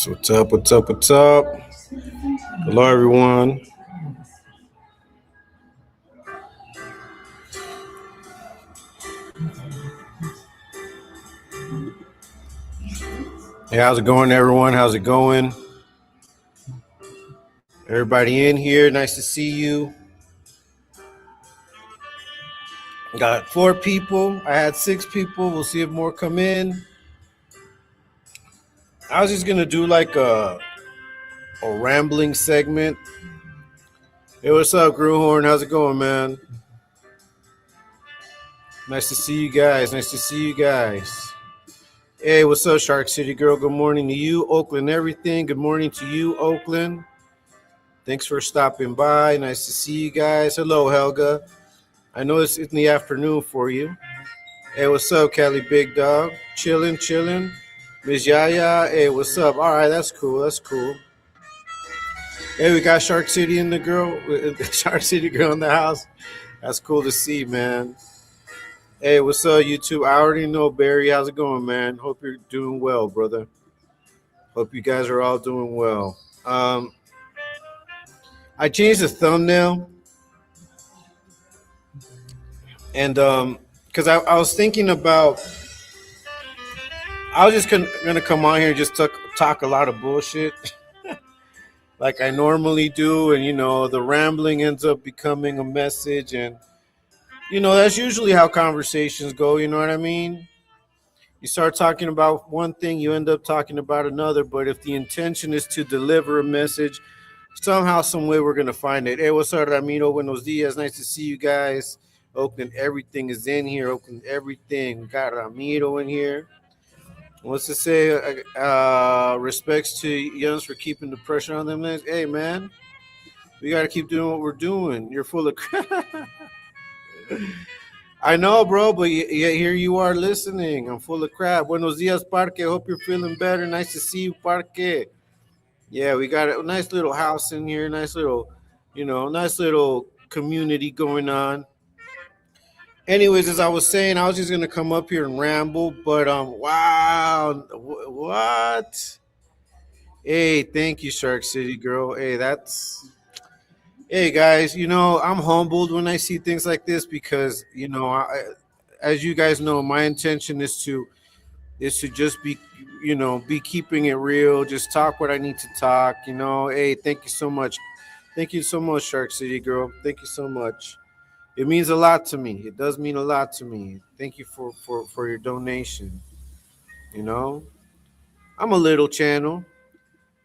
What's up? What's up? What's up? Hello, everyone. Hey, how's it going, everyone? How's it going? Everybody in here, nice to see you. Got 4 people. I had 6 people. We'll see if more come in. I was just gonna do like a rambling segment. Hey, what's up, Greenhorn? How's it going, man? Nice to see you guys. Nice to see you guys. Hey, what's up, Shark City Girl? Good morning to you, Oakland. Everything. Good morning to you, Oakland. Thanks for stopping by. Nice to see you guys. Hello, Helga. I know it's in the afternoon for you. Hey, what's up, Kelly Big Dog? Chilling, chilling. Miss Yaya, hey, what's up? All right, that's cool. That's cool. Hey, we got Shark City in the girl, Shark City girl in the house. That's cool to see, man. Hey, what's up, YouTube? I already know Barry. How's it going, man? Hope you're doing well, brother. Hope you guys are all doing well. I changed the thumbnail, and because I was thinking about, I was just gonna come on here and just talk a lot of bullshit, like I normally do, and the rambling ends up becoming a message, and that's usually how conversations go. You know what I mean? You start talking about one thing, you end up talking about another. But if the intention is to deliver a message, somehow, some way, we're gonna find it. Hey, what's up, Ramiro? Buenos dias. Nice to see you guys. Oakland, everything is in here. Oakland, everything. We got Ramiro in here. What's to say? Respects to Youngs for keeping the pressure on them. Hey, man, we got to keep doing what we're doing. You're full of crap. I know, bro, but here you are listening. I'm full of crap. Buenos dias, Parque. Hope you're feeling better. Nice to see you, Parque. Yeah, we got a nice little house in here. Nice little, nice little community going on. Anyways, as I was saying, I was just gonna come up here and ramble, but wow, what? Hey, thank you, Shark City Girl. Hey guys, I'm humbled when I see things like this because as you guys know, my intention is to just be keeping it real, just talk what I need to talk. Hey, thank you so much, Shark City Girl. Thank you so much. It means a lot to me. It does mean a lot to me. Thank you for your donation. You know, I'm a little channel,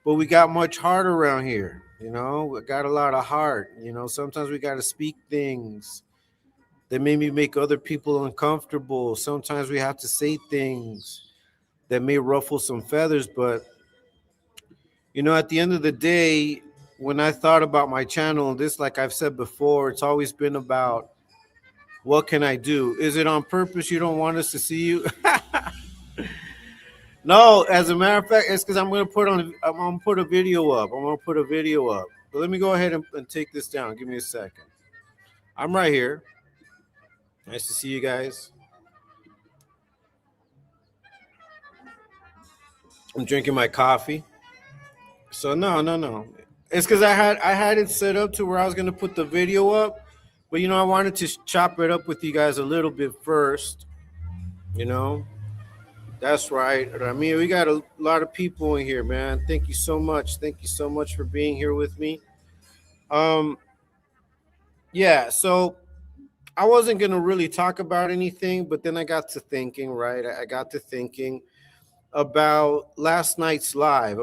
but we got much heart around here. We got a lot of heart. Sometimes we got to speak things that maybe make other people uncomfortable. Sometimes we have to say things that may ruffle some feathers. But, at the end of the day, when I thought about my channel, this, like I've said before, it's always been about what can I do? Is it on purpose you don't want us to see you? No, as a matter of fact, it's because I'm gonna put a video up. I'm gonna put a video up. But let me go ahead and take this down. Give me a second. I'm right here. Nice to see you guys. I'm drinking my coffee. So no. It's because I had it set up to where I was gonna put the video up, but I wanted to chop it up with you guys a little bit first. That's right. I mean, we got a lot of people in here, man. Thank you so much. Thank you so much for being here with me. Um, yeah, so I wasn't gonna really talk about anything, but then I got to thinking, right? I got to thinking about last night's live,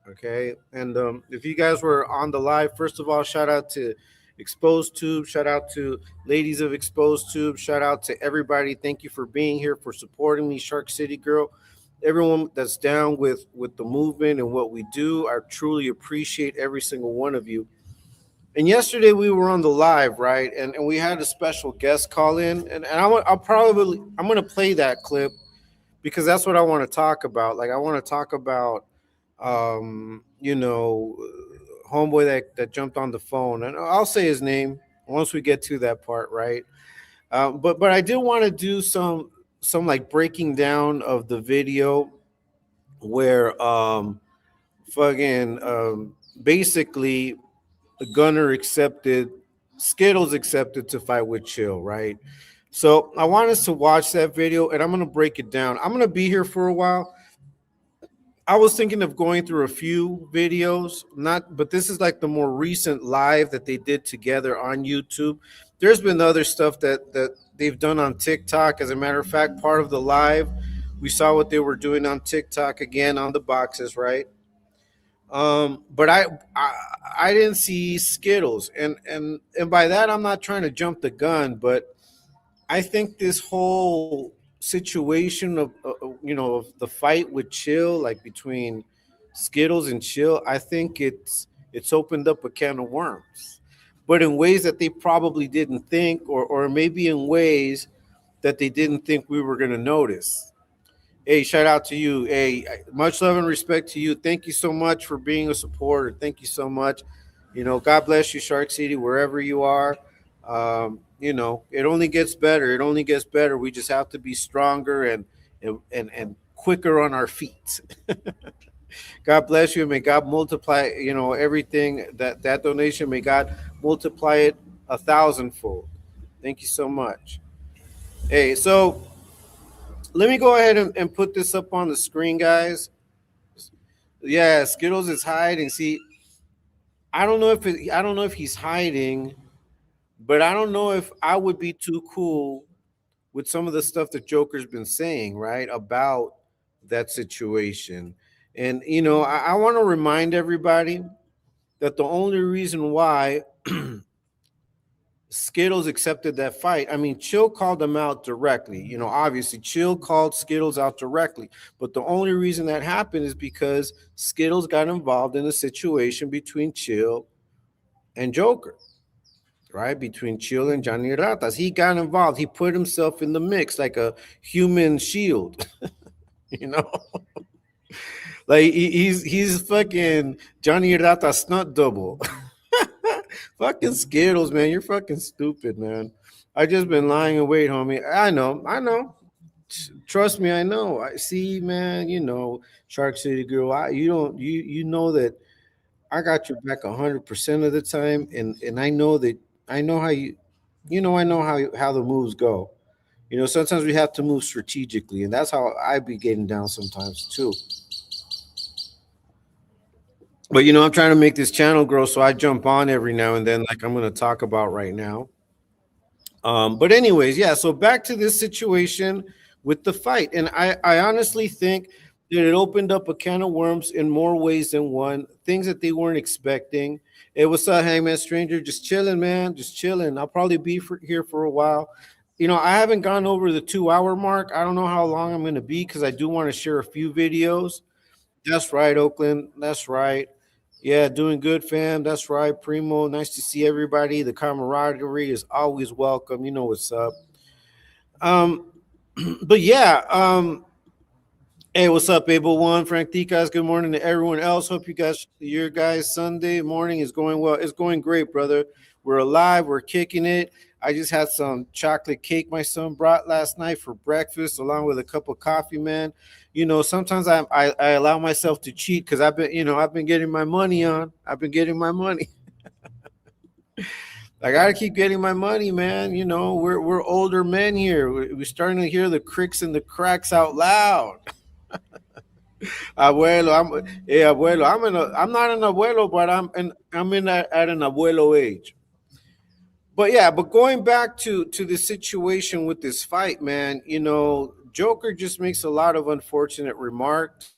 Okay. And if you guys were on the live, first of all, shout out to Exposed Tube, shout out to ladies of Exposed Tube, shout out to everybody. Thank you for being here, for supporting me, Shark City Girl. Everyone that's down with the movement and what we do, I truly appreciate every single one of you. And yesterday we were on the live, right? And we had a special guest call in, and I'm gonna play that clip because that's what I want to talk about. Like I want to talk about homeboy that jumped on the phone, and I'll say his name once we get to that part, right? But I did want to do some like breaking down of the video where fucking basically Gunner accepted, Skittles accepted to fight with Chill, right? So I want us to watch that video and I'm gonna break it down. I'm gonna be here for a while. I was thinking of going through a few videos, not, but this is like the more recent live that they did together on YouTube. There's been other stuff that they've done on TikTok. As a matter of fact, part of the live, we saw what they were doing on TikTok again on the boxes, right? But I didn't see Skittles, and by that I'm not trying to jump the gun, but I think this whole situation of of the fight with Chill, like between Skittles and Chill, I think it's opened up a can of worms, but in ways that they probably didn't think, or maybe in ways that they didn't think we were going to notice. Hey, shout out to you. Hey, much love and respect to you. Thank you so much for being a supporter. Thank you so much. God bless you, Shark City, wherever you are. It only gets better. It only gets better. We just have to be stronger and quicker on our feet. God bless you. May God multiply, everything that donation. May God multiply it 1,000-fold. Thank you so much. Hey, so let me go ahead and put this up on the screen, guys. Yeah, Skittles is hiding. See, I don't know if he's hiding, but I don't know if I would be too cool with some of the stuff that Joker's been saying, right, about that situation. And I want to remind everybody that the only reason why Skittles accepted that fight. I mean, Chill called them out directly. Obviously, Chill called Skittles out directly. But the only reason that happened is because Skittles got involved in a situation between Chill and Joker, right? Between Chill and Johnny Ratas. He got involved. He put himself in the mix like a human shield, you know? Like he's fucking Johnny Rata stunt double. Fucking Skittles, man. You're fucking stupid, man. I just been lying in wait, homie. I know. Trust me, I know. I see, man. Shark City girl. You don't. You know that I got your back 100% of the time, and I know that I know how you. I know how the moves go. Sometimes we have to move strategically, and that's how I be getting down sometimes too. But I'm trying to make this channel grow, so I jump on every now and then, like I'm going to talk about right now. But anyways, yeah. So back to this situation with the fight, and I honestly think that it opened up a can of worms in more ways than one. Things that they weren't expecting. Hey, what's up, Hangman Stranger? Just chilling, man. Just chilling. I'll probably be here for a while. I haven't gone over the 2 hour mark. I don't know how long I'm going to be because I do want to share a few videos. That's right, Oakland. That's right. Yeah, doing good, fam. That's right, Primo. Nice to see everybody. The camaraderie is always welcome. You know what's up. Um, but yeah, hey, what's up, Able One, Frank Ticas? Good morning to everyone else. Hope your guys' Sunday morning is going well. It's going great, brother. We're alive. We're kicking it. I just had some chocolate cake my son brought last night for breakfast, along with a cup of coffee, man. Sometimes I allow myself to cheat because I've been getting my money on. I've been getting my money. I gotta keep getting my money, man. We're older men here. We're starting to hear the cricks and the cracks out loud. Abuelo, abuelo. I'm not an abuelo, but at an abuelo age. But yeah, but going back to the situation with this fight, man, Joker just makes a lot of unfortunate remarks,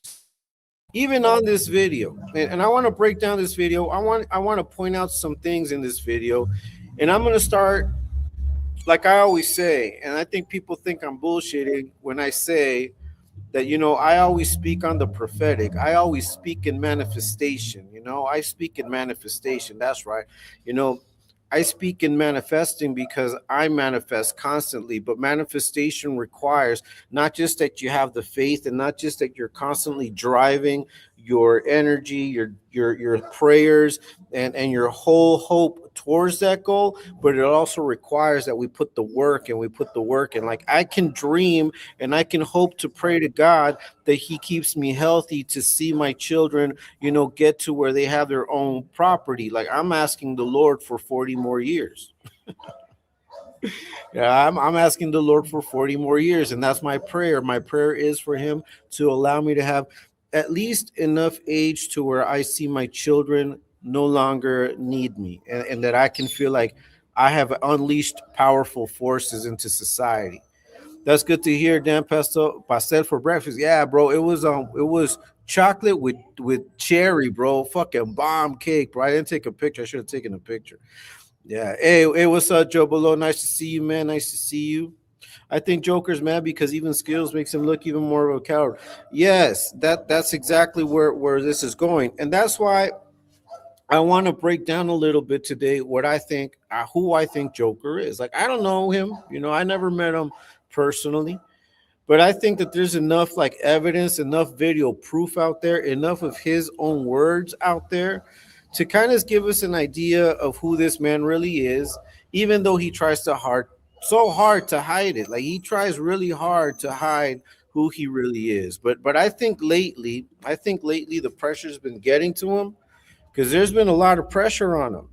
even on this video. And I want to break down this video. I want to point out some things in this video, and I'm gonna start like I always say, and I think people think I'm bullshitting when I say that I always speak on the prophetic. I always speak in manifestation. I speak in manifestation. That's right. I speak in manifesting because I manifest constantly, but manifestation requires not just that you have the faith and not just that you're constantly driving your energy, your prayers, and your whole hope towards that goal. But it also requires that we put the work, and we put the work in. Like, I can dream and I can hope to pray to God that He keeps me healthy to see my children, get to where they have their own property. Like, I'm asking the Lord for 40 more years. Yeah, I'm asking the Lord for 40 more years, and that's my prayer. My prayer is for Him to allow me to have at least enough age to where I see my children no longer need me, and that I can feel like I have unleashed powerful forces into society. That's good to hear, Dan. Pastel for breakfast. Yeah, bro. It was chocolate with cherry, bro. Fucking bomb cake, bro. I didn't take a picture. I should have taken a picture. Yeah. Hey, what's up, Joe Below? Nice to see you, man. Nice to see you. I think Joker's mad because even skills makes him look even more of a coward. Yes, that's exactly where this is going. And that's why I want to break down a little bit today what I think, who I think Joker is. Like, I don't know him, I never met him personally, but I think that there's enough like evidence, enough video proof out there, enough of his own words out there to kind of give us an idea of who this man really is, even though he tries so hard to hide it. Like, he tries really hard to hide who he really is. But I think lately the pressure's been getting to him because there's been a lot of pressure on him.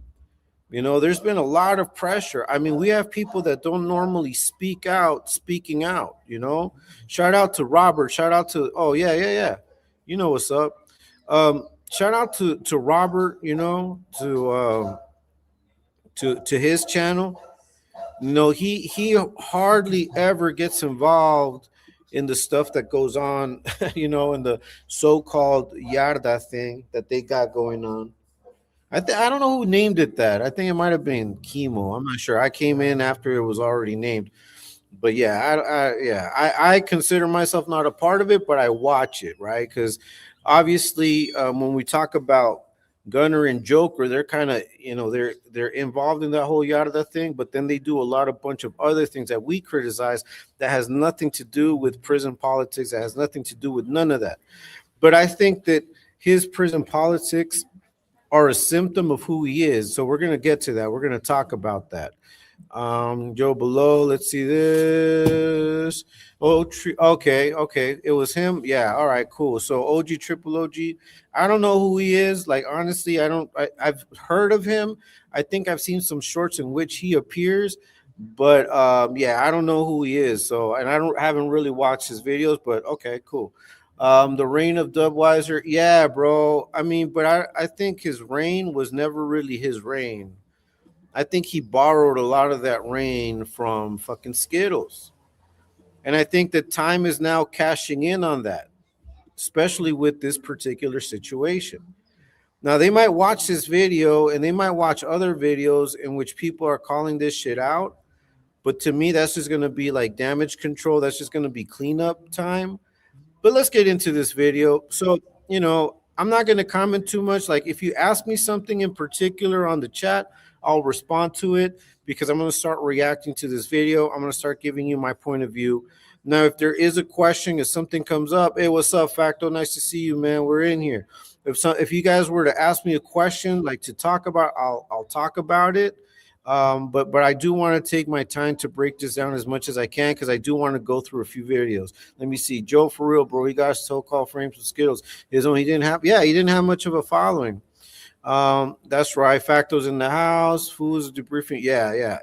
There's been a lot of pressure. I mean, we have people that don't normally speak out, speaking out. Shout out to Robert. Shout out to, oh, yeah, yeah, yeah. You know what's up. Shout out to Robert, to his channel. He hardly ever gets involved in the stuff that goes on, in the so-called Yarda thing that they got going on. I don't know who named it that. I think it might have been Chemo. I'm not sure. I came in after it was already named. But yeah, I consider myself not a part of it, but I watch it, right? Because obviously, when we talk about Gunner and Joker, they're kind of, they're involved in that whole Yarda thing, but then they do a bunch of other things that we criticize that has nothing to do with prison politics, that has nothing to do with none of that. But I think that his prison politics are a symptom of who he is. So we're going to get to that. We're going to talk about that. Joe Below, let's see this. Okay. It was him. Yeah. All right, cool. So OG, Triple OG. I don't know who he is. Like, honestly, I've heard of him. I think I've seen some shorts in which he appears, but yeah, I don't know who he is. So, and haven't really watched his videos, but okay, cool. The reign of Dubweiser, yeah, bro. I mean, but I think his reign was never really his reign. I think he borrowed a lot of that reign from fucking Skittles. And I think that time is now cashing in on that, especially with this particular situation. Now, they might watch this video and they might watch other videos in which people are calling this shit out. But to me, that's just going to be like damage control. That's just going to be cleanup time. But let's get into this video. So, I'm not going to comment too much. Like, if you ask me something in particular on the chat, I'll respond to it because I'm going to start reacting to this video. I'm going to start giving you my point of view. Now, if there is a question, if something comes up, hey, what's up, Facto? Nice to see you, man. We're in here. If you guys were to ask me a question, like to talk about, I'll talk about it. But I do want to take my time to break this down as much as I can because I do want to go through a few videos. Let me see. Joe, for real, bro, he got so-called frames with Skittles. He didn't have much of a following. That's right. Factos in the house. Fools debriefing. Yeah.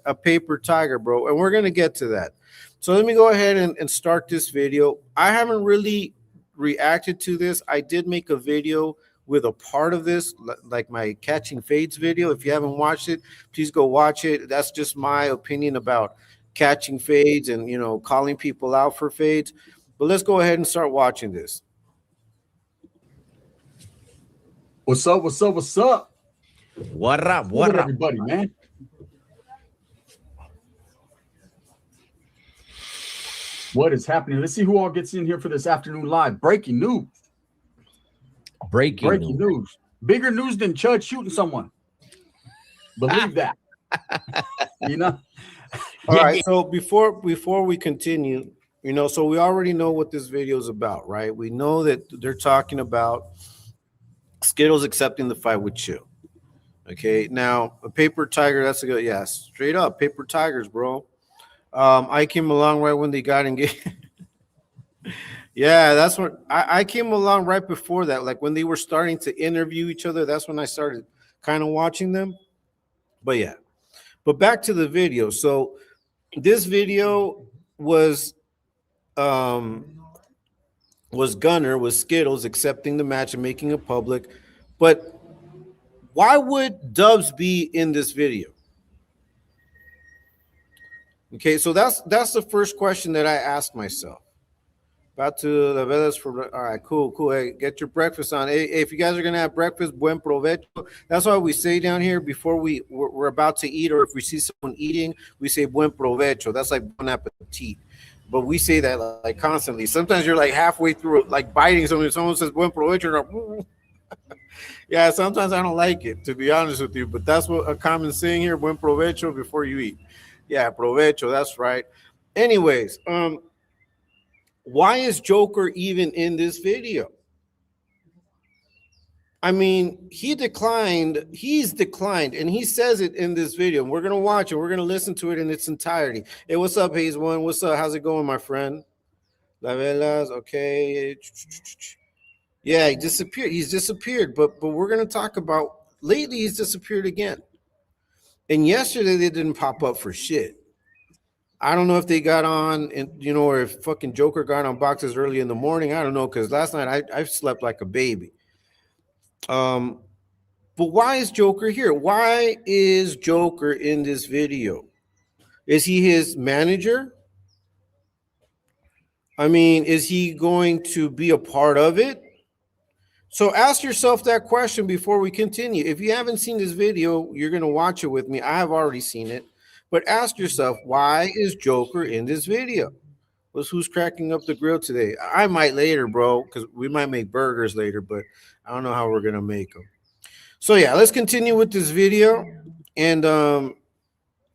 A paper tiger, bro. And we're gonna get to that. So let me go ahead and start this video. I haven't really reacted to this. I did make a video with a part of this, like my catching fades video. If you haven't watched it, please go watch it. That's just my opinion about catching fades and calling people out for fades. But let's go ahead and start watching this. What's up? What up, What everybody, man? What is happening? Let's see who all gets in here for this afternoon live. Breaking news. Breaking news. Bigger news than Chud shooting someone. Believe that. All right. So before we continue, You know, so we already know what this video is about, right? We know that they're talking about Skittles accepting the fight with Chill. Okay, now a paper tiger, that's a good, yeah, straight up paper tigers, bro. I came along right when they got engaged. Yeah, that's what I came along right before that. Like when they were starting to interview each other, that's when I started kind of watching them. But yeah, but back to the video. So this video um was Gunner, was Skittles accepting the match and making it public. But why would Dubs be in this video? Okay, so that's the first question that I asked myself. About to the velas for all right, cool. Hey, get your breakfast on. Hey, if you guys are gonna have breakfast, buen provecho. That's why we say down here before we're about to eat, or if we see someone eating, we say buen provecho. That's like bon appetit. But we say that like constantly. Sometimes you're like halfway through, like biting something. Someone says buen provecho. Yeah, sometimes I don't like it, to be honest with you. But that's what a common saying here: buen provecho before you eat. Yeah, provecho. That's right. Anyways, why is Joker even in this video? I mean, he's declined, and he says it in this video. We're gonna watch it, we're gonna listen to it in its entirety. Hey, what's up, Hayes One? What's up? How's it going, my friend? La Velas, okay. Yeah, he disappeared. He's disappeared, but we're gonna talk about lately he's disappeared again. And yesterday they didn't pop up for shit. I don't know if they got on, and or if fucking Joker got on boxes early in the morning. I don't know, because last night I slept like a baby. But why is Joker here? Why is Joker in this video? Is he his manager? I mean, is he going to be a part of it? So ask yourself that question before we continue. If you haven't seen this video, you're going to watch it with me. I have already seen it. But ask yourself, why is Joker in this video? Who's cracking up the grill today? I might later, bro, because we might make burgers later, but I don't know how we're going to make them. So, yeah, let's continue with this video. And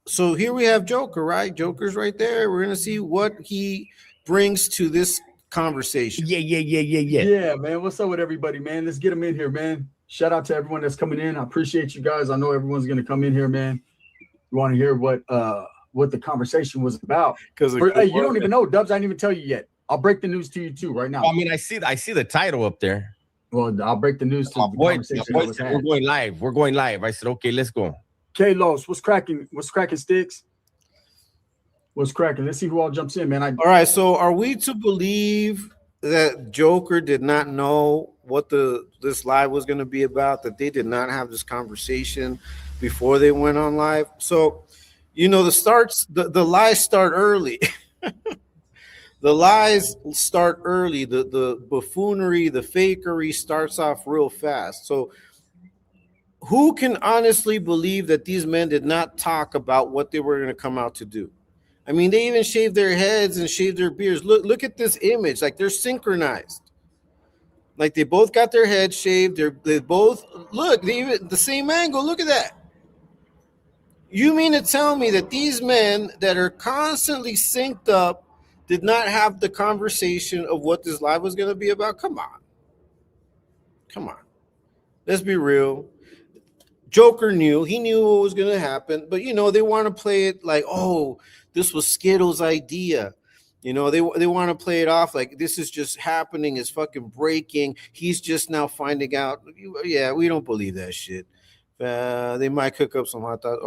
so here we have Joker, right? Joker's right there. We're going to see what he brings to this conversation. Yeah. Yeah, man. What's up with everybody, man? Let's get them in here, man. Shout out to everyone that's coming in. I appreciate you guys. I know everyone's going to come in here, man. You want to hear what the conversation was about? Because hey, you don't even know, Dubs. I didn't even tell you yet. I'll break the news to you too right now. I mean, I see the title up there. Well, I'll break the news to my boy said, we're going live. We're going live. I said, okay, let's go. K-Los, what's cracking? What's cracking, Sticks? What's cracking? Let's see who all jumps in, man. All right, so are we to believe that Joker did not know what this live was going to be about, that they did not have this conversation before they went on live? So, the lies start early. The lies start early. The buffoonery, the fakery starts off real fast. So who can honestly believe that these men did not talk about what they were going to come out to do? I mean, they even shaved their heads and shaved their beards. Look at this image. Like, they're synchronized. Like, they both got their heads shaved. They both look, they even the same angle. Look at that. You mean to tell me that these men that are constantly synced up did not have the conversation of what this live was going to be about? Come on. Let's be real. Joker knew. He knew what was going to happen. But, they want to play it like, oh, this was Skittles' idea. They want to play it off like this is just happening. It's fucking breaking. He's just now finding out. Yeah, we don't believe that shit. They might cook up some hot dogs.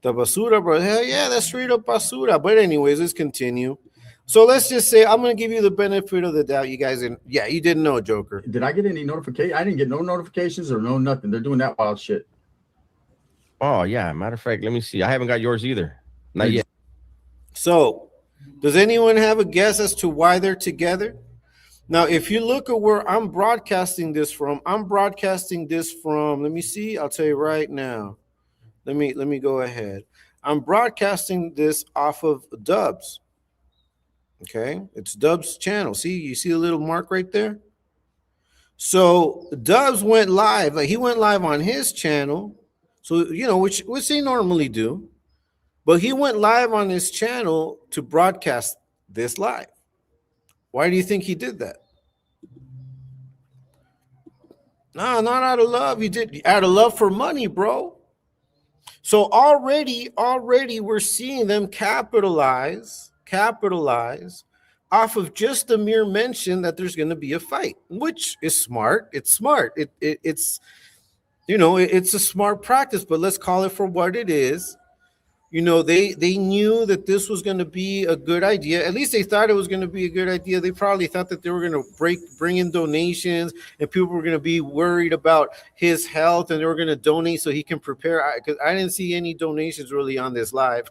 The basura, bro. Hell yeah, that's straight up basura. But anyways, let's continue. So let's just say I'm going to give you the benefit of the doubt. You guys didn't. Yeah, you didn't know, Joker. Did I get any notification? I didn't get no notifications or no nothing. They're doing that wild shit. Oh, yeah. Matter of fact, let me see. I haven't got yours either. Not yet. So does anyone have a guess as to why they're together? Now, if you look at where I'm broadcasting this from, let me see. I'll tell you right now. Let me go ahead. I'm broadcasting this off of Dubs. Okay, it's Dubs' channel. See, you see the little mark right there? So Dubs went live. Like, he went live on his channel. So, which they normally do. But he went live on his channel to broadcast this live. Why do you think he did that? No, not out of love. He did out of love for money, bro. So already we're seeing them capitalize off of just the mere mention that there's going to be a fight, which is smart. It's smart. It's it's a smart practice, but let's call it for what it is. They knew that this was going to be a good idea. At least they thought it was going to be a good idea. They probably thought that they were going to bring in donations, and people were going to be worried about his health, and they were going to donate so he can prepare. Because I didn't see any donations really on this live.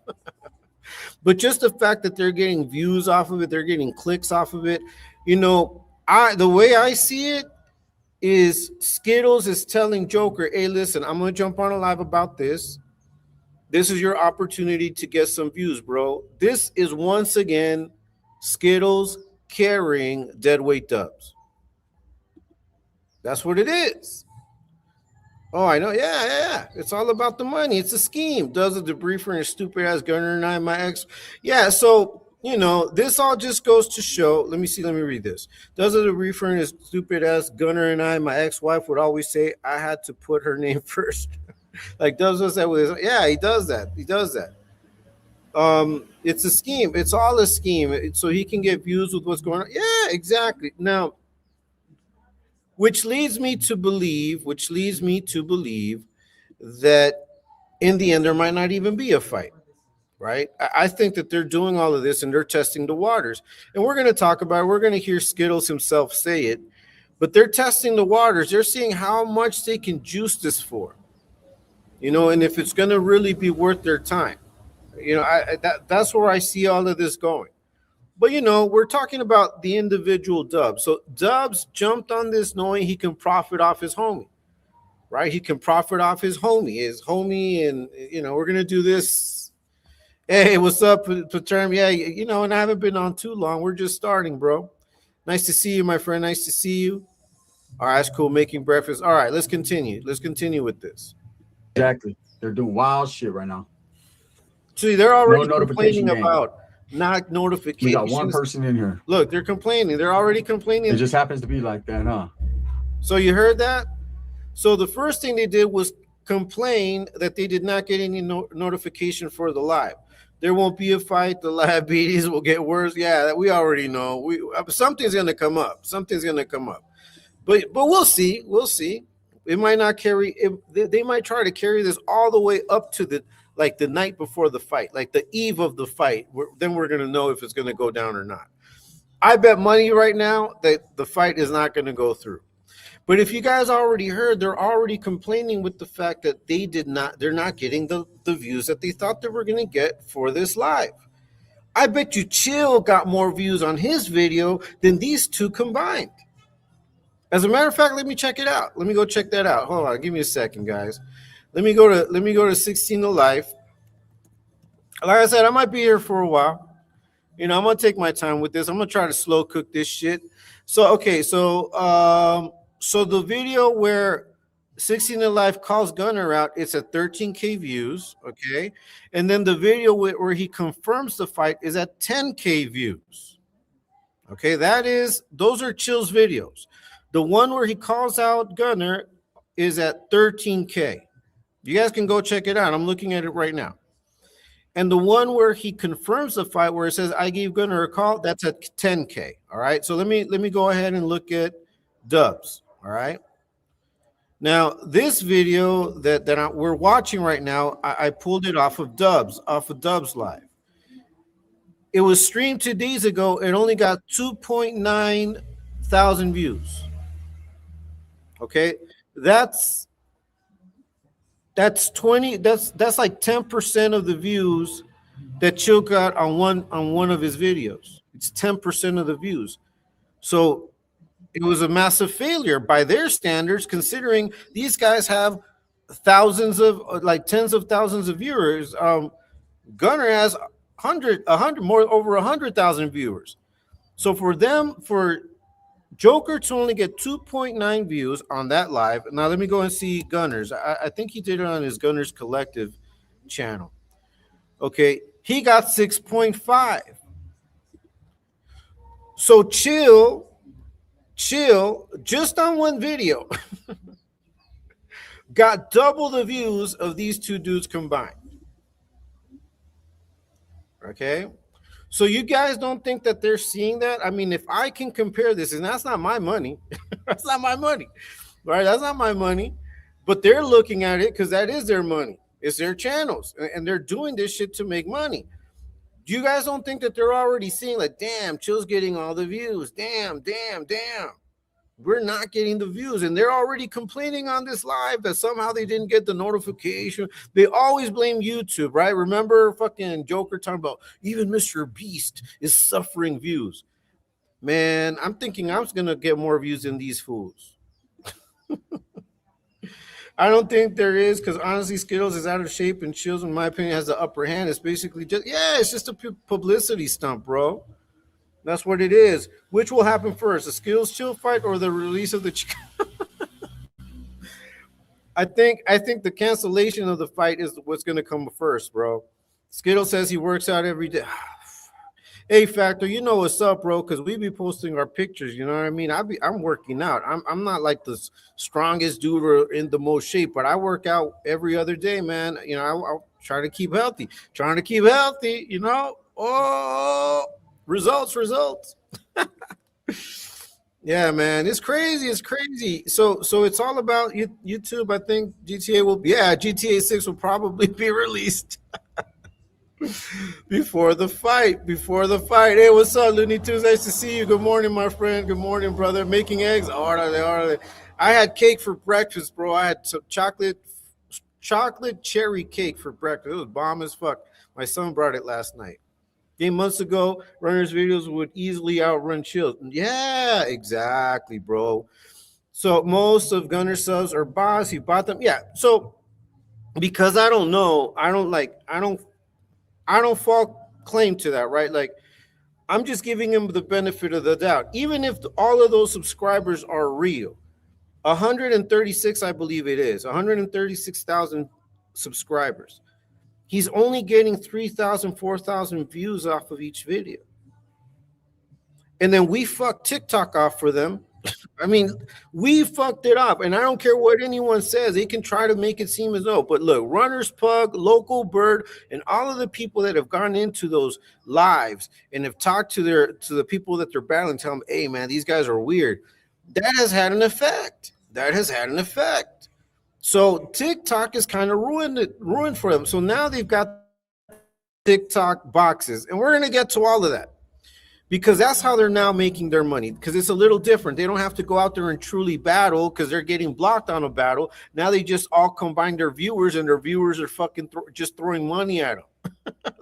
But just the fact that they're getting views off of it, they're getting clicks off of it. The way I see it is Skittles is telling Joker, hey, listen, I'm going to jump on a live about this. This is your opportunity to get some views, bro. This is once again Skittles carrying deadweight Dubs. That's what it is. Oh, I know. Yeah. It's all about the money. It's a scheme. Does a debriefer and stupid ass Gunner and I, my ex. Yeah, so this all just goes to show. Let me read this. Does a debriefer and his stupid ass Gunner and I, my ex-wife would always say I had to put her name first. Like does that with his, yeah, he does that. It's a scheme. It's all a scheme. So he can get views with what's going on. Yeah, exactly. Now, which leads me to believe that in the end there might not even be a fight, right? I think that they're doing all of this and they're testing the waters. And we're going to talk about it. We're going to hear Skittles himself say it, but they're testing the waters. They're seeing how much they can juice this for. And if it's going to really be worth their time, that's where I see all of this going. But, we're talking about the individual Dubs. So Dubs jumped on this knowing he can profit off his homie, right? He can profit off his homie, and, we're going to do this. Hey, what's up, Paterm? Yeah, and I haven't been on too long. We're just starting, bro. Nice to see you, my friend. Nice to see you. All right, that's cool. Making breakfast. All right, let's continue. Let's continue with this. Exactly. They're doing wild shit right now. See, they're already complaining about not notifications. We got one person in here. Look, they're complaining. They're already complaining. It just happens to be like that, huh? So you heard that? So the first thing they did was complain that they did not get any notification for the live. There won't be a fight. The diabetes will get worse. Yeah, we already know. Something's going to come up. But we'll see. It might not carry. They might try to carry this all the way up to the night before the fight, like the eve of the fight. Then we're going to know if it's going to go down or not. I bet money right now that the fight is not going to go through. But if you guys already heard, they're already complaining with the fact that they're not getting the views that they thought they were going to get for this live. I bet you Chill got more views on his video than these two combined. As a matter of fact, let me check it out. Let me go check that out. Hold on, give me a second, guys. Let me go to 16 to Life. Like I said, I might be here for a while. I'm gonna take my time with this. I'm gonna try to slow cook this shit. So so the video where 16 to Life calls Gunner out, it's at 13K views, okay? And then the video where he confirms the fight is at 10K views. Okay, those are Chill's videos. The one where he calls out Gunner is at 13K. You guys can go check it out. I'm looking at it right now. And the one where he confirms the fight, where it says I gave Gunner a call, that's at 10K. All right. So let me go ahead and look at Dubs. All right. Now this video that we're watching right now, I pulled it off of Dubs Live. It was streamed 2 days ago. It only got 2.9 thousand views. Okay, that's like 10% of the views that Chill got on one of his videos. It's 10% of the views. So it was a massive failure by their standards, considering these guys have tens of thousands of viewers. Gunner has 100 more, over 100,000 viewers. So for Joker to only get 2.9 views on that live. Now let me go and see Gunner's. I think he did it on his Gunner's Collective channel. Okay, he got 6.5. So chill, just on one video, got double the views of these two dudes combined. Okay. So you guys don't think that they're seeing that? I mean, if I can compare this, and that's not my money, that's not my money, right? That's not my money, but they're looking at it because that is their money. It's their channels, and they're doing this shit to make money. You guys don't think that they're already seeing like, damn, Chill's getting all the views. Damn. We're not getting the views, and they're already complaining on this live that somehow they didn't get the notification. They always blame YouTube, right? Remember fucking Joker talking about even Mr. Beast is suffering views. Man, I'm thinking I'm gonna get more views than these fools. I don't think there is, because honestly, Skittles is out of shape, and Chills, in my opinion, has the upper hand. It's basically just, yeah, it's just a publicity stunt, bro. That's what it is. Which will happen first, the Skittles Chill fight or the release of the? I think the cancellation of the fight is what's going to come first, bro. Skittles says he works out every day. Hey, Factor, you know what's up, bro? Because we be posting our pictures. You know what I mean? I'm working out. I'm not like the strongest dude or in the most shape, but I work out every other day, man. You know, I'll try to keep healthy. Trying to keep healthy. You know. Oh, results. Yeah, man, it's crazy. It's crazy. So it's all about YouTube. I think GTA 6 will probably be released before the fight. Hey, what's up, Looney Tunes? Nice to see you. Good morning, my friend. Good morning, brother. Making eggs. Oh, are they? I had cake for breakfast, bro. I had some chocolate cherry cake for breakfast. It was bomb as fuck. My son brought it last night. Months ago, runners' videos would easily outrun Chills. Yeah, exactly, bro. So most of Gunner subs are bots. He bought them. Yeah. So because I don't know, I don't fall claim to that, right? Like, I'm just giving him the benefit of the doubt. Even if all of those subscribers are real, 136, I believe it is, 136,000 subscribers. He's only getting 3,000, 4,000 views off of each video. And then we fucked TikTok off for them. I mean, we fucked it up. And I don't care what anyone says. They can try to make it seem as though. But look, Runners Pug, Local Bird, and all of the people that have gone into those lives and have talked to the people that they're battling, tell them, hey, man, these guys are weird. That has had an effect. So TikTok is kind of ruined for them. So now they've got TikTok boxes, and we're going to get to all of that because that's how they're now making their money, because it's a little different. They don't have to go out there and truly battle because they're getting blocked on a battle. Now they just all combine their viewers, and their viewers are fucking just throwing money at them.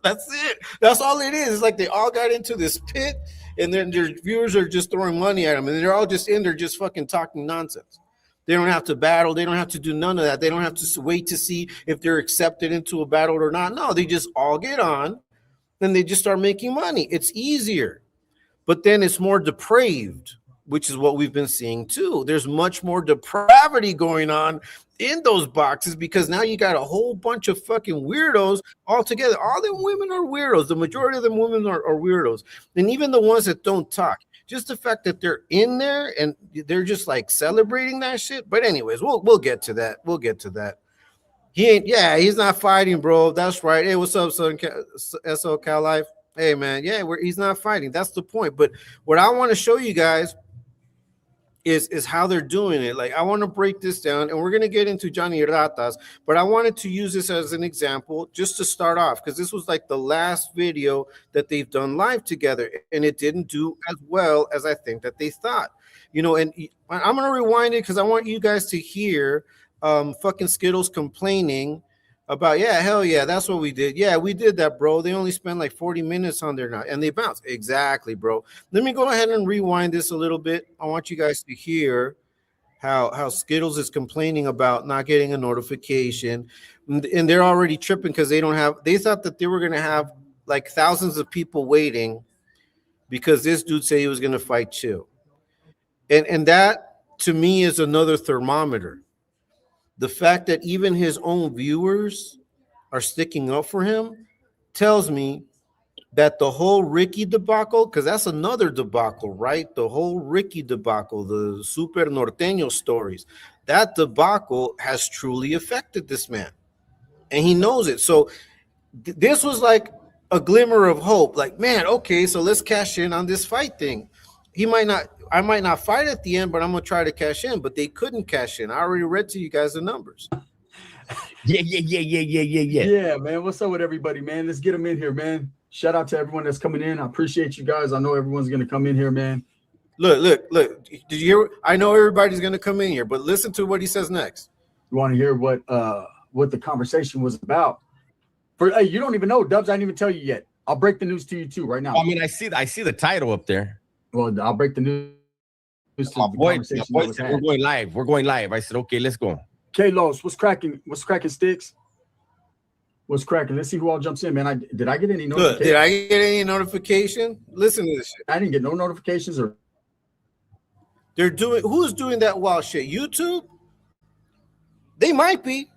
That's it. That's all it is. It's like they all got into this pit, and then their viewers are just throwing money at them, and they're all just in there just fucking talking nonsense. They don't have to battle. They don't have to do none of that. They don't have to wait to see if they're accepted into a battle or not. No, they just all get on and they just start making money. It's easier, but then it's more depraved, which is what we've been seeing too. There's much more depravity going on in those boxes because now you got a whole bunch of fucking weirdos all together. All them women are weirdos. The majority of them women are weirdos. And even the ones that don't talk. Just the fact that they're in there and they're just like celebrating that shit. But anyways, we'll get to that. He's not fighting, bro. That's right. Hey, what's up, Southern SO Cal Life? Hey, man. Yeah, he's not fighting. That's the point. But what I want to show you guys is how they're doing it. Like, I want to break this down, and we're going to get into Johnny Ratas, but I wanted to use this as an example just to start off, because this was like the last video that they've done live together, and it didn't do as well as I think that they thought. You know, and I'm going to rewind it because I want you guys to hear fucking Skittles complaining about, yeah, hell yeah, that's what we did. Yeah, we did that, bro. They only spent like 40 minutes on there now, and they bounced. Exactly, bro. Let me go ahead and rewind this a little bit. I want you guys to hear how Skittles is complaining about not getting a notification, and they're already tripping because they thought that they were going to have like thousands of people waiting because this dude said he was going to fight Chill. And that, to me, is another thermometer. The fact that even his own viewers are sticking up for him tells me that the whole Ricky debacle, because that's another debacle, right? The whole Ricky debacle, the Super Norteño stories, that debacle has truly affected this man. And he knows it. So this was like a glimmer of hope. Like, man, okay, so let's cash in on this fight thing. I might not fight at the end, but I'm going to try to cash in. But they couldn't cash in. I already read to you guys the numbers. Yeah. Yeah, man. What's up with everybody, man? Let's get them in here, man. Shout out to everyone that's coming in. I appreciate you guys. I know everyone's going to come in here, man. Look. Did you hear? I know everybody's going to come in here, but listen to what he says next. You want to hear what the conversation was about? Hey, you don't even know, Dubs. I didn't even tell you yet. I'll break the news to you too right now. I mean, I see the title up there. Well, I'll break the news. My boy said, we're going live. We're going live. I said, okay, let's go. K-Los, what's cracking? What's cracking, Sticks? What's cracking? Let's see who all jumps in, man. Did I get any notification? Did I get any notification? Listen to this shit. I didn't get no notifications. Or who's doing that wild shit? YouTube? They might be.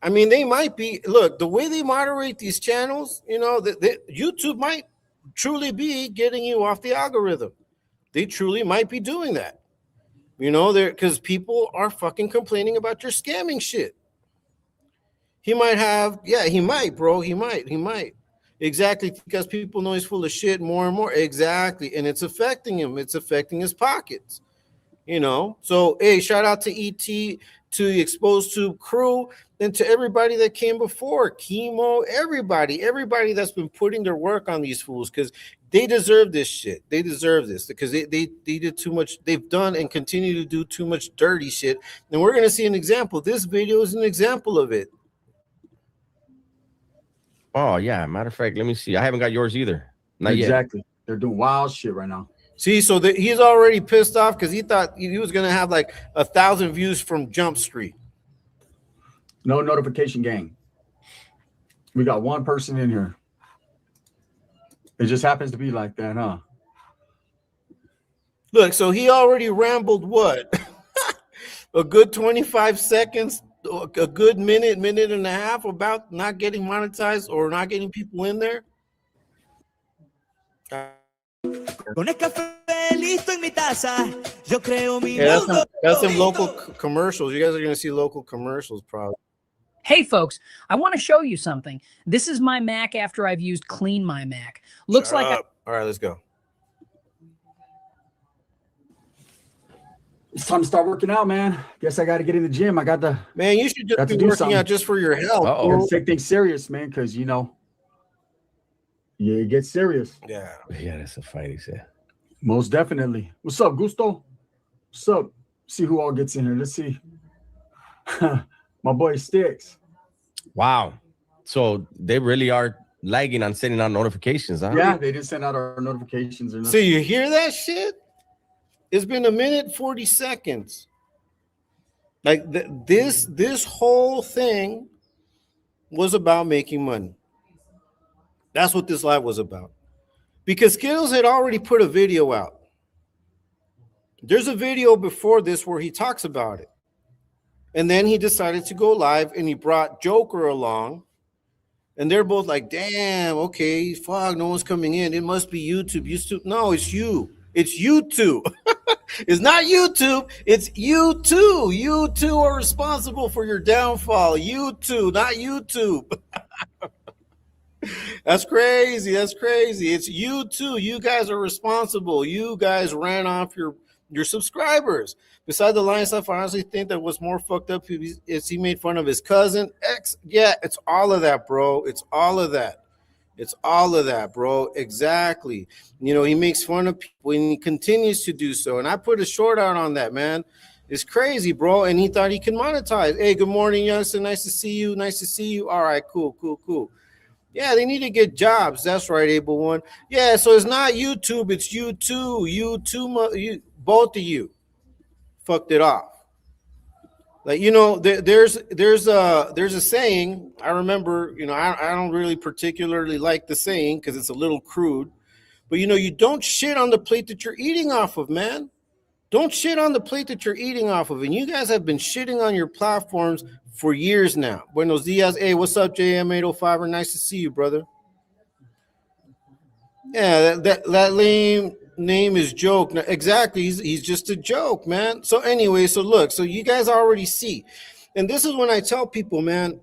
I mean, they might be. Look, the way they moderate these channels, you know, YouTube might truly be getting you off the algorithm. They truly might be doing that. You know, because people are fucking complaining about your scamming shit. He might, bro. He might. Exactly, because people know he's full of shit more and more. Exactly. And it's affecting him. It's affecting his pockets. You know? So, hey, shout out to ET, to the Exposed Tube crew, and to everybody that came before. Chemo, everybody that's been putting their work on these fools, because they deserve this shit. They deserve this because they did too much. They've done and continue to do too much dirty shit. And we're going to see an example. This video is an example of it. Oh, yeah. Matter of fact, let me see. I haven't got yours either. Not yet. Exactly. They're doing wild shit right now. See, so he's already pissed off because he thought he was going to have like 1,000 views from Jump Street. No notification gang. We got one person in here. It just happens to be like that, huh? Look, so he already rambled what? A good 25 seconds, a good minute and a half about not getting monetized or not getting people in there. Con el café listo en mi taza, yo creo mi Yeah, that's some local commercials. You guys are going to see local commercials probably. Hey folks, I want to show you something. This is my Mac after I've used Clean My Mac. Looks like all right, let's go. It's time to start working out, man. Guess I got to get in the gym. Man, you should just be working out just for your health. Take things serious, man, because, you know, it gets serious. Yeah, that's a fight, he said. Most definitely. What's up, Gusto? What's up? See who all gets in here. Let's see. My boy Sticks. Wow. So they really are lagging on sending out notifications, huh? Yeah, they didn't send out our notifications or nothing. So you hear that shit? It's been 1:40 seconds. Like this whole thing was about making money. That's what this live was about. Because Skittles had already put a video out. There's a video before this where he talks about it. And then he decided to go live and he brought Joker along. And they're both like, damn, okay, fuck, no one's coming in. It must be YouTube. No, it's you. It's YouTube. It's not YouTube. It's you two. You two are responsible for your downfall. You two, not YouTube. That's crazy. That's crazy. It's you two. You guys are responsible. You guys ran off your subscribers. Besides the line stuff, I honestly think that what's more fucked up is he made fun of his cousin. Yeah, it's all of that, bro. It's all of that. It's all of that, bro. Exactly. You know, he makes fun of people and he continues to do so. And I put a short out on that, man. It's crazy, bro. And he thought he could monetize. Hey, good morning, youngster. Nice to see you. Nice to see you. All right, cool. Yeah, they need to get jobs. That's right, Able One. Yeah, so it's not YouTube. It's you two. You both of you fucked it off. Like, you know, there's a saying. I remember, you know, I don't really particularly like the saying because it's a little crude, but you know, you don't shit on the plate that you're eating off of, man. Don't shit on the plate that you're eating off of. And you guys have been shitting on your platforms for years now. Buenos dias. Hey, what's up, JM805? Nice to see you, brother. Yeah, that lame name is joke. Exactly. He's just a joke, man. So anyway, so look, so you guys already see. And this is when I tell people, man,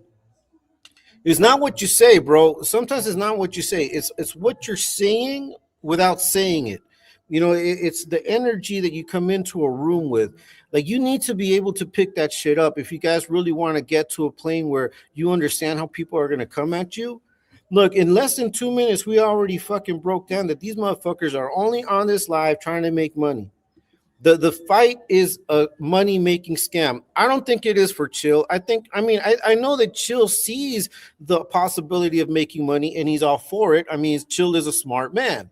it's not what you say, bro. Sometimes it's not what you say. It's what you're saying without saying it. You know, it's the energy that you come into a room with. Like, you need to be able to pick that shit up if you guys really want to get to a plane where you understand how people are going to come at you. Look, in less than 2 minutes, we already fucking broke down that these motherfuckers are only on this live trying to make money. The fight is a money-making scam. I don't think it is for Chill. I know that Chill sees the possibility of making money and he's all for it. I mean, Chill is a smart man.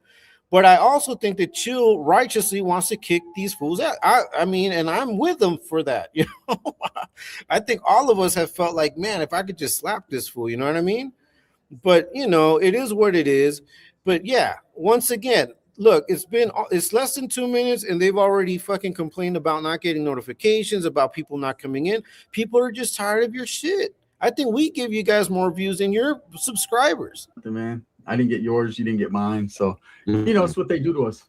But I also think that Chill righteously wants to kick these fools out. I mean, and I'm with them for that. You know, I think all of us have felt like, man, if I could just slap this fool, you know what I mean? But, you know, it is what it is. But yeah, once again, look, it's less than 2 minutes and they've already fucking complained about not getting notifications, about people not coming in. People are just tired of your shit. I think we give you guys more views than your subscribers. Man, I didn't get yours, you didn't get mine. So, you know, it's what they do to us.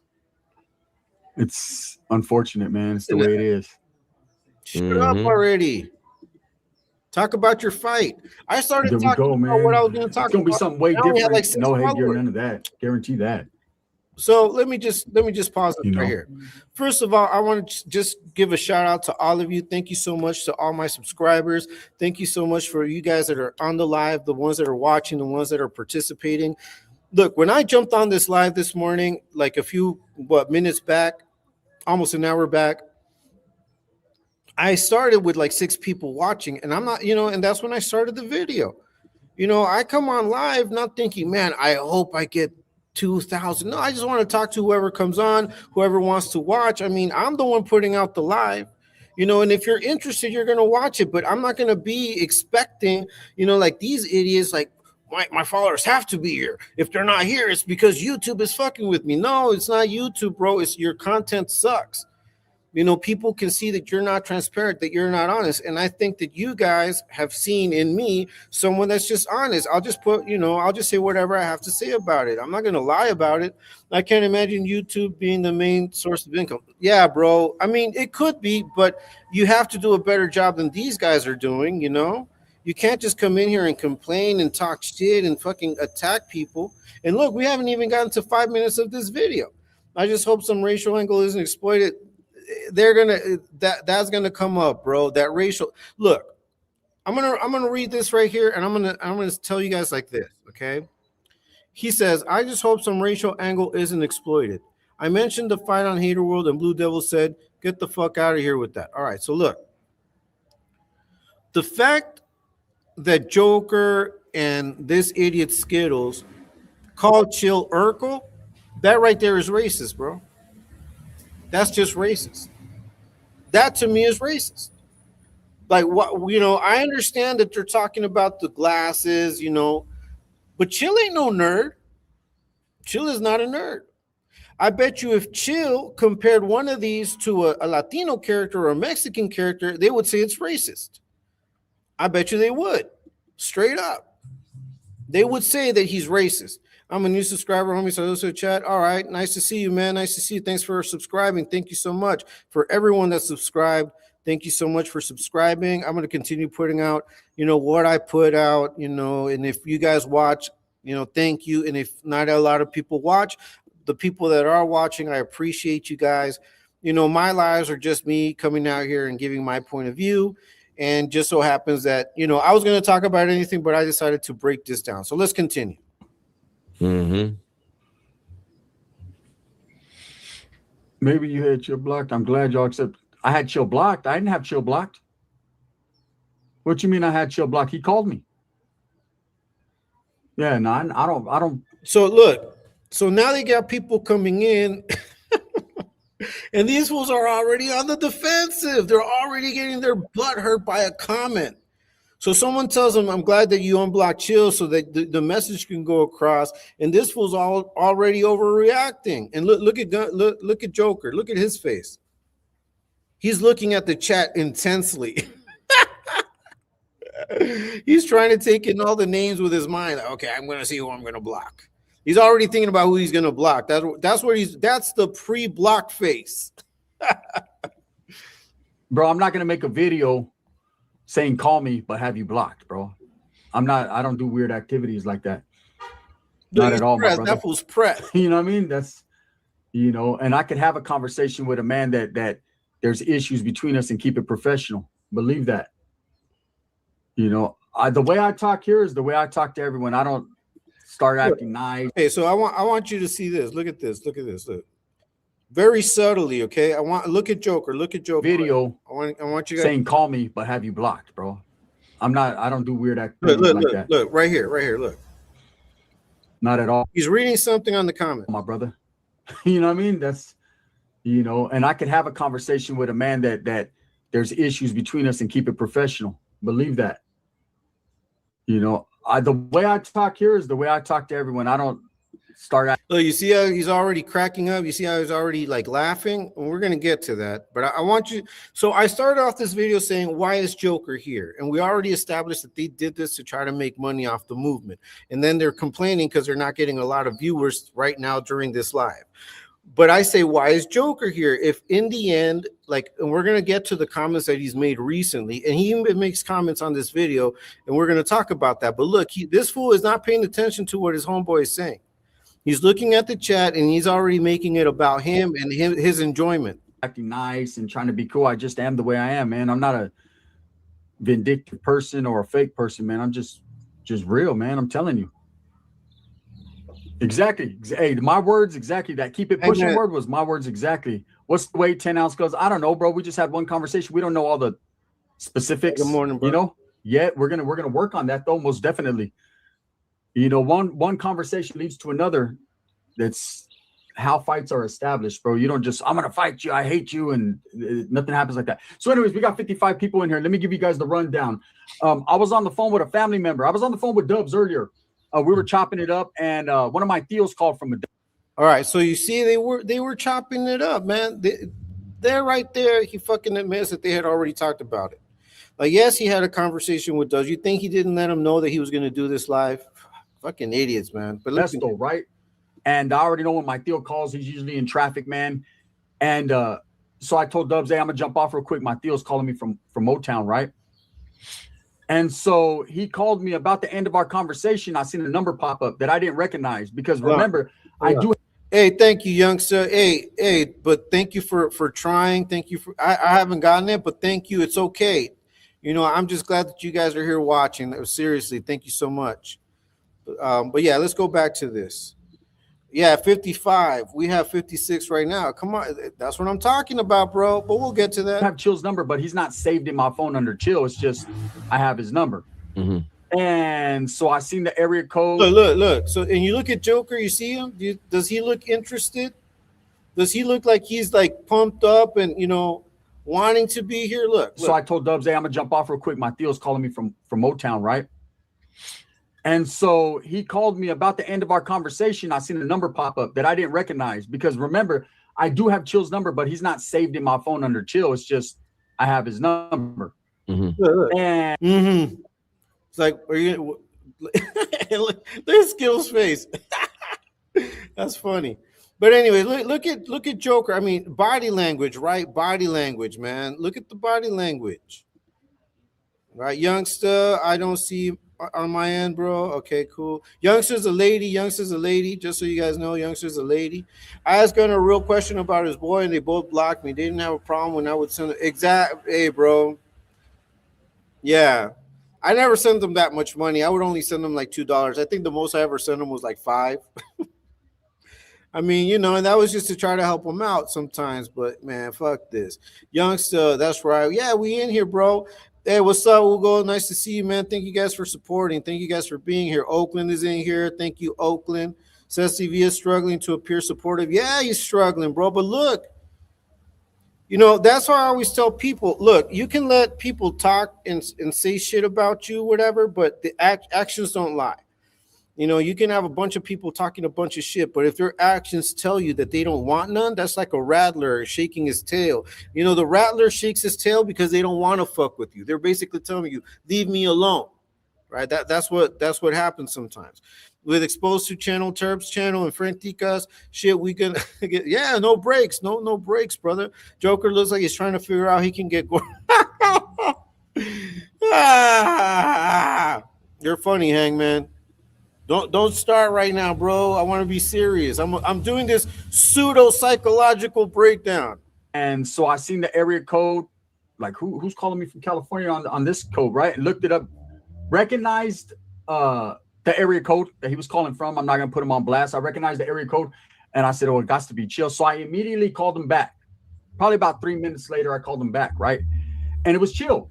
It's unfortunate, man. It's the way it is. Shut up already. Talk about your fight. I started talking about what I was going to talk about. It's going to be something way different. Like no hate here, none of that. Guarantee that. So let me just pause it right here. First of all, I want to just give a shout out to all of you. Thank you so much to all my subscribers. Thank you so much for you guys that are on the live, the ones that are watching, the ones that are participating. Look, when I jumped on this live this morning, like a few minutes back, almost an hour back, I started with like 6 people watching, and I'm not, you know, and that's when I started the video. You know, I come on live not thinking, man, I hope I get 2,000. No, I just want to talk to whoever comes on, whoever wants to watch. I mean, I'm the one putting out the live, you know, and if you're interested, you're going to watch it, but I'm not going to be expecting, you know, like these idiots, like my followers have to be here. If they're not here, it's because YouTube is fucking with me. No, it's not YouTube, bro. It's your content sucks. You know, people can see that you're not transparent, that you're not honest. And I think that you guys have seen in me someone that's just honest. I'll just say whatever I have to say about it. I'm not going to lie about it. I can't imagine YouTube being the main source of income. Yeah, bro. I mean, it could be, but you have to do a better job than these guys are doing, you know? You can't just come in here and complain and talk shit and fucking attack people. And look, we haven't even gotten to 5 minutes of this video. I just hope some racial angle isn't exploited. That's gonna come up, bro. That racial look. I'm gonna read this right here, and I'm gonna tell you guys like this, okay? He says, I just hope some racial angle isn't exploited. I mentioned the fight on Hater World, and Blue Devil said, get the fuck out of here with that. All right, so look. The fact that Joker and this idiot Skittles called Chill Urkel, that right there is racist, bro. That's just racist. That to me is racist. Like, what, you know, I understand that they're talking about the glasses, you know, but Chill ain't no nerd. Chill is not a nerd. I bet you if Chill compared one of these to a Latino character or a Mexican character, they would say it's racist. I bet you they would. Straight up. They would say that he's racist. I'm a new subscriber, homie. So also chat. All right. Nice to see you, man. Nice to see you. Thanks for subscribing. Thank you so much. For everyone that subscribed, thank you so much for subscribing. I'm going to continue putting out, you know, what I put out, you know, and if you guys watch, you know, thank you. And if not a lot of people watch, the people that are watching, I appreciate you guys. You know, my lives are just me coming out here and giving my point of view. And just so happens that, you know, I was going to talk about anything, but I decided to break this down. So let's continue. Mm-hmm. Maybe you had Chill blocked. I'm glad y'all accept. I had Chill blocked. I didn't have Chill blocked. What you mean I had Chill blocked? He called me. Yeah, no, I don't. So look, so now they got people coming in and these fools are already on the defensive. They're already getting their butt hurt by a comment. So someone tells them, I'm glad that you unblocked Chill so that the message can go across. And this fool's already overreacting. And look at Joker. Look at his face. He's looking at the chat intensely. He's trying to take in all the names with his mind. Okay, I'm going to see who I'm going to block. He's already thinking about who he's going to block. That's the pre-block face. Bro, I'm not going to make a video saying call me, but have you blocked, bro. I don't do weird activities like that. Not at all, my brother. That fool's prep. You know what I mean? That's, and I could have a conversation with a man that there's issues between us and keep it professional. Believe that. The way I talk here is the way I talk to everyone. I don't start acting nice. Hey, so I want you to see this. Look at this. Look. Very subtly, okay? Look at Joker. Look at Joker. Video. I want you guys saying call me, but have you blocked, bro. I don't do weird activities like that. Look, right here, look. Not at all. He's reading something on the comment. My brother. You know what I mean? That's, and I could have a conversation with a man that there's issues between us and keep it professional. Believe that. The way I talk here is the way I talk to everyone. I don't start out. Look, you see how he's already cracking up. You see how he's already like laughing. And we're gonna get to that, but I want you. So I started off this video saying, "Why is Joker here?" And we already established that they did this to try to make money off the movement. And then they're complaining because they're not getting a lot of viewers right now during this live. But I say, why is Joker here? If in the end, and we're going to get to the comments that he's made recently, and he even makes comments on this video, and we're going to talk about that. But look, this fool is not paying attention to what his homeboy is saying. He's looking at the chat, and he's already making it about him and his enjoyment. Acting nice and trying to be cool. I just am the way I am, man. I'm not a vindictive person or a fake person, man. I'm just real, man. I'm telling you. Exactly. Hey, my words exactly that. Keep it pushing word was my words exactly. What's the weight? 10 ounce goes. I don't know, bro. We just had one conversation. We don't know all the specifics. Good morning, bro. Yet we're gonna work on that though, most definitely. One conversation leads to another. That's how fights are established, bro. You don't just, I'm gonna fight you, I hate you, and nothing happens like that. So anyways, we got 55 people in here. Let me give you guys the rundown. I was on the phone with a family member. I was on the phone with Dubs earlier. We were chopping it up, and one of my tios called from a. All right, so you see, they were chopping it up, man. They're right there. He fucking admits that they had already talked about it. Yes, he had a conversation with Dubs. You think he didn't let him know that he was going to do this live? Fucking idiots, man. But listen, right? And I already know when my Theo calls, he's usually in traffic, man. And so I told Dubs, hey, I'm gonna jump off real quick. My Theo's calling me from Motown, right? And so he called me about the end of our conversation. I seen a number pop up that I didn't recognize because remember, I do. Hey, thank you, youngster. Hey, but thank you for trying. Thank you for. I haven't gotten it, but thank you. It's okay. I'm just glad that you guys are here watching. Seriously, thank you so much. But yeah, let's go back to this. Yeah, 55. We have 56 right now. Come on, that's what I'm talking about, bro. But we'll get to that. I have Chill's number, but he's not saved in my phone under Chill. It's just I have his number. Mm-hmm. And so I seen the area code. Look. So and you look at Joker, you see him. Does he look interested? Does he look like he's like pumped up and wanting to be here? Look. So I told Dubs, hey, I'm gonna jump off real quick. My Theo's calling me from Motown, right? And so he called me about the end of our conversation. I seen a number pop up that I didn't recognize because remember, I do have Chill's number, but he's not saved in my phone under Chill. It's just I have his number. Mm-hmm. And it's like, are you look at Skill's face? That's funny. But anyway, look at Joker. I mean, body language, right? Body language, man. Look at the body language. Right, youngster. I don't see on my end, bro. Okay, cool. Youngster's a lady. Just so you guys know, youngster's a lady. I asked her a real question about his boy, and they both blocked me. They didn't have a problem when I would send them. Hey, bro. Yeah, I never sent them that much money. I would only send them like $2. I think the most I ever sent them was like $5. I mean, and that was just to try to help them out sometimes. But man, fuck this, youngster. That's right. Yeah, we in here, bro. Hey, what's up, Hugo? Nice to see you, man. Thank you guys for supporting. Thank you guys for being here. Oakland is in here. Thank you, Oakland. Says TV is struggling to appear supportive. Yeah, he's struggling, bro. But look, that's why I always tell people, look, you can let people talk and say shit about you, whatever, but the actions don't lie. You know, you can have a bunch of people talking a bunch of shit, but if their actions tell you that they don't want none, that's like a rattler shaking his tail. You know, the rattler shakes his tail because they don't want to fuck with you. They're basically telling you, leave me alone. Right? That's what happens sometimes. With Exposed to Channel, Terps Channel, and Franticas, shit, we can get, yeah, no breaks. No breaks, brother. Joker looks like he's trying to figure out he can get You're funny, Hangman. Don't start right now, bro. I want to be serious. I'm doing this pseudo psychological breakdown. And so I seen the area code, like who's calling me from California on this code, right? And looked it up, recognized the area code that he was calling from. I'm not gonna put him on blast. I recognized the area code, and I said, "Oh, it got to be Chill." So I immediately called him back. Probably about 3 minutes later, I called him back, right? And it was Chill.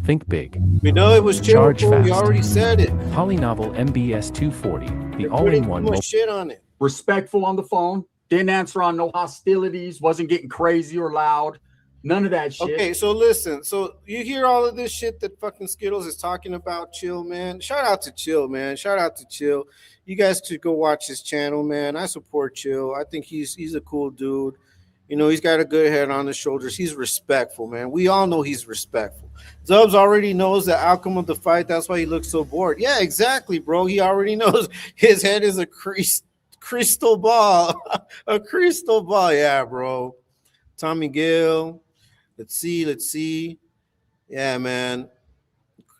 Think big. We know it was Chill. Charge fast. You already said it. Polynovel MBS 240, the You're all-in-one. putting too much shit on it. Respectful on the phone. Didn't answer on no hostilities. Wasn't getting crazy or loud. None of that shit. Okay, so listen. So you hear all of this shit that fucking Skittles is talking about, Chill, man. Shout out to Chill, man. Shout out to Chill. You guys should go watch his channel, man. I support Chill. I think he's a cool dude. You know, he's got a good head on his shoulders. He's respectful, man. We all know he's respectful. Dubs already knows the outcome of the fight. That's why he looks so bored. Yeah, exactly, bro. He already knows his head is a crystal ball. A crystal ball. Yeah, bro. Tommy Gill. Let's see. Yeah, man.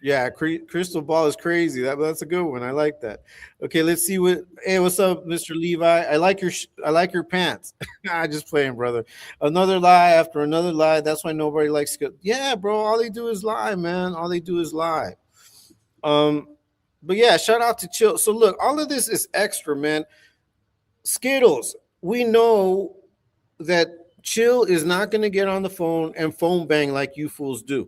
Yeah, crystal ball is crazy. That's a good one. I like that. Okay, let's see what. Hey, what's up, Mr. Levi? I like your pants. I just playing, brother. Another lie after another lie. That's why nobody likes. Yeah, bro. All they do is lie, man. All they do is lie. But yeah, shout out to Chill. So look, all of this is extra, man. Skittles. We know that Chill is not going to get on the phone and phone bang like you fools do.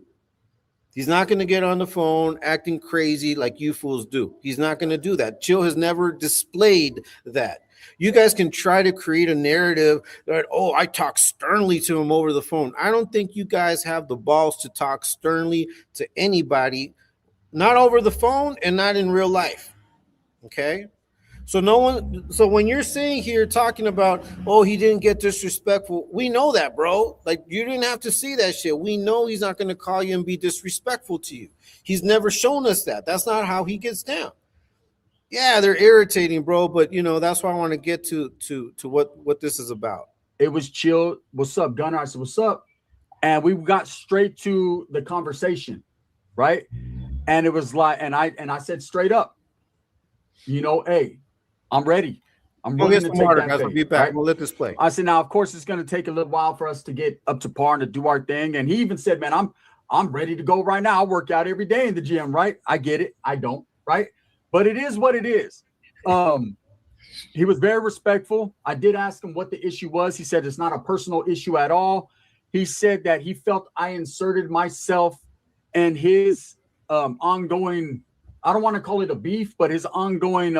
He's not going to get on the phone acting crazy like you fools do. He's not going to do that. Chill has never displayed that. You guys can try to create a narrative that, oh, I talk sternly to him over the phone. I don't think you guys have the balls to talk sternly to anybody, not over the phone and not in real life. Okay? So when you're saying here talking about, oh, he didn't get disrespectful, we know that, bro. Like, you didn't have to see that shit. We know he's not going to call you and be disrespectful to you. He's never shown us that. That's not how he gets down. Yeah, they're irritating, bro, but you know, that's why I want to get to what this is about. It was Chill. What's up, Gunnar? I said, what's up? And we got straight to the conversation, right? And it was like, and I said straight up, you know, hey, I'm ready. I'm We'll willing get to some take water, that guys. We'll bait, be back. right? We'll let this play. I said, now, of course, it's going to take a little while for us to get up to par and to do our thing. And he even said, man, I'm ready to go right now. I work out every day in the gym, right? I get it. I don't, right? But it is what it is. He was very respectful. I did ask him what the issue was. He said it's not a personal issue at all. He said that he felt I inserted myself and his ongoing, I don't want to call it a beef, but his ongoing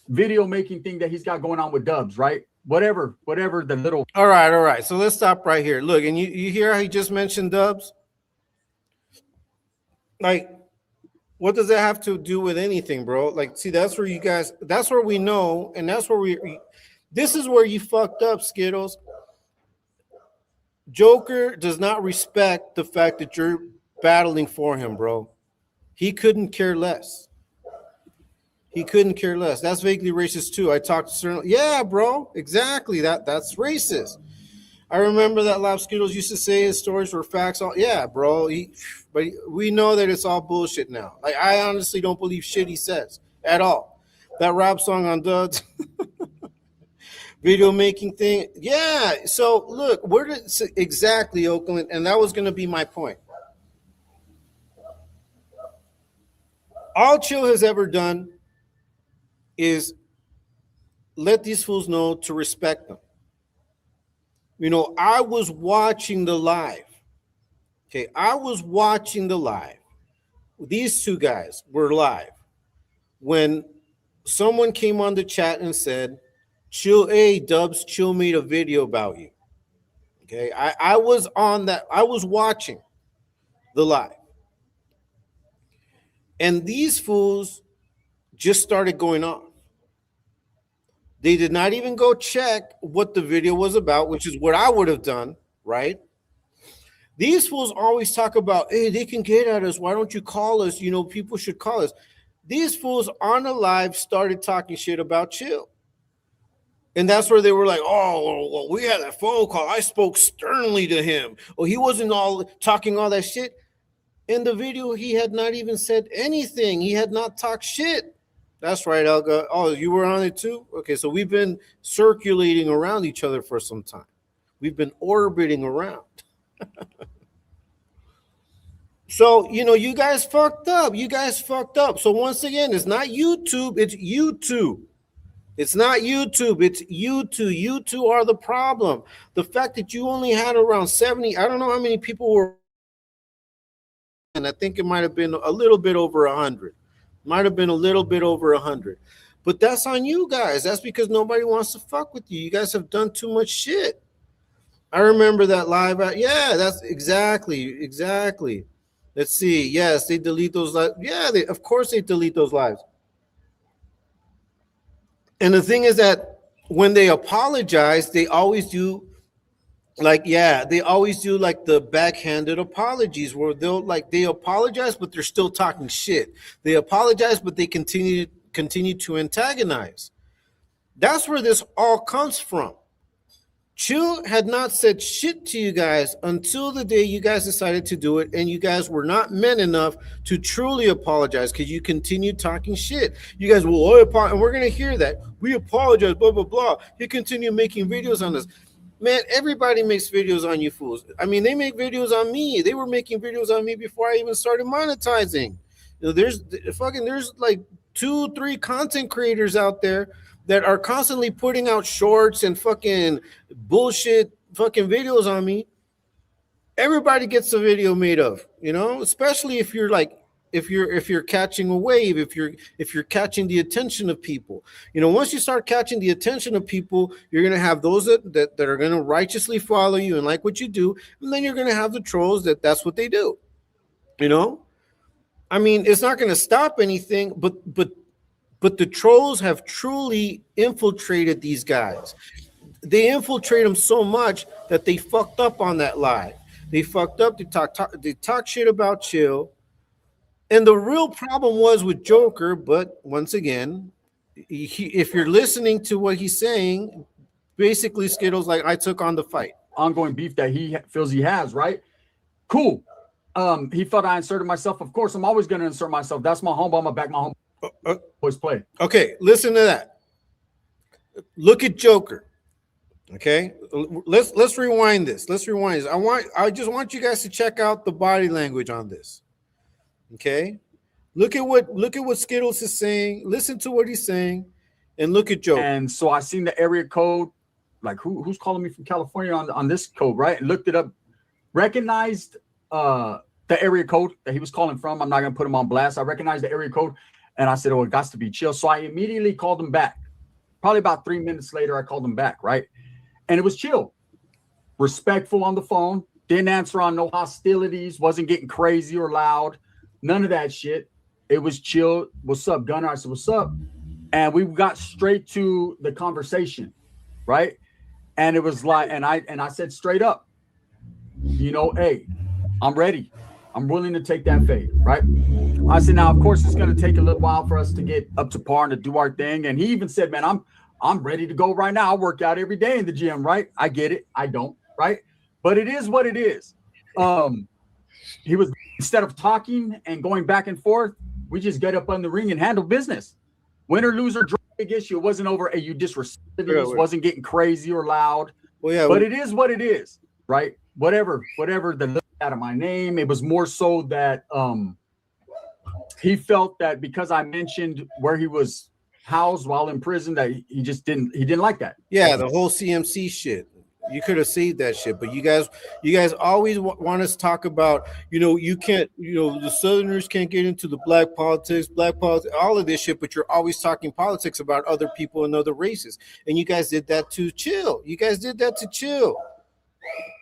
video making thing that he's got going on with Dubs, right? Whatever the little. All right. So let's stop right here. Look, and you hear how he just mentioned Dubs? Like, what does that have to do with anything, bro? Like, see, that's where we know, and that's where this is where you fucked up, Skittles. Joker does not respect the fact that you're battling for him, bro. He couldn't care less. That's vaguely racist too. I talked to certain. Yeah, bro. Exactly. That's racist. I remember that Lab Skittles used to say his stories were facts. Yeah, bro. But we know that it's all bullshit now. Like, I honestly don't believe shit he says at all. That rap song on Duds, video making thing. Yeah. So look, exactly, Oakland, and that was going to be my point. All Chill has ever done is let these fools know to respect them. You know, I was watching the live. Okay, I was watching the live. These two guys were live when someone came on the chat and said, Chill, hey, Dubs, Chill made a video about you. Okay, I was on that. I was watching the live. And these fools just started going on. They did not even go check what the video was about, which is what I would have done, right? These fools always talk about, hey, they can get at us. Why don't you call us? You know, people should call us. These fools on the live started talking shit about Chill. And that's where they were like, oh, well, we had that phone call. I spoke sternly to him. Oh, he wasn't all talking all that shit. In the video, he had not even said anything. He had not talked shit. That's right, Elga. Oh, you were on it too? Okay, so we've been circulating around each other for some time. We've been orbiting around. So, you know, you guys fucked up. You guys fucked up. So once again, it's not YouTube. It's YouTube. It's not YouTube. It's you two. You two are the problem. The fact that you only had around 70, I don't know how many people were, and I think it might have been a little bit over 100. Might have been a little bit over 100. But that's on you guys. That's because nobody wants to fuck with you. You guys have done too much shit. I remember that live. Yeah, that's exactly. Let's see. Yes, they delete those lives. Yeah, of course they delete those lives. And the thing is that when they apologize, they always do they always do like the backhanded apologies where they apologize, but they're still talking shit. They apologize, but they continue to antagonize. That's where this all comes from. Chill had not said shit to you guys until the day you guys decided to do it, and you guys were not men enough to truly apologize because you continued talking shit. You guys will, and we're going to hear that. We apologize, blah, blah, blah. You continue making videos on us. Man, everybody makes videos on you fools. I mean, they make videos on me. They were making videos on me before I even started monetizing. You know, there's like 2-3 content creators out there that are constantly putting out shorts and fucking bullshit fucking videos on me. Everybody gets a video made of, you know, especially if you're like, if you're catching a wave, if you're catching the attention of people. You know, once you start catching the attention of people, you're gonna have those that are gonna righteously follow you and like what you do, and then you're gonna have the trolls that's what they do. You know? I mean, it's not gonna stop anything, but the trolls have truly infiltrated these guys. They infiltrate them so much that they fucked up on that live. They fucked up. They talk shit about Chill. And the real problem was with Joker. But once again, if you're listening to what he's saying, basically Skittles like, I took on the fight. Ongoing beef that he feels he has, right? Cool. He felt I inserted myself. Of course, I'm always going to insert myself. That's my home. I'm going to back my home. Boys play. Okay, listen to that. Look at Joker. Okay, let's rewind this. I just want you guys to check out the body language on this. Okay, look at what Skittles is saying. Listen to what he's saying, and look at Joker. And so I seen the area code, like who's calling me from California on this code, right? And looked it up, recognized the area code that he was calling from. I'm not gonna put him on blast. I recognized the area code. And I said, oh, it got to be Chill. So I immediately called him back. Probably about 3 minutes later, I called him back, right? And it was Chill. Respectful on the phone. Didn't answer on no hostilities. Wasn't getting crazy or loud. None of that shit. It was Chill. What's up, Gunnar? I said, what's up? And we got straight to the conversation, right? And it was like, and I said straight up, you know, hey, I'm ready. I'm willing to take that fade, right? I said, now, of course, it's going to take a little while for us to get up to par and to do our thing. And he even said, man, I'm ready to go right now. I work out every day in the gym, right? I get it. I don't, right? But it is what it is. He was, instead of talking and going back and forth, we just get up on the ring and handle business. Win or lose or draw, big issue. It wasn't over. Hey, you disrespected me. It wasn't getting crazy or loud. Well, yeah, but it is what it is, right? Whatever the out of my name. It was more so that he felt that because I mentioned where he was housed while in prison, that he didn't like that. Yeah, the whole CMC shit. You could have saved that shit, but you guys always want us to talk about, you know, you can't, you know, the Southerners can't get into the black politics, all of this shit, but you're always talking politics about other people and other races. And you guys did that to Chill. You guys did that to Chill.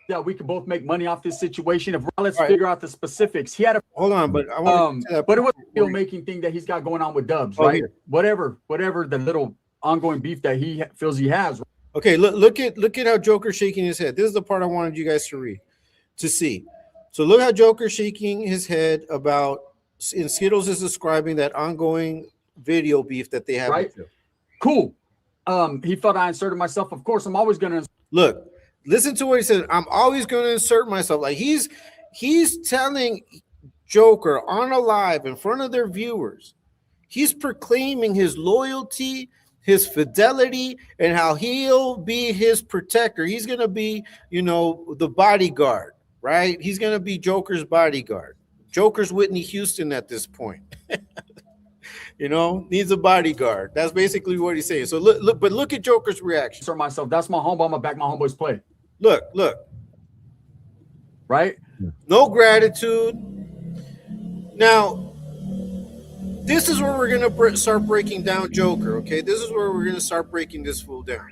that we could both make money off this situation. If let's Right. figure out the specifics. He had a Hold on, but I want but it was a deal making thing that he's got going on with Dubs, Oh, right? here. Whatever the little ongoing beef that he feels he has. Okay, look at how Joker's shaking his head. This is the part I wanted you guys to see. So look how Joker's shaking his head about, and Skittles is describing that ongoing video beef that they have. Right. Cool. He felt I inserted myself. Of course, I'm always gonna Look, listen to what he said. I'm always going to insert myself. Like he's telling Joker on a live in front of their viewers. He's proclaiming his loyalty, his fidelity, and how he'll be his protector. He's going to be, the bodyguard, right? He's going to be Joker's bodyguard. Joker's Whitney Houston at this point. Needs a bodyguard. That's basically what he's saying. So look at Joker's reaction. insert myself. That's my homeboy. I'm gonna back my homeboys play. Look. Right? No gratitude. Now, this is where we're gonna start breaking down Joker. Okay, this is where we're gonna start breaking this fool down.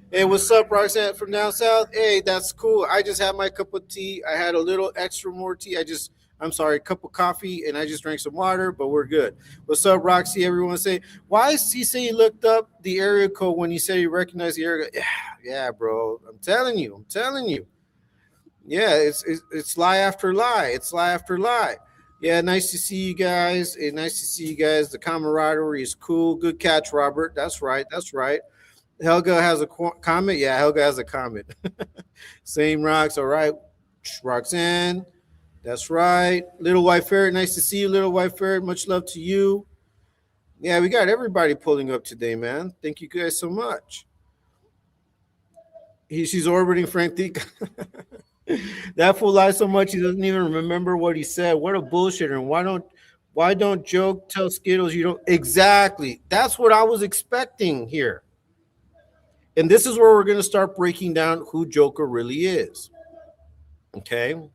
Hey, what's up, Roxanne from down south? Hey, that's cool. I just had my cup of tea. I had a little extra more tea. A cup of coffee, and I just drank some water, but we're good. What's up, Roxy? Everyone say, why does he say he looked up the area code when he said he recognized the area code? Yeah, bro. I'm telling you. Yeah, it's lie after lie. It's lie after lie. Yeah, nice to see you guys. The camaraderie is cool. Good catch, Robert. That's right. Helga has a comment. Yeah, Helga has a comment. Same rocks. All right. Roxanne. That's right. Little White Ferret, nice to see you, Little White Ferret. Much love to you. Yeah, we got everybody pulling up today, man. Thank you guys so much. She's orbiting Frank Thieck. That fool lies so much he doesn't even remember what he said. What a bullshitter. And why don't Joke tell Skittles you don't? Exactly. That's what I was expecting here. And this is where we're going to start breaking down who Joker really is. Okay.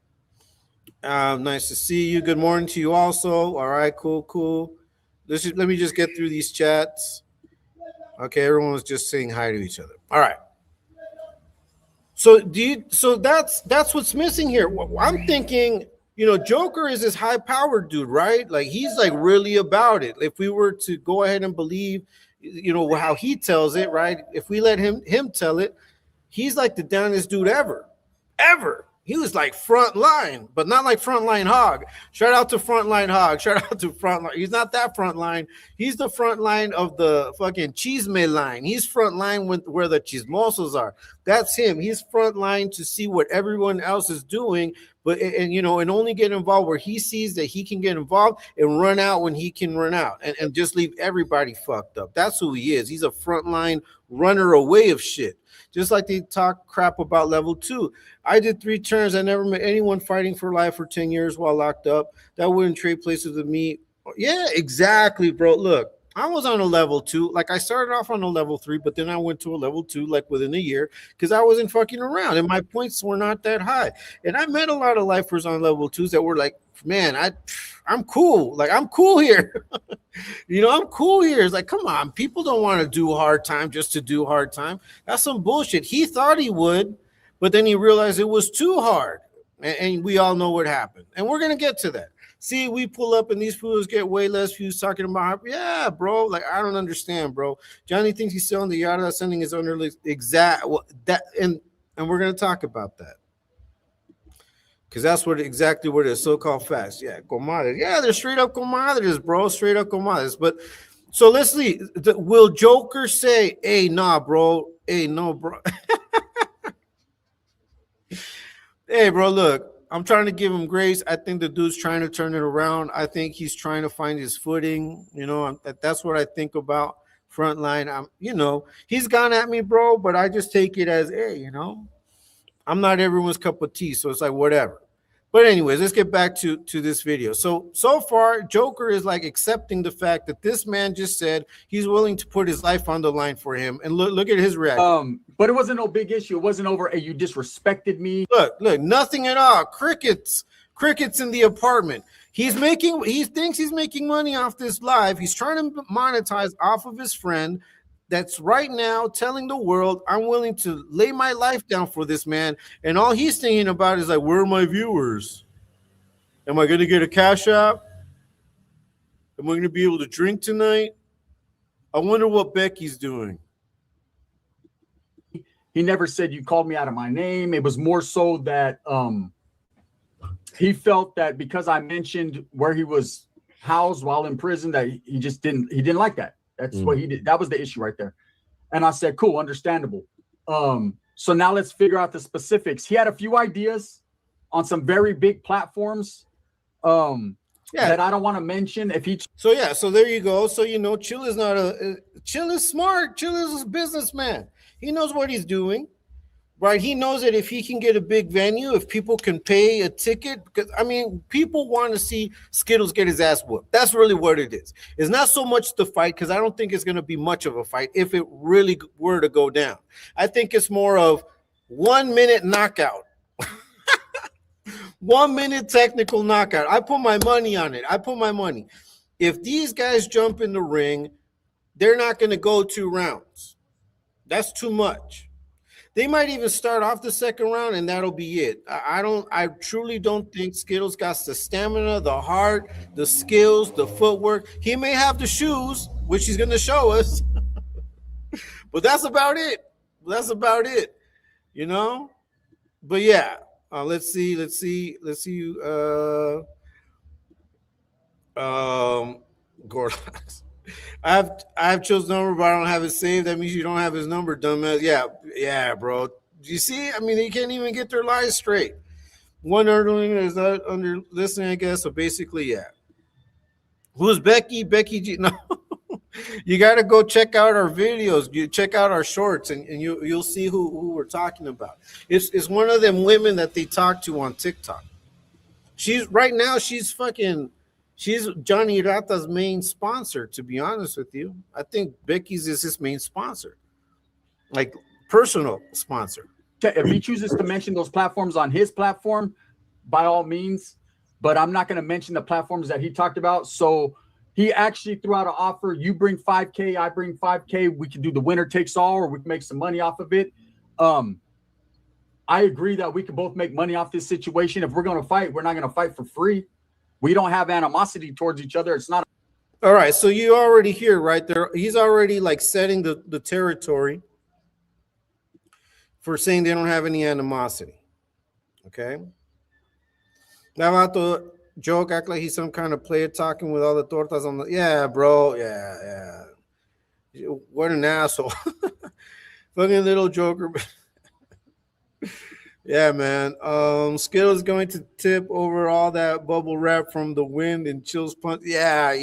Nice to see you. Good morning to you also. All right, cool. Let me just get through these chats. Okay, everyone was just saying hi to each other. All right. So that's what's missing here. I'm thinking, Joker is this high-powered dude, right? Like he's like really about it. If we were to go ahead and believe, how he tells it, right? If we let him tell it, he's like the downest dude ever. He was like front line, but not like Frontline Hog. Shout out to Frontline Hog. Shout out to Frontline. He's not that front line. He's the front line of the fucking chisme line. He's front line where the chismosos are. That's him. He's front line to see what everyone else is doing, and only get involved where he sees that he can get involved and run out when he can run out and just leave everybody fucked up. That's who he is. He's a frontline runner away of shit. Just like they talk crap about level 2. I did 3 turns. I never met anyone fighting for life for 10 years while locked up. That wouldn't trade places with me. Yeah, exactly, bro. Look, I was on a level 2. Like I started off on a level 3, but then I went to a level 2 like within a year because I wasn't fucking around and my points were not that high. And I met a lot of lifers on level 2s that were like, man, I'm cool. Like I'm cool here. I'm cool here. It's like, come on, people don't want to do hard time just to do hard time. That's some bullshit. He thought he would, but then he realized it was too hard. And we all know what happened. And we're going to get to that. See, we pull up and these fools get way less views talking about, yeah, bro. Like, I don't understand, bro. Johnny thinks he's still on the yard sending his own exact that. And we're going to talk about that. Because that's exactly what it is, so-called facts. Yeah, comadres. Yeah, they're straight up comadres, bro. Straight up comadres. But so let's see. Will Joker say, hey, nah, bro. Hey, no, bro. Hey, bro, look. I'm trying to give him grace. I think the dude's trying to turn it around. I think he's trying to find his footing. That's what I think about Frontline. He's gone at me, bro, but I just take it as, hey, I'm not everyone's cup of tea, so it's like whatever. But anyways, let's get back to this video. So far, Joker is like accepting the fact that this man just said he's willing to put his life on the line for him. And look at his reaction. But it wasn't no big issue. It wasn't over, hey, you disrespected me. Look, nothing at all. Crickets in the apartment. He thinks he's making money off this live. He's trying to monetize off of his friend that's right now telling the world I'm willing to lay my life down for this man, and all he's thinking about is like, where are my viewers? Am I going to get a cash app? Am I going to be able to drink tonight? I wonder what Becky's doing. He never said you called me out of my name. It was more so that he felt that because I mentioned where he was housed while in prison, that he didn't like that. That's what he did. That was the issue right there. And I said, cool, understandable. So now let's figure out the specifics. He had a few ideas on some very big platforms that I don't want to mention. So there you go. So Chill is not Chill is smart. Chill is a businessman. He knows what he's doing, right? He knows that if he can get a big venue, if people can pay a ticket, because people want to see Skittles get his ass whooped. That's really what it is. It's not so much the fight, because I don't think it's going to be much of a fight if it really were to go down. I think it's more of 1 minute knockout. 1 minute technical knockout. I put my money on it. If these guys jump in the ring, they're not going to go 2 rounds. That's too much. They might even start off the second round, and that'll be it. I truly don't think Skittles got the stamina, the heart, the skills, the footwork. He may have the shoes, which he's going to show us, but that's about it. But yeah, let's see. Gordox. I have Chill's number, but I don't have it saved. That means you don't have his number, dumbass. Yeah, bro. You see? They can't even get their lies straight. One underling is not under listening, I guess. So basically, yeah. Who's Becky? Becky G. No. You got to go check out our videos. You check out our shorts, and you'll see who we're talking about. It's one of them women that they talk to on TikTok. She's Johnny Rata's main sponsor, to be honest with you. I think Becky's is his main sponsor, like personal sponsor. If he chooses to mention those platforms on his platform, by all means, but I'm not going to mention the platforms that he talked about. So he actually threw out an offer. You bring 5K, I bring 5K. We can do the winner takes all, or we can make some money off of it. I agree that we can both make money off this situation. If we're going to fight, we're not going to fight for free. We don't have animosity towards each other. It's not. All right. So you already hear right there. He's already like setting the territory for saying they don't have any animosity. Okay. Now about the joke, act like he's some kind of player talking with all the tortas on the. Yeah, bro. Yeah. What an asshole. Fucking little joker. Yeah, man. Skittles going to tip over all that bubble wrap from the wind and Chill's punch. Yeah,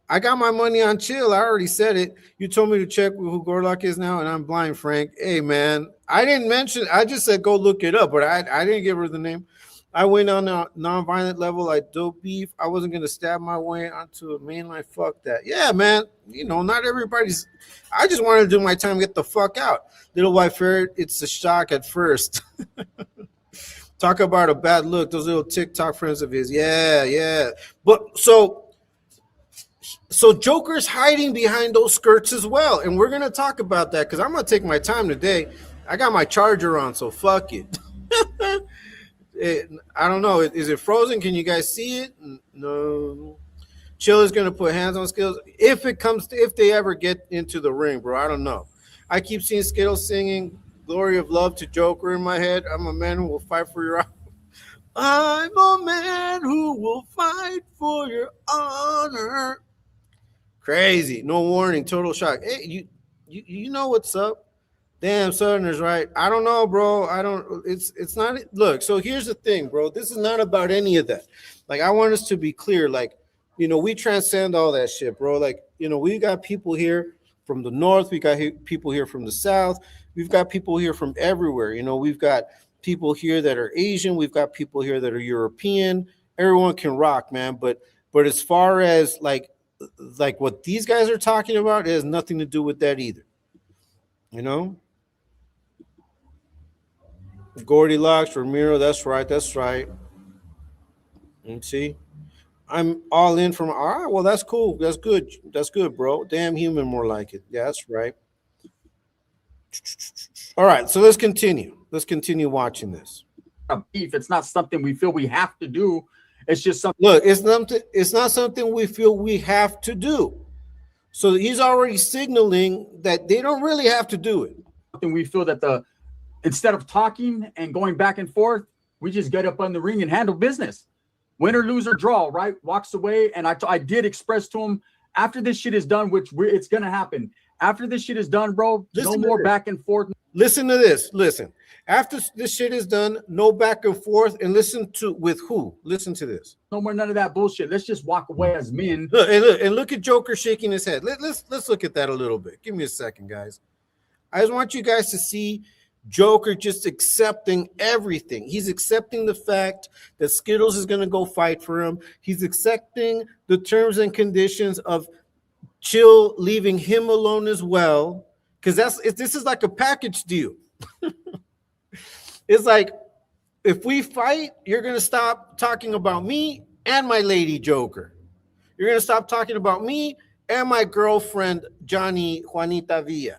I got my money on Chill. I already said it. You told me to check who Gorlock is now, and I'm blind, Frank. Hey, man, I didn't mention. I just said go look it up, but I didn't give her the name. I went on a non-violent level like dope beef. I wasn't going to stab my way onto a main line. Fuck that. Yeah, man. Not everybody's. I just wanted to do my time, get the fuck out. Little white ferret, it's a shock at first. Talk about a bad look. Those little TikTok friends of his. Yeah. But so Joker's hiding behind those skirts as well. And we're going to talk about that because I'm going to take my time today. I got my charger on, so fuck it. I don't know. Is it frozen? Can you guys see it? No. Chill is going to put hands on Skittles if they ever get into the ring, bro. I don't know. I keep seeing Skittles singing "Glory of Love" to Joker in my head. I'm a man who will fight for your honor. I'm a man who will fight for your honor. Crazy. No warning. Total shock. Hey, you know what's up? Damn, Southerners, right? I don't know, bro. It's not. Look, so here's the thing, bro. This is not about any of that. Like, I want us to be clear. Like, we transcend all that shit, bro. Like, we got people here from the north. We got people here from the south. We've got people here from everywhere. We've got people here that are Asian. We've got people here that are European. Everyone can rock, man. But as far as like what these guys are talking about, it has nothing to do with that either. Goldilocks, Ramiro, that's right. Let's see. I'm all in from. All right, well, that's cool. That's good. That's good, bro. Damn human, more like it. Yeah, that's right. All right, so let's continue. Let's continue watching this. Beef. It's not something we feel we have to do. It's just something. Look, it's something. It's not something we feel we have to do. So he's already signaling that they don't really have to do it. We feel that instead of talking and going back and forth, we just get up on the ring and handle business. Win or lose or draw, right? Walks away. And I did express to him after this shit is done, which it's going to happen. After this shit is done, bro, no more back and forth. Listen to this. Listen. After this shit is done, no back and forth. And listen to with who? Listen to this. No more none of that bullshit. Let's just walk away as men. Look at Joker shaking his head. Let's look at that a little bit. Give me a second, guys. I just want you guys to see Joker just accepting everything. He's accepting the fact that Skittles is going to go fight for him. He's accepting the terms and conditions of Chill leaving him alone as well, because this is like a package deal. It's like, if we fight, you're going to stop talking about me and my lady Joker. You're going to stop talking about me and my girlfriend Johnny Juanita Villa.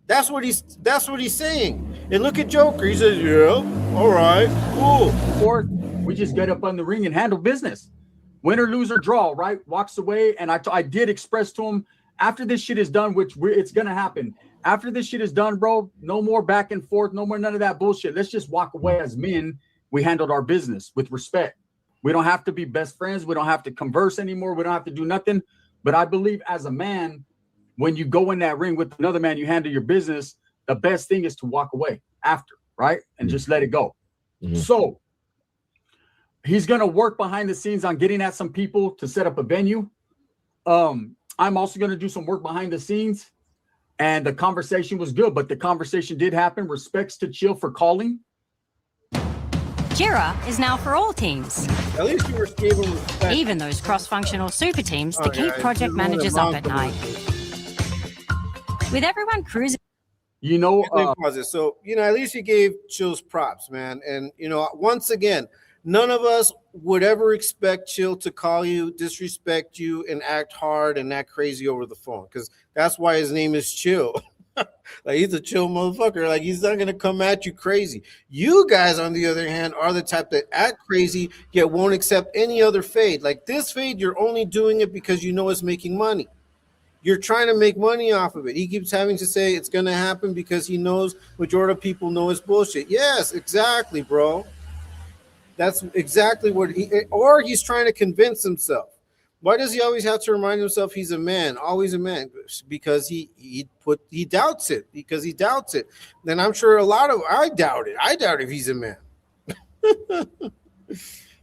That's what he's saying. And look at Joker. He says, yeah, all right, cool. Fourth, we just get up on the ring and handle business. Win or lose or draw, right? Walks away. And I did express to him after this shit is done, which it's going to happen. After this shit is done, bro, no more back and forth. No more none of that bullshit. Let's just walk away as men. We handled our business with respect. We don't have to be best friends. We don't have to converse anymore. We don't have to do nothing. But I believe as a man, when you go in that ring with another man, you handle your business. The best thing is to walk away after, right? And just let it go. Mm-hmm. So he's going to work behind the scenes on getting at some people to set up a venue. I'm also going to do some work behind the scenes. And the conversation was good, but the conversation did happen. Respects to Chill for calling. Jira is now for all teams. At least you were gave him respect. Even those cross-functional super teams to keep project managers up at night. With everyone cruising. You know, so, at least you gave Chill's props, man. And, once again, none of us would ever expect Chill to call you, disrespect you, and act hard and act crazy over the phone, because that's why his name is Chill. Like, he's a chill motherfucker. Like, he's not going to come at you crazy. You guys, on the other hand, are the type that act crazy, yet won't accept any other fade. Like, this fade, you're only doing it because you know it's making money. You're trying to make money off of it. He keeps having to say it's going to happen because he knows majority of people know it's bullshit. Yes, exactly, bro. That's exactly what he's trying to convince himself. Why does he always have to remind himself he's a man, always a man? Because he doubts it, because he doubts it. And I'm sure I doubt it. I doubt if he's a man.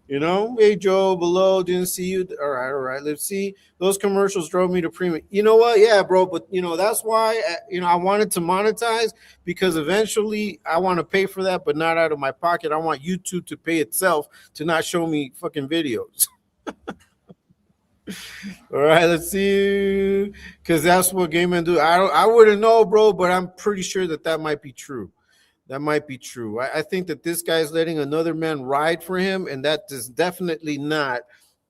Hey, Joe, below, didn't see you. All right. Let's see. Those commercials drove me to premium. You know what? Yeah, bro. But, that's why, I wanted to monetize, because eventually I want to pay for that, but not out of my pocket. I want YouTube to pay itself to not show me fucking videos. All right, let's see. Because that's what gay men do. I wouldn't know, bro, but I'm pretty sure that might be true. That might be true. I think that this guy's letting another man ride for him, and that is definitely not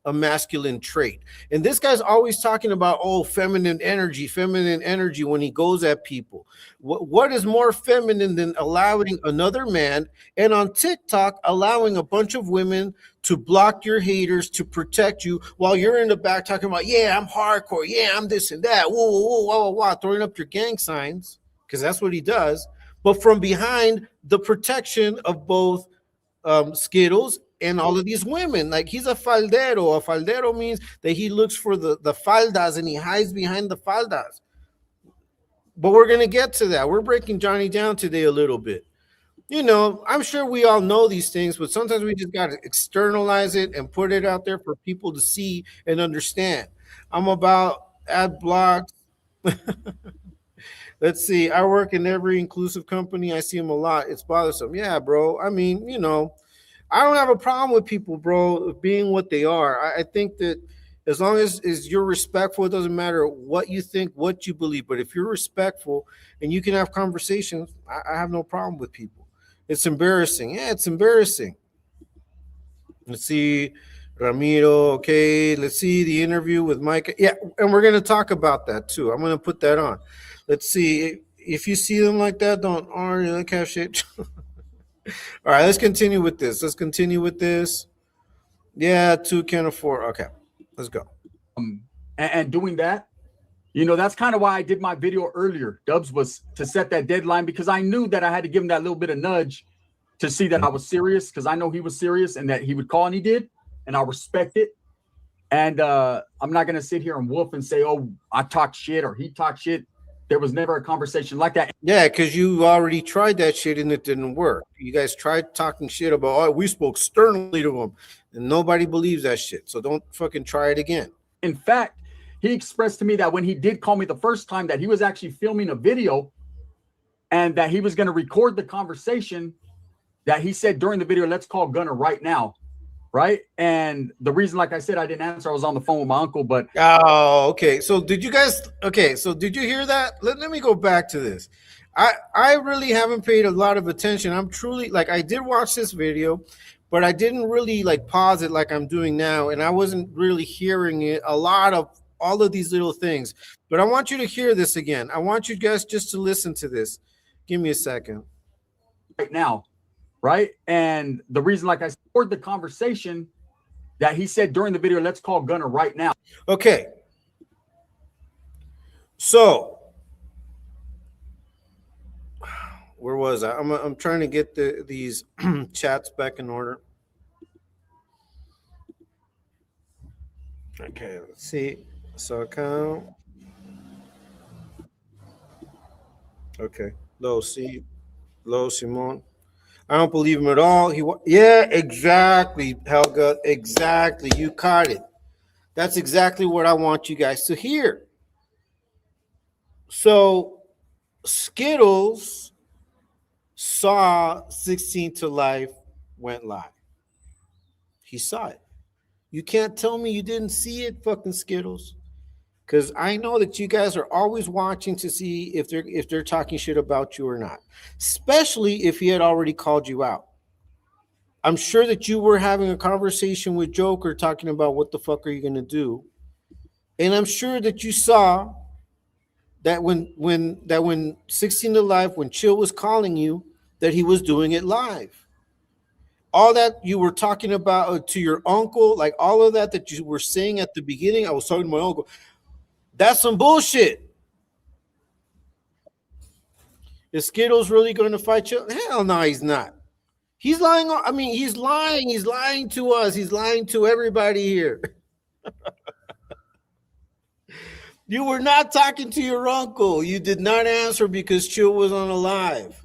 a masculine trait. And this guy's always talking about, feminine energy when he goes at people. What is more feminine than allowing another man, and on TikTok, allowing a bunch of women to block your haters, to protect you, while you're in the back talking about, yeah, I'm hardcore, yeah, I'm this and that, whoa, throwing up your gang signs, because that's what he does. But from behind the protection of both Skittles and all of these women. Like, he's a faldero. A faldero means that he looks for the faldas and he hides behind the faldas. But we're going to get to that. We're breaking Johnny down today a little bit. I'm sure we all know these things, but sometimes we just got to externalize it and put it out there for people to see and understand. I'm about ad blocks. Let's see. I work in every inclusive company. I see them a lot. It's bothersome. Yeah, bro. I mean, I don't have a problem with people, bro, being what they are. I think that as long as you're respectful, it doesn't matter what you think, what you believe. But if you're respectful and you can have conversations, I have no problem with people. It's embarrassing. Yeah, it's embarrassing. Let's see. Ramiro. Okay, let's see the interview with Mike. Yeah, and we're gonna talk about that too. I'm gonna put that on. Let's see if you see them like that. Don't like have shit. All right, let's continue with this. Yeah, 2 can't afford. Okay, let's go. And doing that, you know, that's kind of why I did my video earlier. Dubs was to set that deadline because I knew that I had to give him that little bit of nudge to see that I was serious, because I know he was serious and that he would call, and he did, and I respect it. And I'm not gonna sit here and woof and say, oh, I talked shit or he talked shit. There was never a conversation like that. Yeah, because you already tried that shit and it didn't work. You guys tried talking shit about, oh, we spoke sternly to him, and nobody believes that shit. So don't fucking try it again. In fact, he expressed to me that when he did call me the first time, that he was actually filming a video and that he was going to record the conversation, that he said during the video, let's call Gunner right now. Right. And the reason, like I said, I didn't answer, I was on the phone with my uncle, but. Oh, okay. So did you guys, okay. So did you hear that? Let me go back to this. I really haven't paid a lot of attention. I'm truly, like, I did watch this video, but I didn't really like pause it like I'm doing now. And I wasn't really hearing it, a lot of all of these little things, but I want you to hear this again. I want you guys just to listen to this. Give me a second. Right now. Right. And the reason, like I said, the conversation that he said during the video, let's call Gunner right now. Okay. So where was I? I'm trying to get these chats back in order. Okay, let's see. So account. Okay. Low Simon. I don't believe him at all. Yeah, exactly, Helga. Exactly. You caught it. That's exactly what I want you guys to hear. So Skittles saw 16 to Life went live. He saw it. You can't tell me you didn't see it, fucking Skittles. Because I know that you guys are always watching to see if they're talking shit about you or not, especially if he had already called you out. I'm sure that you were having a conversation with Joker talking about what the fuck are you going to do. And I'm sure that you saw that when 16 to Life, when Chill was calling you, that he was doing it live. All that you were talking about to your uncle, like all of that you were saying at the beginning, I was talking to my uncle. That's some bullshit. Is Skittles really going to fight Chill? Hell no, he's not. He's lying. I mean, he's lying. He's lying to us. He's lying to everybody here. You were not talking to your uncle. You did not answer because Chill was on a live.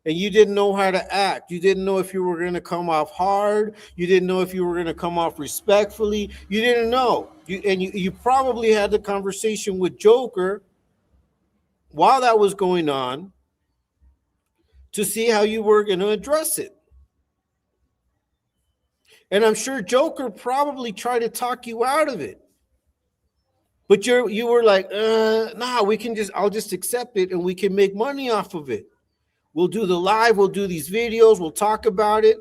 And you didn't know how to act. You didn't know if you were going to come off hard. You didn't know if you were going to come off respectfully. You didn't know. You probably had the conversation with Joker while that was going on to see how you were going to address it. And I'm sure Joker probably tried to talk you out of it. But you were like, nah, I'll just accept it and we can make money off of it. We'll do the live, we'll do these videos, we'll talk about it.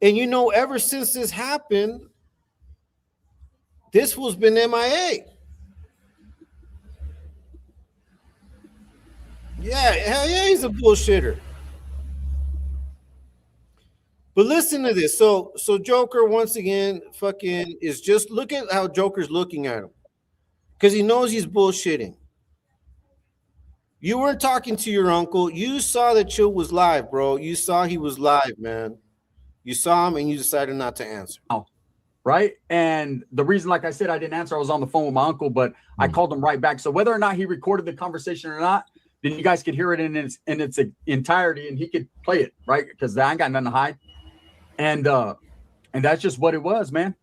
And you know, ever since this happened, this was been MIA. Yeah, hell yeah, he's a bullshitter. But listen to this. So Joker, once again, fucking is just, look at how Joker's looking at him. Because he knows he's bullshitting. You weren't talking to your uncle. You saw that Chill was live, bro. You saw he was live, man. You saw him and you decided not to answer. Oh, right. And the reason, like I said, I didn't answer, I was on the phone with my uncle, but I called him right back. So whether or not he recorded the conversation or not, then you guys could hear it in its entirety and he could play it, right? Because I ain't got nothing to hide. And that's just what it was, man.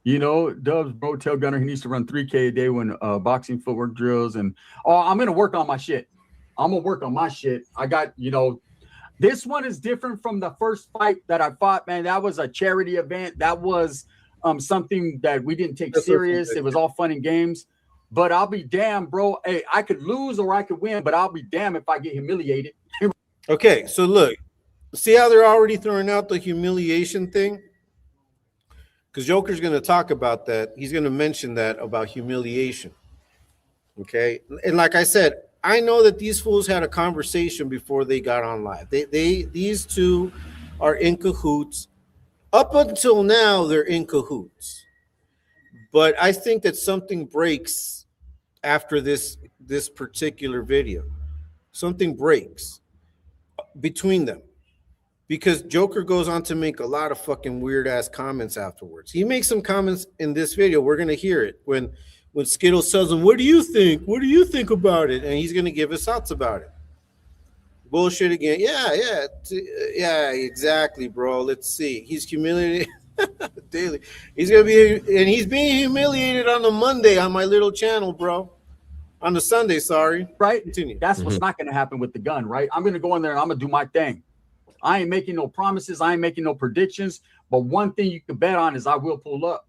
You know, Dubs, bro, tell Gunner he needs to run 3K a day when boxing footwork drills. And I'm gonna work on my shit. I'm gonna work on my shit. I got, you know, this one is different from the first fight that I fought, man. That was a charity event. That was something that we didn't take serious. It was all fun and games. But I'll be damned, bro. Hey, I could lose or I could win, but I'll be damned if I get humiliated. Okay, so look, see how they're already throwing out the humiliation thing? because Joker's going to talk about that. He's going to mention that about humiliation. Okay, and like I said, I know that these fools had a conversation before they got on live. These two are in cahoots. Up until now, they're in cahoots. But I think that something breaks after this particular video. Something breaks between them. Because Joker goes on to make a lot of fucking weird ass comments afterwards. He makes some comments in this video. We're gonna hear it when Skittles tells him, "What do you think? What do you think about it?" And he's gonna give his thoughts about it. Bullshit again. Yeah, exactly, bro. Let's see. He's humiliated daily. He's being humiliated on a Monday on my little channel, bro. On the Sunday, sorry. Right. Continue. That's what's not gonna happen with the gun, right? I'm gonna go in there and I'm gonna do my thing. I ain't making no promises. I ain't making no predictions. But one thing you can bet on is I will pull up.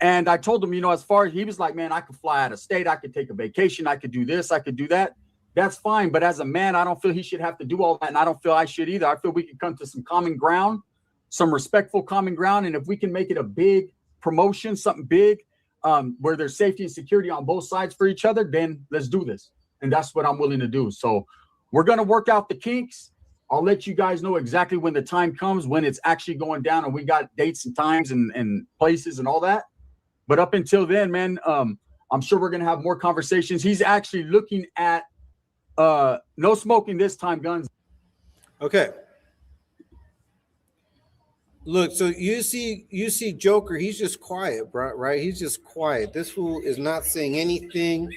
And I told him, as far as he was like, man, I could fly out of state. I could take a vacation. I could do this. I could do that. That's fine. But as a man, I don't feel he should have to do all that. And I don't feel I should either. I feel we can come to some common ground, some respectful common ground. And if we can make it a big promotion, something big, where there's safety and security on both sides for each other, then let's do this. And that's what I'm willing to do. So we're going to work out the kinks. I'll let you guys know exactly when the time comes, when it's actually going down, and we got dates and times and places and all that. But up until then, man, I'm sure we're going to have more conversations. He's actually looking at no smoking this time, guns. Okay. Look, so you see Joker, he's just quiet, bro, right? He's just quiet. This fool is not saying anything.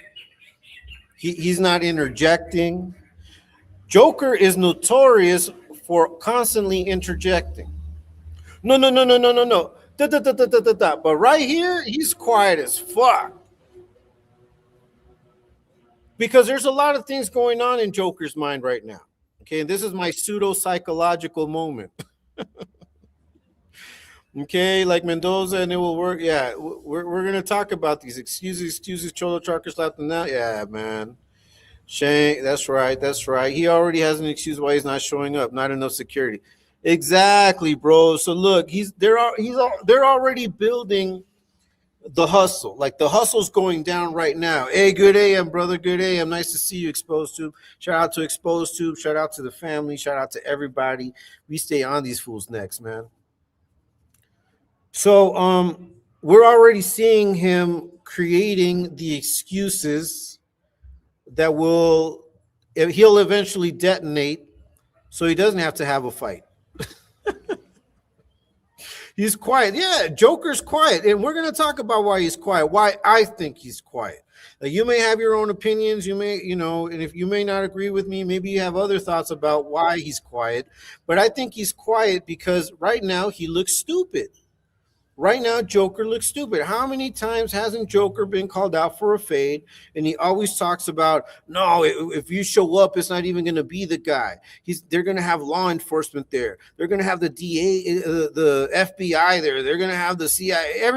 He's not interjecting. Joker is notorious for constantly interjecting. No. But right here, he's quiet as fuck. Because there's a lot of things going on in Joker's mind right now. Okay, and this is my pseudo-psychological moment. Okay, like Mendoza, and it will work. Yeah, we're going to talk about these excuses, Cholo Charkers left them out. Yeah, man. Shane, that's right. He already has an excuse why he's not showing up. Not enough security. Exactly, bro. So look, they're already building the hustle. Like the hustle's going down right now. Hey, good AM, brother. Good AM. Nice to see you, Exposed Tube. Shout out to Exposed Tube. Shout out to the family. Shout out to everybody. We stay on these fools next, man. So we're already seeing him creating the excuses that he'll eventually detonate so he doesn't have to have a fight. He's quiet. Yeah, Joker's quiet. And we're going to talk about why he's quiet, why I think he's quiet. Like, you may have your own opinions. You may, and if you may not agree with me, maybe you have other thoughts about why he's quiet. But I think he's quiet because right now he looks stupid. Right now, Joker looks stupid. How many times hasn't Joker been called out for a fade? And he always talks about, no, if you show up, it's not even going to be the guy. They're going to have law enforcement there. They're going to have the DA, the FBI there. They're going to have the CIA.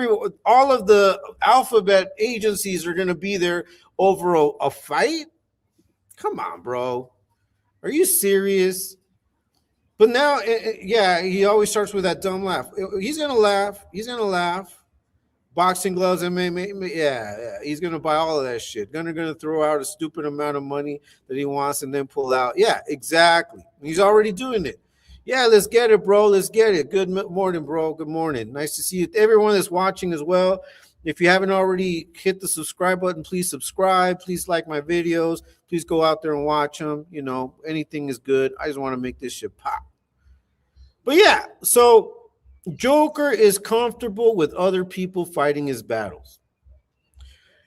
All of the alphabet agencies are going to be there over a fight. Come on, bro. Are you serious? But now, yeah, he always starts with that dumb laugh. He's going to laugh. Boxing gloves, MMA, yeah. He's going to buy all of that shit. Going to throw out a stupid amount of money that he wants and then pull out. Yeah, exactly. He's already doing it. Yeah, let's get it, bro. Let's get it. Good morning, bro. Good morning. Nice to see you. Everyone that's watching as well. If you haven't already hit the subscribe button, please subscribe. Please like my videos. Please go out there and watch them. Anything is good. I just want to make this shit pop. But yeah, so Joker is comfortable with other people fighting his battles.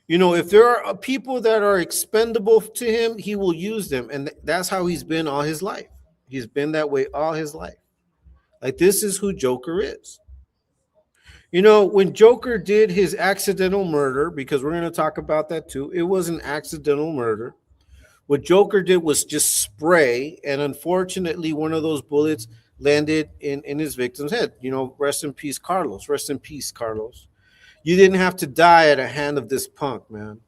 If there are people that are expendable to him, he will use them. And that's how he's been all his life. He's been that way all his life. Like, this is who Joker is. When Joker did his accidental murder, because we're going to talk about that too, it was an accidental murder. What Joker did was just spray, and unfortunately, one of those bullets landed in his victim's head. Rest in peace, Carlos. Rest in peace, Carlos. You didn't have to die at a hand of this punk, man.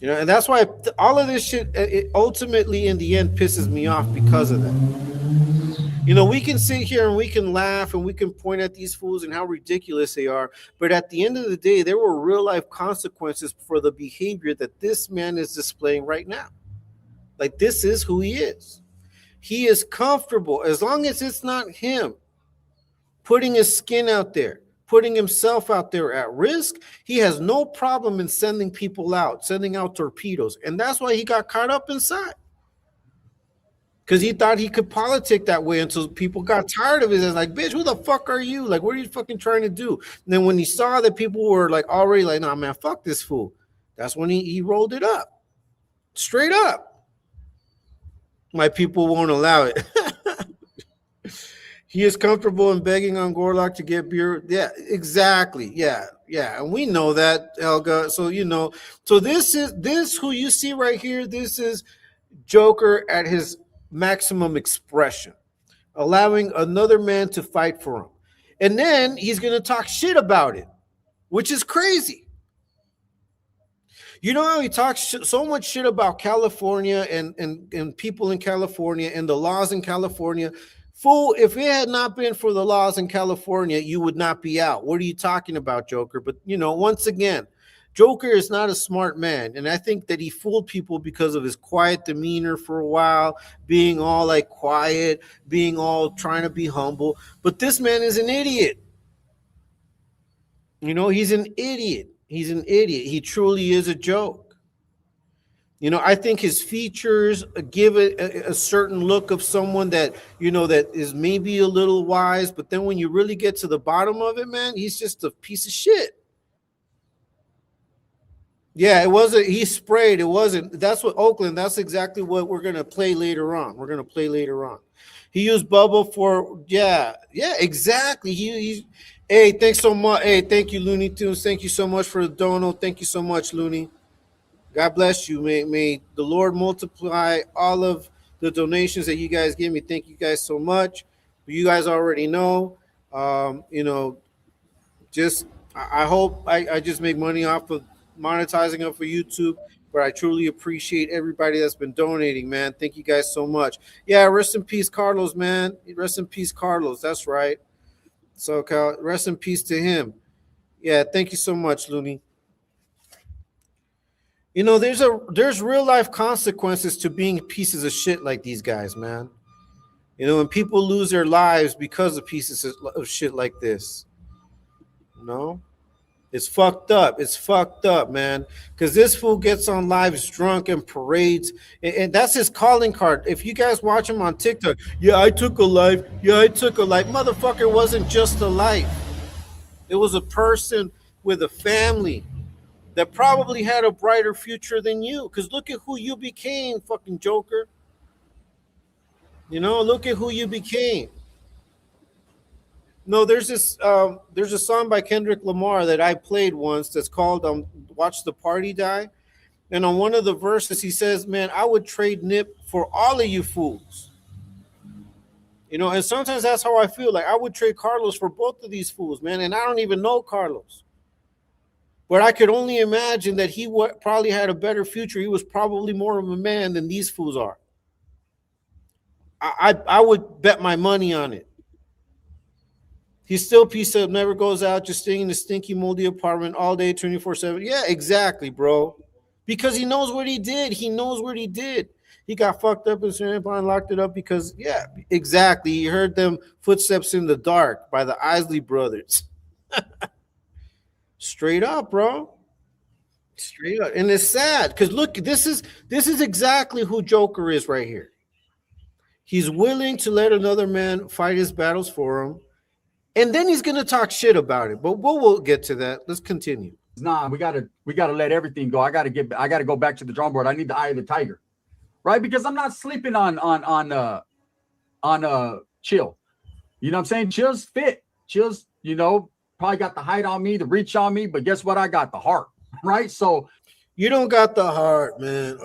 And that's why all of this shit, it ultimately, in the end, pisses me off because of that. You know, we can sit here and we can laugh and we can point at these fools and how ridiculous they are. But at the end of the day, there were real life consequences for the behavior that this man is displaying right now. Like, this is who he is. He is comfortable as long as it's not him putting his skin out there, putting himself out there at risk. He has no problem in sending people out, sending out torpedoes. And that's why he got caught up inside. Because he thought he could politic that way until people got tired of it. It's like, bitch, who the fuck are you? Like, what are you fucking trying to do? And then when he saw that people were like already like, nah, man, fuck this fool. That's when he rolled it up. Straight up. My people won't allow it. He is comfortable in begging on Gorlock to get beer. Yeah, exactly. Yeah. And we know that, Helga. So, you know, so this who you see right here. This is Joker at his maximum expression, allowing another man to fight for him. And then he's going to talk shit about it, which is crazy. You know how he talks so much shit about California and people in California and the laws in California? Fool, if it had not been for the laws in California, you would not be out. What are you talking about, Joker? But, you know, once again, Joker is not a smart man, and I think that he fooled people because of his quiet demeanor for a while, being all like quiet, being all trying to be humble. But this man is an idiot. You know, he's an idiot. He's an idiot. He truly is a joke. You know, I think his features give it a certain look of someone that, you know, that is maybe a little wise, but then when you really get to the bottom of it, man, he's just a piece of shit. Yeah, it wasn't, he sprayed, it wasn't, that's what Oakland, that's exactly what we're going to play later on. We're going to play later on. He used bubble for, yeah, exactly. He's, hey, thanks so much. Hey, thank you, Looney Tunes. Thank you so much for the dono. Thank you so much, Looney. God bless you. May the Lord multiply all of the donations that you guys give me. Thank you guys so much. You guys already know, you know, just, I hope I just make money off of monetizing it for YouTube, but I truly appreciate everybody that's been donating, man. Thank you guys so much. Yeah, rest in peace, Carlos, man. Rest in peace, Carlos. That's right. So, rest in peace to him. Yeah, thank you so much, Looney. You know, there's real life consequences to being pieces of shit like these guys, man. You know, when people lose their lives because of pieces of shit like this. You know? It's fucked up. It's fucked up, man. Because this fool gets on lives drunk and parades. And that's his calling card. If you guys watch him on TikTok, yeah, I took a life. Yeah, I took a life. Motherfucker, wasn't just a life. It was a person with a family that probably had a brighter future than you. Because look at who you became, fucking Joker. You know, look at who you became. No, there's a song by Kendrick Lamar that I played once that's called Watch the Party Die. And on one of the verses, he says, man, I would trade Nip for all of you fools. You know, and sometimes that's how I feel. Like, I would trade Carlos for both of these fools, man. And I don't even know Carlos. But I could only imagine that he probably had a better future. He was probably more of a man than these fools are. I would bet my money on it. He's still piece up, never goes out, just staying in the stinky, moldy apartment all day, 24/7. Yeah, exactly, bro. Because he knows what he did. He knows what he did. He got fucked up in San and locked it up because, yeah, exactly. He heard them footsteps in the dark by the Isley brothers. Straight up, bro. Straight up. And it's sad because look, this is exactly who Joker is right here. He's willing to let another man fight his battles for him. And then he's gonna talk shit about it, but we'll get to that. Let's continue. Nah, we gotta let everything go. I gotta go back to the drawing board. I need the eye of the tiger, right? Because I'm not sleeping on Chill. You know what I'm saying? Chill's fit. Chill's, you know, probably got the height on me, the reach on me, but guess what? I got the heart, right? So you don't got the heart, man.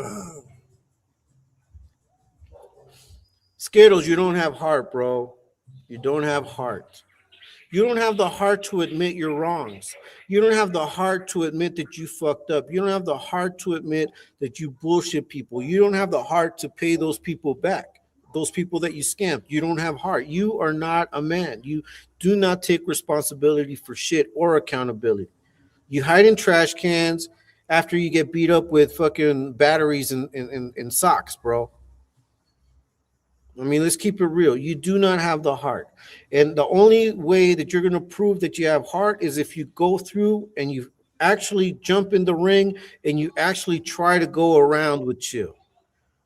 Skittles, you don't have heart, bro. You don't have heart. You don't have the heart to admit your wrongs. You don't have the heart to admit that you fucked up. You don't have the heart to admit that you bullshit people. You don't have the heart to pay those people back. those people that you scammed. You don't have heart. You are not a man. You do not take responsibility for shit or accountability. You hide in trash cans after you get beat up with fucking batteries and socks, bro. I mean, let's keep it real. You do not have the heart. And the only way that you're going to prove that you have heart is if you go through and you actually jump in the ring and you actually try to go around with chill.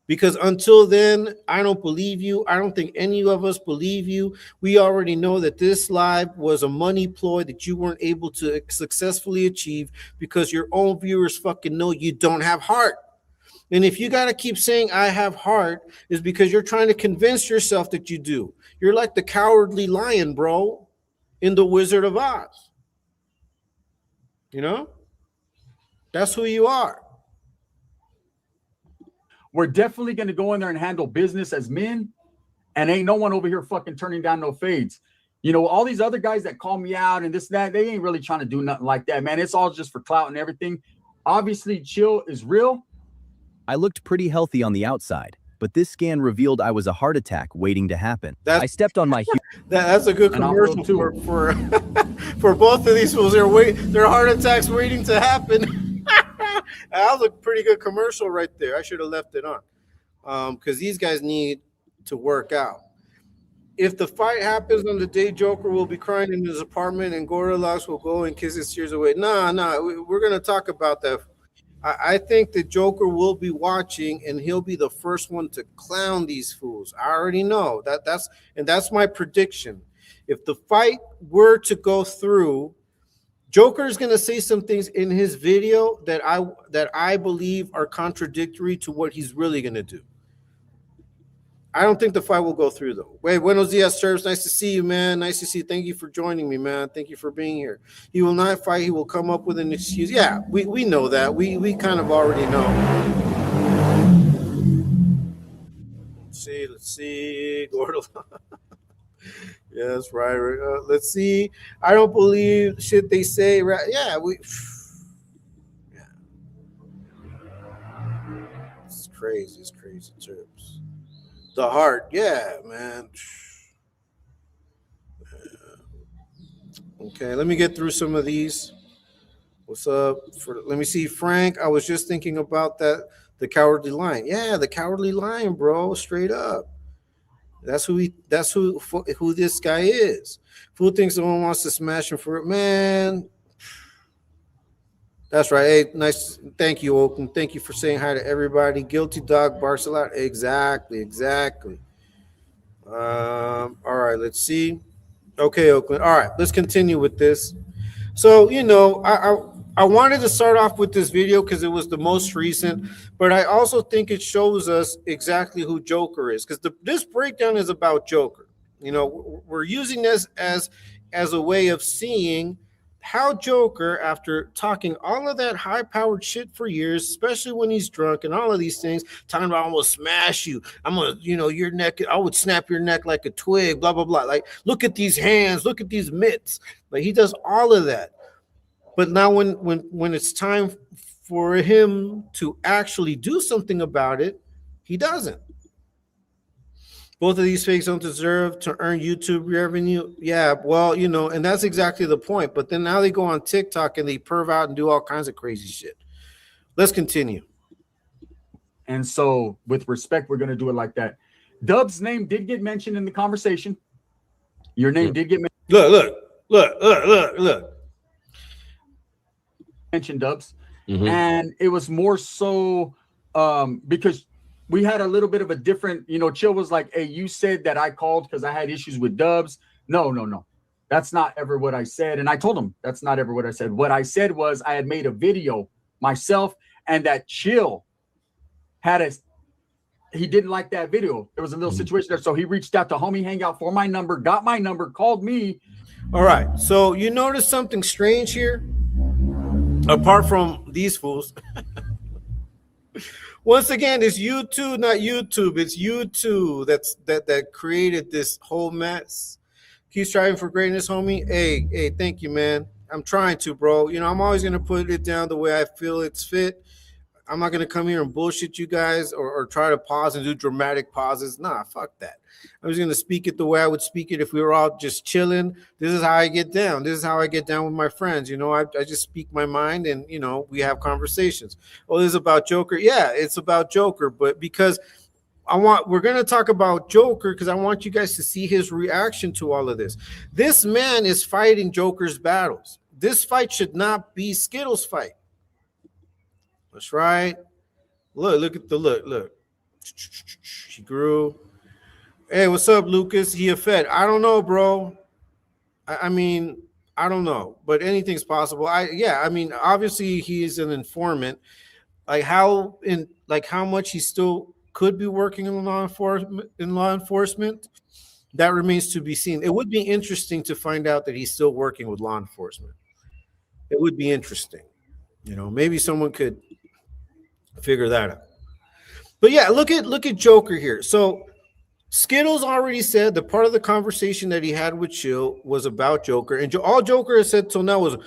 Because until then, I don't believe you. I don't think any of us believe you. We already know that this live was a money ploy that you weren't able to successfully achieve because your own viewers fucking know you don't have heart. And if you got to keep saying I have heart, is because you're trying to convince yourself that you do. You're like the cowardly lion, bro, in the Wizard of Oz. You know? That's who you are. We're definitely going to go in there and handle business as men, and ain't no one over here fucking turning down no fades. You know, all these other guys that call me out and this, that, they ain't really trying to do nothing like that, man. It's all just for clout and everything. Obviously, chill is real. I looked pretty healthy on the outside, but this scan revealed I was a heart attack waiting to happen. I stepped on my that's a good commercial for for both of these fools. Their heart attacks waiting to happen. That was a pretty good commercial right there. I should have left it on because these guys need to work out. If the fight happens on the day, Joker will be crying in his apartment and Gorillas will go and kiss his tears away. Nah, we're going to talk about that. I think the Joker will be watching and he'll be the first one to clown these fools. I already know that's my prediction. If the fight were to go through, Joker is going to say some things in his video that I believe are contradictory to what he's really going to do. I don't think the fight will go through, though. Wait, buenos dias, Serbs. Nice to see you, man. Nice to see you. Thank you for joining me, man. Thank you for being here. He will not fight. He will come up with an excuse. Yeah, we know that. We kind of already know. Let's see. Gordo. Yeah, that's right. Let's see. I don't believe shit they say. Right? Yeah, yeah. It's crazy. It's crazy, Terps. The heart. Yeah, man. Okay, let me get through some of these. What's up? Let me see, Frank. I was just thinking about that. The Cowardly Lion. Yeah, the Cowardly Lion, bro. Straight up. That's who this guy is. Fool thinks someone wants to smash him for it, man. That's right. Hey, nice. Thank you, Oakland. Thank you for saying hi to everybody. Guilty dog barks a lot. Exactly. All right, let's see. Okay, Oakland. All right, let's continue with this. So, you know, I wanted to start off with this video because it was the most recent, but I also think it shows us exactly who Joker is, because this breakdown is about Joker. You know, we're using this as a way of seeing how Joker, after talking all of that high-powered shit for years, especially when he's drunk and all of these things, talking about I'm gonna smash you, I'm gonna, you know, your neck, I would snap your neck like a twig, blah blah blah. Like, look at these hands, look at these mitts. Like, he does all of that. But now when it's time for him to actually do something about it, he doesn't. Both of these fakes don't deserve to earn YouTube revenue. Yeah, well, you know, and that's exactly the point. But then now they go on TikTok and they perv out and do all kinds of crazy shit. Let's continue. And so, with respect, we're going to do it like that. Dub's name did get mentioned in the conversation. Your name did get mentioned. Look. Mentioned, Dubs. And it was more so because we had a little bit of a different, you know, Chill was like, hey, you said that I called because I had issues with Dubs. No. That's not ever what I said. And I told him that's not ever what I said. What I said was I had made a video myself and that Chill he didn't like that video. There was a little situation there. So he reached out to Homie Hangout for my number, got my number, called me. All right. So you notice something strange here? Apart from these fools. Once again, it's YouTube, not YouTube. It's YouTube that created this whole mess. Keep striving for greatness, homie. Hey, thank you, man. I'm trying to, bro. You know, I'm always gonna put it down the way I feel it's fit. I'm not gonna come here and bullshit you guys or try to pause and do dramatic pauses. Nah, fuck that. I'm just gonna speak it the way I would speak it if we were all just chilling. This is how I get down. This is how I get down with my friends. You know, I just speak my mind, and you know, we have conversations. Oh, this is about Joker. Yeah, it's about Joker, but because we're gonna talk about Joker because I want you guys to see his reaction to all of this. This man is fighting Joker's battles. This fight should not be Skittles' fight. That's right. Look at the look. She grew. Hey, what's up, Lucas? He a Fed. I don't know, bro. I mean, I don't know, but anything's possible. I mean, obviously he's an informant. Like how much he still could be working in law enforcement, that remains to be seen. It would be interesting to find out that he's still working with law enforcement. It would be interesting. You know, maybe someone could figure that out. But yeah, look at Joker here. So Skittles already said the part of the conversation that he had with Chill was about Joker, and all Joker has said till now was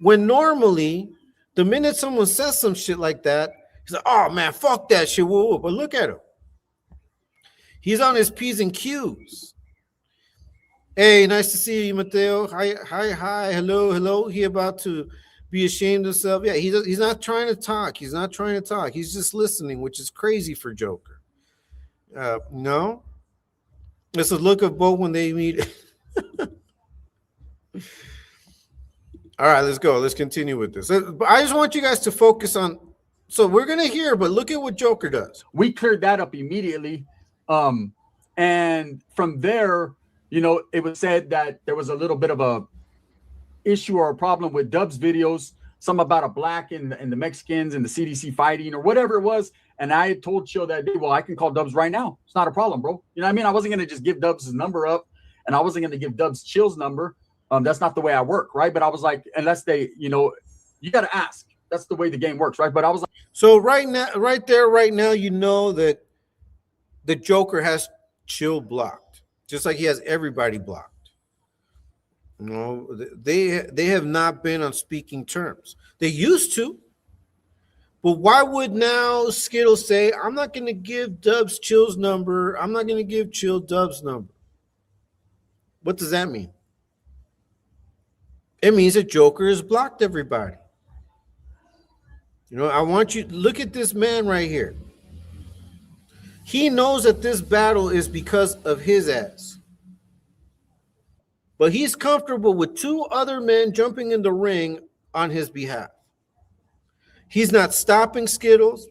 when normally the minute someone says some shit like that, he's like, oh man, fuck that shit. Whoa. But look at him. He's on his P's and Q's. Hey, nice to see you, Mateo. Hi, hello. He about to be ashamed of himself. Yeah, he's not trying to talk. He's not trying to talk. He's just listening, which is crazy for Joker. No, it's a look of both when they meet. All right, let's go. Let's continue with this. I just want you guys to focus on. So we're gonna hear, but look at what Joker does. We cleared that up immediately, and from there, you know, it was said that there was a little bit of a issue or a problem with Dub's videos, some about a black and the Mexicans and the CDC fighting or whatever it was. And I had told Chill that day, well, I can call Dubs right now. It's not a problem, bro. You know what I mean? I wasn't going to just give Dubs' number up, and I wasn't going to give Dubs Chill's number. That's not the way I work, right? But I was like, unless they, you know, you got to ask. That's the way the game works, right? But I was like, so right now, you know that the Joker has Chill blocked, just like he has everybody blocked. You know, they have not been on speaking terms. They used to, but why would now Skittles say, I'm not going to give Dubs Chill's number. I'm not going to give Chill Dubs' number. What does that mean? It means that Joker has blocked everybody. You know, I want you to look at this man right here. He knows that this battle is because of his ass. But he's comfortable with two other men jumping in the ring on his behalf. He's not stopping Skittles.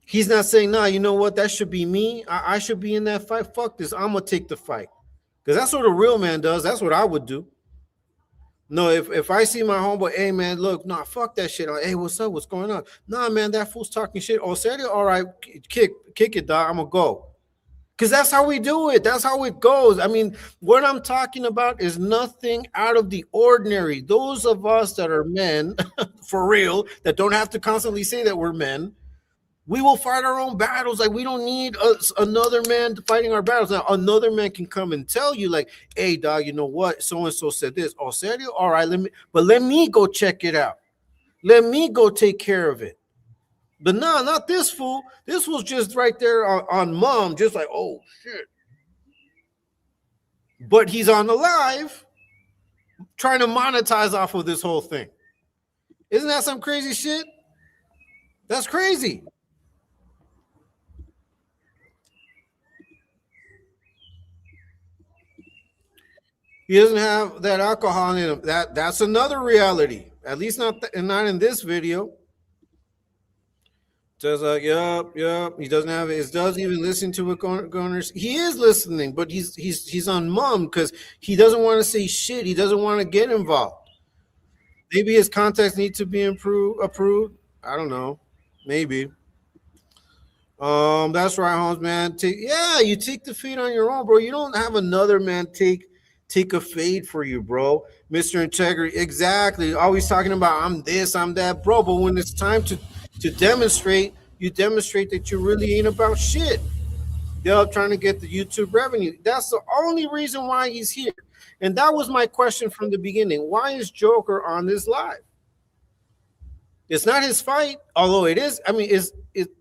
He's not saying, nah, you know what? That should be me. I should be in that fight. Fuck this. I'm going to take the fight. Because that's what a real man does. That's what I would do. No, if I see my homeboy, hey, man, look, nah, fuck that shit. Hey, what's up? What's going on? Nah, man, that fool's talking shit. Oh, Saturday? All right, kick it, dog. I'm going to go. Because that's how we do it. That's how it goes. I mean, what I'm talking about is nothing out of the ordinary. Those of us that are men, for real, that don't have to constantly say that we're men, we will fight our own battles. Like, we don't need another man fighting our battles. Now, another man can come and tell you, like, hey, dog, you know what? So-and-so said this. Oh, serio? All right, let me go check it out. Let me go take care of it. But no, not this fool. This was just right there on mom, just like, oh, shit. But he's on the live trying to monetize off of this whole thing. Isn't that some crazy shit? That's crazy. He doesn't have that alcohol in him. That's another reality. At least not in this video. Says like, yep. He doesn't have it. He doesn't even listen to it. Goners. He is listening, but he's on mum because he doesn't want to say shit. He doesn't want to get involved. Maybe his contacts need to be approved. I don't know. Maybe. That's right, Holmes, man. You take the fade on your own, bro. You don't have another man take a fade for you, bro. Mr. Integrity. Exactly. Always talking about I'm this, I'm that, bro. But when it's time to demonstrate, you demonstrate that you really ain't about shit. They're trying to get the YouTube revenue. That's the only reason why he's here. And that was my question from the beginning. Why is Joker on this live? It's not his fight, although it is. I mean,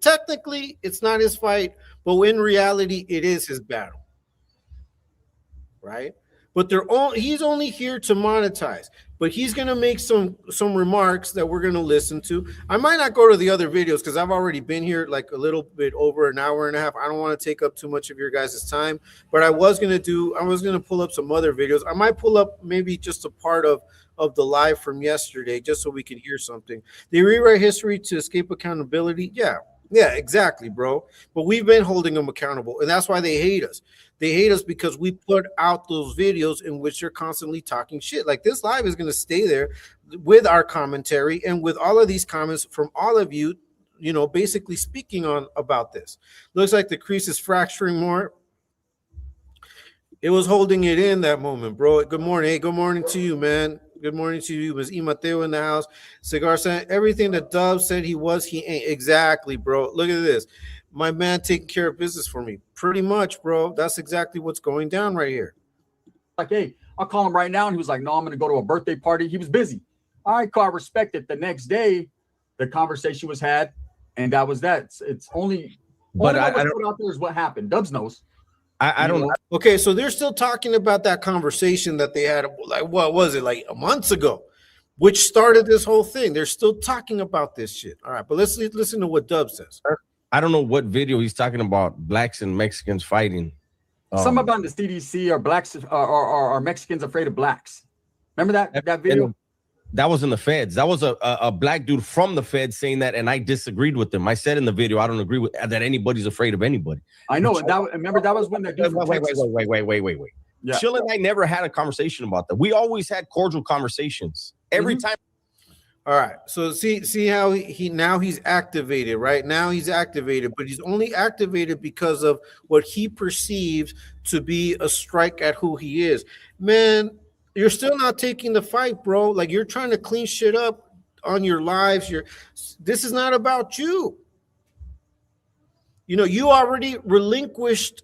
technically it's not his fight, but in reality, it is his battle, right? But he's only here to monetize. But he's gonna make some remarks that we're gonna listen to. I might not go to the other videos because I've already been here like a little bit over an hour and a half. I don't want to take up too much of your guys' time, but I was gonna pull up some other videos. I might pull up maybe just a part of the live from yesterday, just so we can hear something. They rewrite history to escape accountability. Yeah, exactly, bro. But we've been holding them accountable, and that's why they hate us. They hate us because we put out those videos in which they're constantly talking shit. Like this live is going to stay there with our commentary and with all of these comments from all of you, you know, basically speaking on about this. Looks like the crease is fracturing more. It was holding it in that moment, bro. Good morning. Hey, good morning to you, man. Good morning to you. It was Imateo in the house. Cigar said everything that Dub said he was, he ain't. Exactly, bro. Look at this. My man taking care of business for me. Pretty much, bro. That's exactly what's going down right here. Like, hey, I'll call him right now. And he was like, no, I'm going to go to a birthday party. He was busy. All right, I respect it. The next day, the conversation was had, and that was that. It's only, but I don't put out there is what happened. Dubs knows. I don't know. Okay, so they're still talking about that conversation that they had, like, what was it, like months ago, which started this whole thing. They're still talking about this shit. All right, but let's listen to what Dub says. I don't know what video he's talking about. Blacks and Mexicans fighting. Some about the CDC or blacks or Mexicans afraid of blacks. Remember that video? That was in the feds. That was a black dude from the feds saying that, and I disagreed with them. I said in the video, I don't agree with that anybody's afraid of anybody. I know. And remember, that was when that dude from Texas. Wait. Yeah. Chill and I never had a conversation about that. We always had cordial conversations every time. All right. So see how he's activated, right? Now he's activated, but he's only activated because of what he perceives to be a strike at who he is. Man, you're still not taking the fight, bro. Like, you're trying to clean shit up on your lives. This is not about you. You know, you already relinquished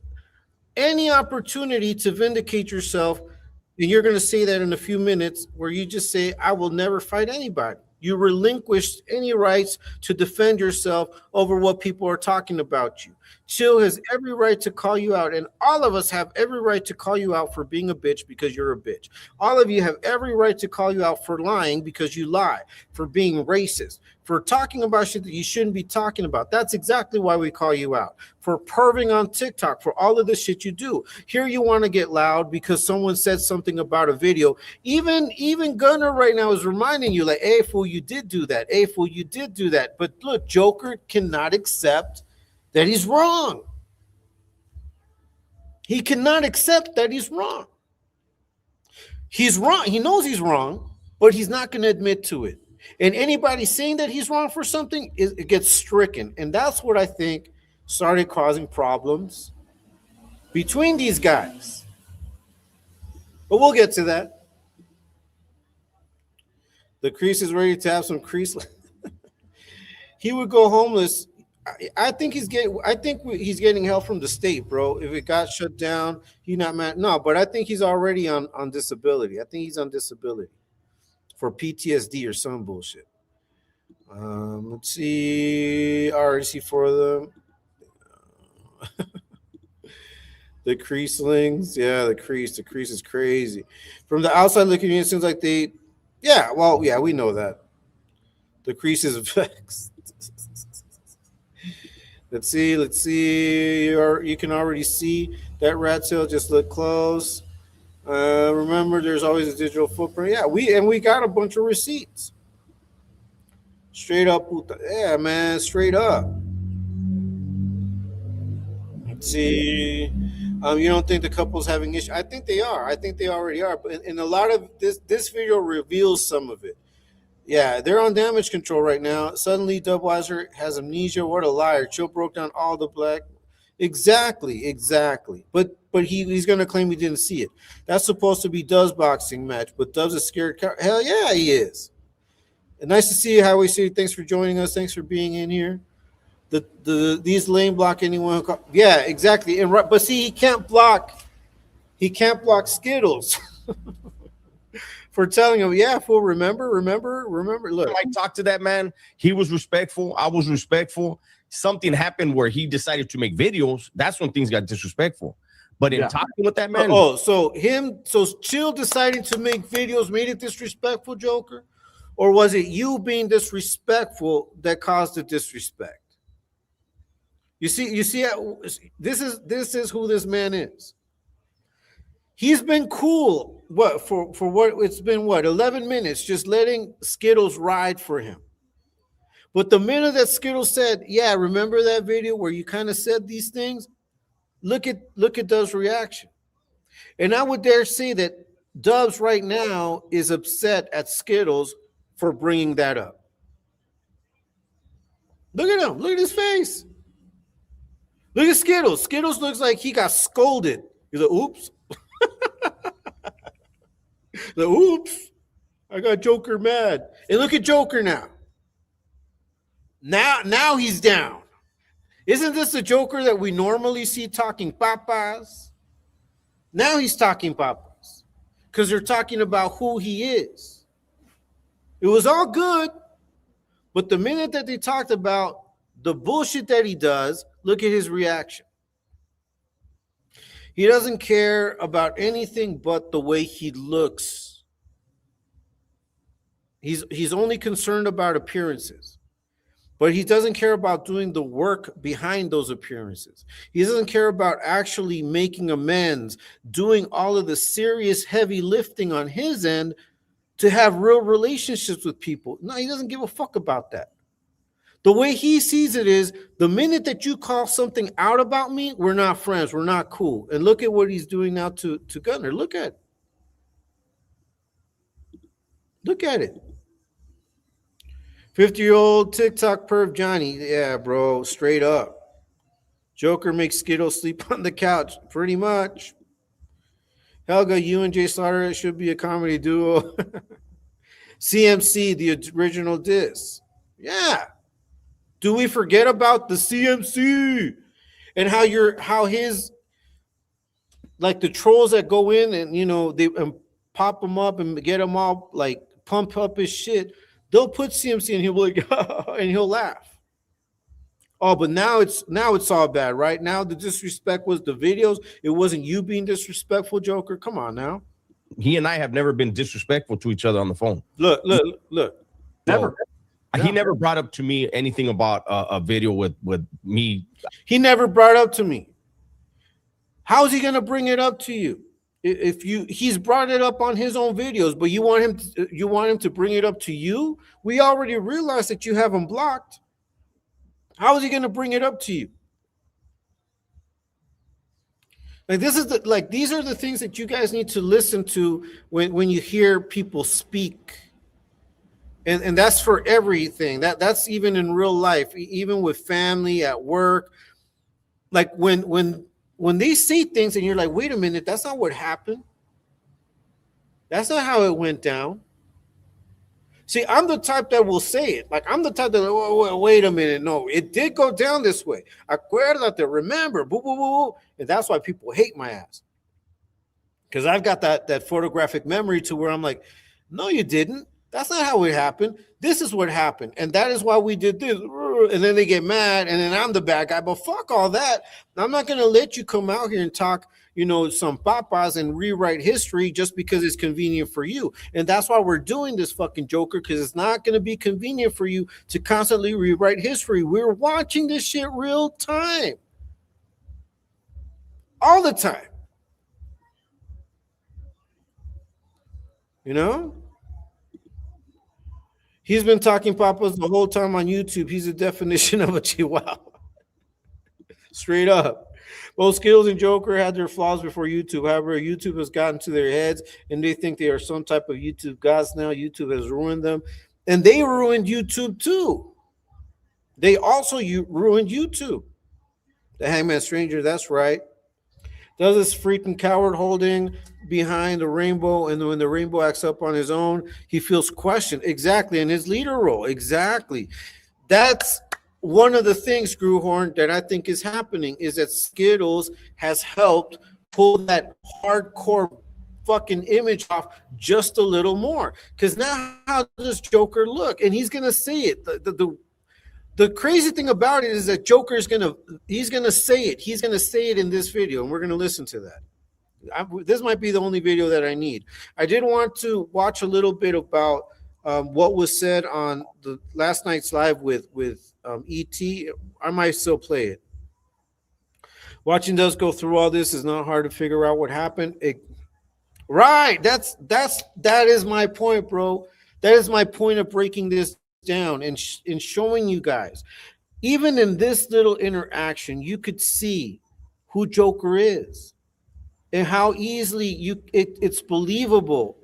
any opportunity to vindicate yourself, and you're going to say that in a few minutes, where you just say, I will never fight anybody. You relinquished any rights to defend yourself over what people are talking about you. Chill has every right to call you out, and all of us have every right to call you out for being a bitch because you're a bitch. All of you have every right to call you out for lying because you lie, for being racist, for talking about shit that you shouldn't be talking about. That's exactly why we call you out. For perving on TikTok, for all of the shit you do. Here you want to get loud because someone said something about a video. Even Gunner right now is reminding you, like, hey, fool, you did do that. Hey, fool, you did do that. But look, Joker cannot accept that he's wrong. He cannot accept that he's wrong. He's wrong. He knows he's wrong, but he's not going to admit to it. And anybody saying that he's wrong for something, it gets stricken. And that's what I think started causing problems between these guys. But we'll get to that. The crease is ready to have some crease. He would go homeless. I think he's getting help from the state, bro. If it got shut down, he's not mad. No, but I think he's already on disability. I think he's on disability for PTSD or some bullshit. Let's see. RC for them. The creaselings. Yeah, the crease. The crease is crazy. From the outside looking in, it seems like we know that. The crease is vexed. Let's see. You can already see that rat tail. Just look close. Remember, there's always a digital footprint. Yeah, we got a bunch of receipts. Straight up. Yeah, man, straight up. Let's see. You don't think the couple's having issues? I think they are. I think they already are. But in a lot of this video reveals some of it. Yeah, they're on damage control right now. Suddenly, Dubweiser has amnesia. What a liar. Chill broke down all the black. Exactly. But he's going to claim he didn't see it. That's supposed to be Dub's boxing match, but Dub's a scared cat. Hell yeah, he is. And nice to see you, Highway City. Thanks for joining us. Thanks for being in here. These lane block anyone who yeah, exactly. But see, he can't block Skittles. for telling him, yeah, fool, remember. Look, I talked to that man. He was respectful. I was respectful. Something happened where he decided to make videos. That's when things got disrespectful. But in talking with that man, so Chill deciding to make videos made it disrespectful, Joker, or was it you being disrespectful that caused the disrespect? You see, this is who this man is. He's been cool. What for what it's been 11 minutes just letting Skittles ride for him. But the minute that Skittles said, yeah, remember that video where you kind of said these things? Look at Dub's reaction. And I would dare say that Dubs right now is upset at Skittles for bringing that up. Look at him. Look at his face. Look at Skittles. Skittles looks like he got scolded. He's like, oops. Like, oops. I got Joker mad. And look at Joker now. Now he's down. Isn't this the Joker that we normally see talking papas? Now he's talking papas because they're talking about who he is. It was all good, but the minute that they talked about the bullshit that he does, look at his reaction. He doesn't care about anything but the way he looks. He's only concerned about appearances. But he doesn't care about doing the work behind those appearances. He doesn't care about actually making amends, doing all of the serious heavy lifting on his end to have real relationships with people. No, he doesn't give a fuck about that. The way he sees it is the minute that you call something out about me, we're not friends, we're not cool. And look at what he's doing now to Gunner. Look at it. Look at it. 50-year-old TikTok perv Johnny. Yeah, bro, straight up. Joker makes Skittles sleep on the couch. Pretty much. Helga, you and Jay Slaughter should be a comedy duo. CMC, the original diss. Yeah. Do we forget about the CMC and how his, like the trolls that go in and, you know, they pop him up and get him all like pump up his shit. They'll put CMC and he'll be like, and he'll laugh. Oh, but now it's all bad, right? Now the disrespect was the videos. It wasn't you being disrespectful, Joker. Come on now. He and I have never been disrespectful to each other on the phone. Look. Never. He never brought up to me anything about a video with me. He never brought up to me. How is he going to bring it up to you? He's brought it up on his own videos, but you want him to bring it up to you? We already realized that you have him blocked. How is he going to bring it up to you? Like these are the things that you guys need to listen to when you hear people speak. And that's for everything. That's even in real life, even with family, at work. Like when they say things and you're like, wait a minute, that's not what happened. That's not how it went down. See, I'm the type that will say it. Like, I'm the type that, wait a minute, no, it did go down this way. Acuérdate, remember, boo, boo, boo. And that's why people hate my ass. Because I've got that photographic memory to where I'm like, no, you didn't. That's not how it happened. This is what happened. And that is why we did this. And then they get mad. And then I'm the bad guy. But fuck all that. I'm not going to let you come out here and talk, you know, some papas and rewrite history just because it's convenient for you. And that's why we're doing this fucking Joker, because it's not going to be convenient for you to constantly rewrite history. We're watching this shit real time. All the time. You know? He's been talking papas the whole time on YouTube. He's a definition of a chihuahua. Straight up. Both Skittles and Joker had their flaws before YouTube. However, YouTube has gotten to their heads and they think they are some type of YouTube gods now. YouTube has ruined them. And they ruined YouTube too. They also ruined YouTube. The Hangman Stranger, that's right. Does this freaking coward holding behind the rainbow, and when the rainbow acts up on his own, he feels questioned. Exactly. In his leader role. Exactly. That's one of the things, Screwhorn, that I think is happening is that Skittles has helped pull that hardcore fucking image off just a little more. Because now how does Joker look? And he's gonna say it. The crazy thing about it is that Joker is he's gonna say it. He's gonna say it in this video, and we're gonna listen to that. This might be the only video that I need. I did want to watch a little bit about what was said on the last night's live with ET. I might still play it. Watching us go through all this is not hard to figure out what happened. Right, that is my point, bro. That is my point of breaking this down and showing you guys. Even in this little interaction, you could see who Joker is and how easily it's believable.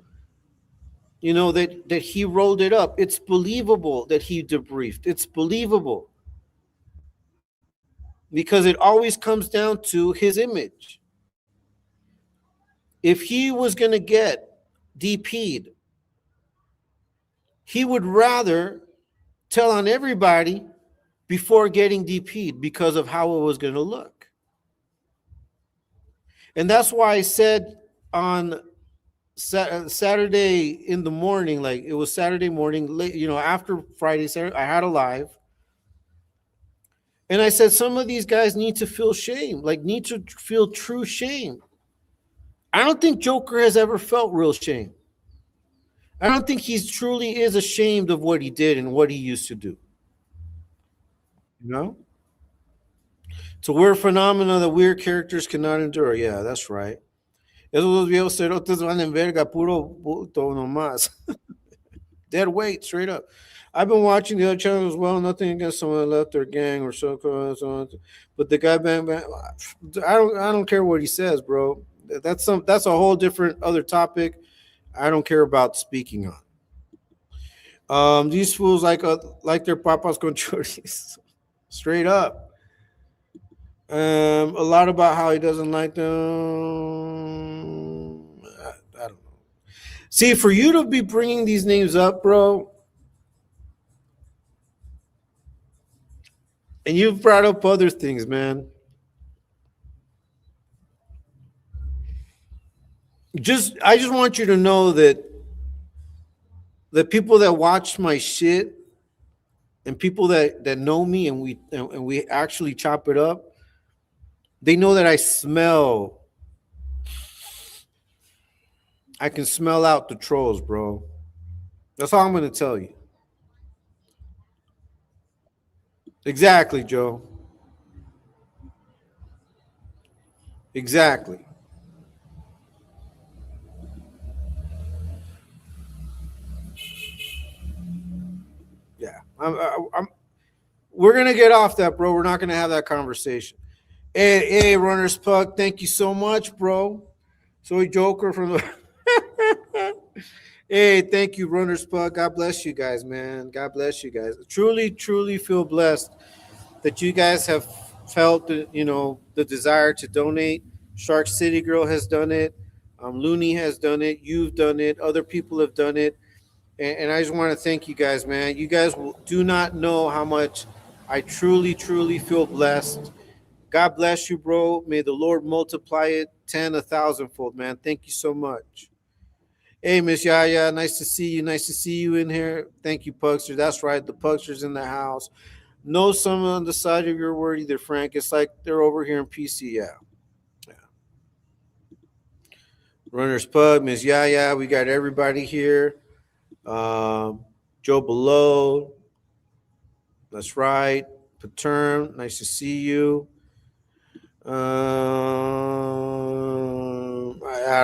You know, that he rolled it up. It's believable that he debriefed. It's believable. Because it always comes down to his image. If he was going to get DP'd, he would rather tell on everybody before getting DP'd because of how it was going to look. And that's why I said on Saturday in the morning, like it was Saturday morning, late, you know, after Friday, Saturday, I had a live. And I said, some of these guys need to feel shame, like need to feel true shame. I don't think Joker has ever felt real shame. I don't think he truly is ashamed of what he did and what he used to do. You know? It's a weird phenomenon that weird characters cannot endure. Yeah, that's right. Esos viejos cerotes van en verga, puro puto nomás. Dead weight, straight up. I've been watching the other channels as well. Nothing against someone that left their gang or so, but the guy I don't care what he says, bro. That's a whole different other topic. I don't care about speaking on. These fools like their papas con choris, straight up. A lot about how he doesn't like them. I don't know. See, for you to be bringing these names up, bro. And you've brought up other things, man. I just want you to know that the people that watch my shit and people that know me and we actually chop it up, they know that I can smell out the trolls, bro. That's all I'm going to tell you. Exactly, Joe. Exactly. Yeah. We're going to get off that, bro. We're not going to have that conversation. Hey, Runner's Puck, thank you so much, bro. Soy Joker from the... Hey, thank you, Runner's Puck. God bless you guys, man. God bless you guys. Truly, truly feel blessed that you guys have felt, the desire to donate. Shark City Girl has done it. Looney has done it. You've done it. Other people have done it. And I just want to thank you guys, man. You guys do not know how much I truly, truly feel blessed. God bless you, bro. May the Lord multiply it 10, 1,000-fold, man. Thank you so much. Hey, Miss Yaya, nice to see you. Nice to see you in here. Thank you, Pugster. That's right. The Pugster's in the house. Know someone on the side of your word either, Frank. It's like they're over here in PC. Yeah. Runner's Pug, Miss Yaya. We got everybody here. Joe Below. That's right. Paterm, nice to see you. I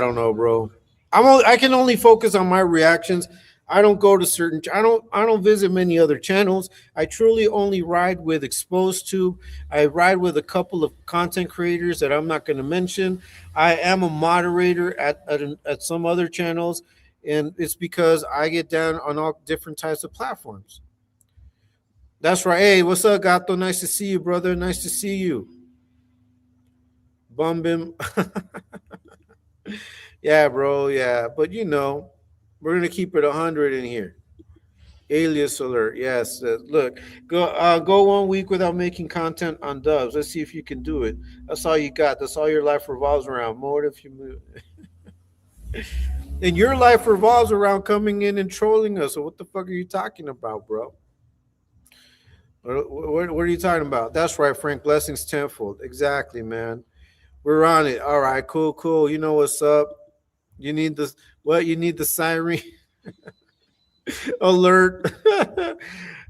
don't know, bro. I can only focus on my reactions. I don't go to certain. I don't visit many other channels. I truly only ride with Exposed to. I ride with a couple of content creators that I'm not going to mention. I am a moderator at some other channels, and it's because I get down on all different types of platforms. That's right. Hey, what's up, Gato? Nice to see you, brother. Nice to see you. Bumbim. Yeah, bro. Yeah, but we're gonna keep it 100 in here. Alias alert. Yes. Look, go 1 week without making content on Dubs. Let's see if you can do it. That's all you got. That's all your life revolves around. More if you move. And your life revolves around coming in and trolling us. So what the fuck are you talking about, bro? What are you talking about? That's right, Frank. Blessings tenfold. Exactly, man. We're on it. All right, cool, cool. You know what's up. You need the what? You need the siren alert.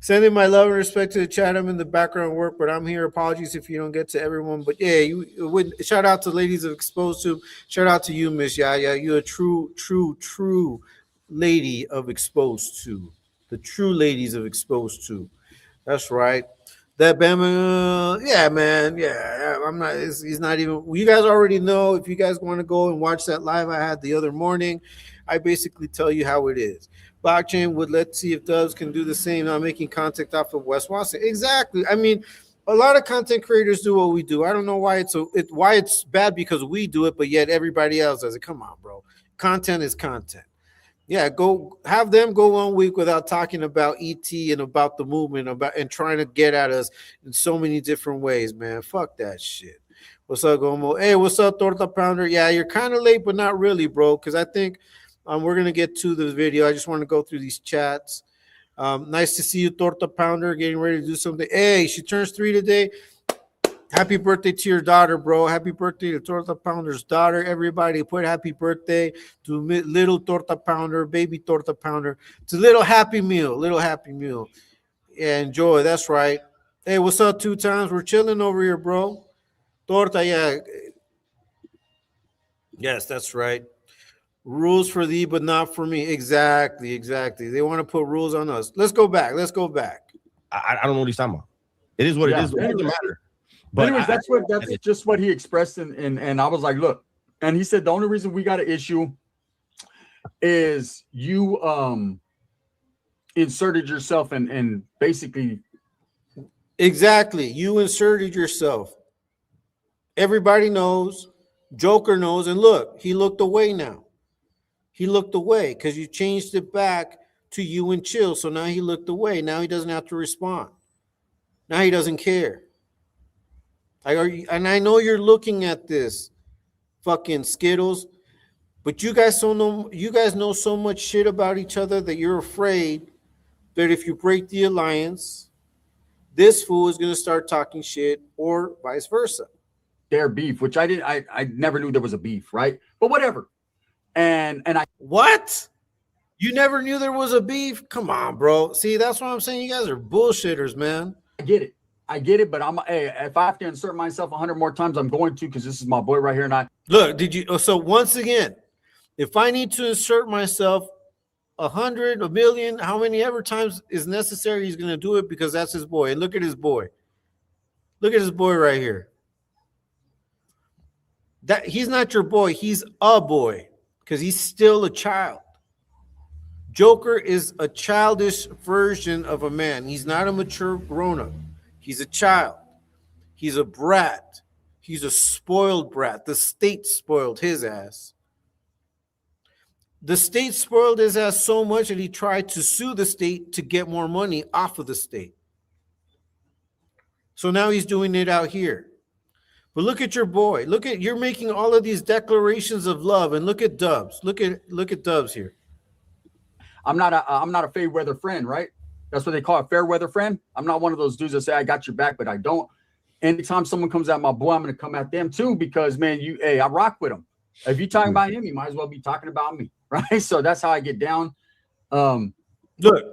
Sending my love and respect to the chat. I'm in the background work, but I'm here. Apologies if you don't get to everyone. But yeah, you would shout out to ladies of Exposed to. Shout out to you, Miss Yaya. You're a true lady of Exposed to. The true ladies of Exposed to. That's right. That Bama, yeah, man, yeah. I'm not. He's not even. You guys already know. If you guys want to go and watch that live I had the other morning, I basically tell you how it is. Blockchain would let's see if Dubs can do the same. Not making contact off of West Watson. Exactly. I mean, a lot of content creators do what we do. I don't know why why it's bad because we do it, but yet everybody else does it. Come on, bro. Content is content. Yeah, go have them go 1 week without talking about ET and about the movement about and trying to get at us in so many different ways, man. Fuck that shit. What's up, Gomo? Hey, what's up, Torta Pounder? Yeah, you're kind of late, but not really, bro. Because I think we're gonna get to the video. I just want to go through these chats. Nice to see you, Torta Pounder, getting ready to do something. Hey, she turns 3 today. Happy birthday to your daughter, bro. Happy birthday to Torta Pounder's daughter. Everybody put happy birthday to little Torta Pounder, baby Torta Pounder. It's a little happy meal, Yeah, enjoy. That's right. Hey, what's up, 2 times? We're chilling over here, bro. Torta, yeah. Yes, that's right. Rules for thee, but not for me. Exactly. They want to put rules on us. Let's go back. I don't know what he's talking about. It is what it is. It doesn't matter. But anyways, that's just what he expressed, and I was like, look, and he said the only reason we got an issue is you inserted yourself and basically exactly you inserted yourself. Everybody knows, Joker knows, and look, he looked away now. He looked away because you changed it back to you and chill. So now he looked away. Now he doesn't have to respond. Now he doesn't care. And I know you're looking at this, fucking Skittles, but you guys know so much shit about each other that you're afraid that if you break the alliance, this fool is gonna start talking shit, or vice versa. Their beef, which I never knew there was a beef, right? But whatever. And I what? You never knew there was a beef? Come on, bro. See, that's what I'm saying. You guys are bullshitters, man. I get it, but if I have to insert myself 100 more times, I'm going to, because this is my boy right here. And look, so once again, if I need to insert myself 100, a million, how many ever times is necessary, he's going to do it because that's his boy. And look at his boy. Look at his boy right here. That he's not your boy, he's a boy because he's still a child. Joker is a childish version of a man. He's not a mature grown-up. He's a child. He's a brat. He's a spoiled brat. The state spoiled his ass. The state spoiled his ass so much that he tried to sue the state to get more money off of the state. So now he's doing it out here. But look at your boy. You're making all of these declarations of love, and look at Dubs. Look at Dubs here. I'm not a fair weather friend, right? That's what they call a fair weather friend. I'm not one of those dudes that say I got your back, but I don't. Anytime someone comes at my boy, I'm going to come at them too, because man, I rock with him. If you're talking about him, you might as well be talking about me, right? So that's how I get down. Look,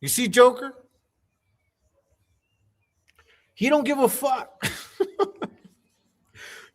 you see Joker? He don't give a fuck.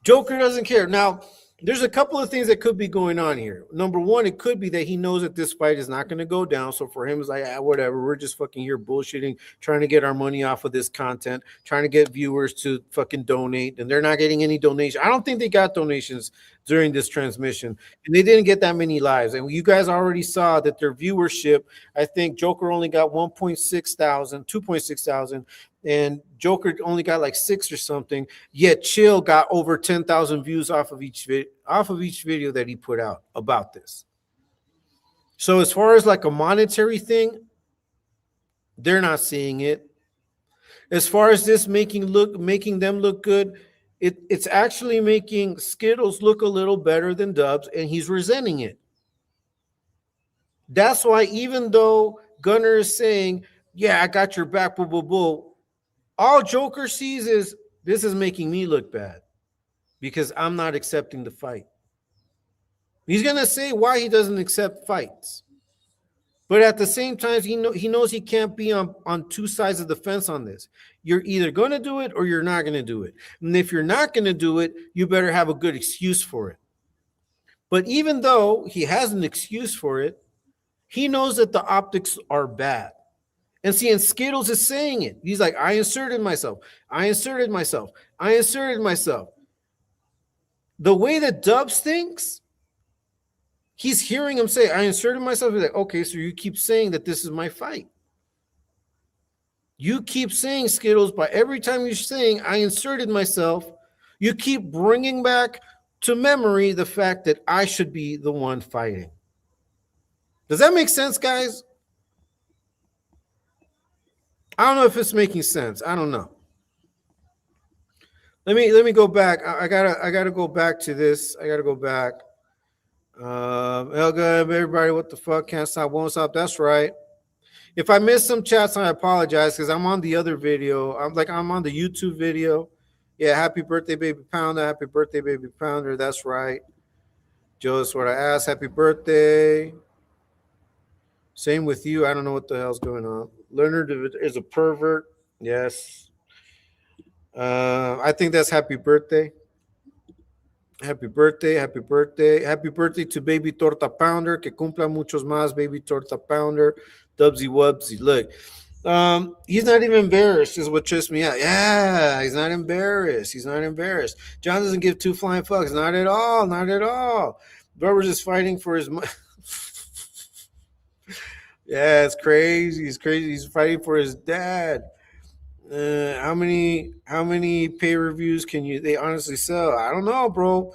Joker doesn't care. Now, there's a couple of things that could be going on here. Number one, it could be that he knows that this fight is not going to go down. So for him, it's like, whatever. We're just fucking here bullshitting, trying to get our money off of this content, trying to get viewers to fucking donate. And they're not getting any donation. I don't think they got donations during this transmission. And they didn't get that many lives. And you guys already saw that their viewership, I think Joker only got 2.6 thousand. And Joker only got like 6 or something. Yet Chill got over 10,000 views off of each video that he put out about this. So as far as like a monetary thing, they're not seeing it. As far as this making them look good, It's actually making Skittles look a little better than Dubs, and he's resenting it. That's why even though Gunner is saying, yeah, I got your back, boo, boo, boo, all Joker sees is this is making me look bad because I'm not accepting the fight. He's going to say why he doesn't accept fights. But at the same time, he knows he can't be on two sides of the fence on this. You're either going to do it or you're not going to do it. And if you're not going to do it, you better have a good excuse for it. But even though he has an excuse for it, he knows that the optics are bad. And see, and Skittles is saying it. He's like, I inserted myself. I inserted myself. I inserted myself. The way that Dubs thinks, he's hearing him say, I inserted myself. He's like, okay, so you keep saying that this is my fight. You keep saying, Skittles, but every time you're saying, I inserted myself, you keep bringing back to memory the fact that I should be the one fighting. Does that make sense, guys? I don't know if it's making sense. I don't know. Let me go back. I gotta go back to this. I gotta go back. Helga, everybody, what the fuck? Can't stop, won't stop. That's right. If I missed some chats, I apologize because I'm on the other video. I'm on the YouTube video. Yeah, happy birthday, baby pounder. Happy birthday, baby pounder. That's right. Joe, that's what I asked. Happy birthday. Same with you. I don't know what the hell's going on. Leonard is a pervert. Yes. I think that's happy birthday. Happy birthday. Happy birthday. Happy birthday to baby Torta Pounder. Que cumpla muchos más, baby Torta Pounder. Dubsy Wubsy. Look. He's not even embarrassed, is what trips me out. Yeah, he's not embarrassed. He's not embarrassed. John doesn't give two flying fucks. Not at all. Not at all. Robert's just fighting for his money. Yeah, it's crazy. He's crazy. He's fighting for his dad. How many pay-per-views can they honestly sell? I don't know, bro.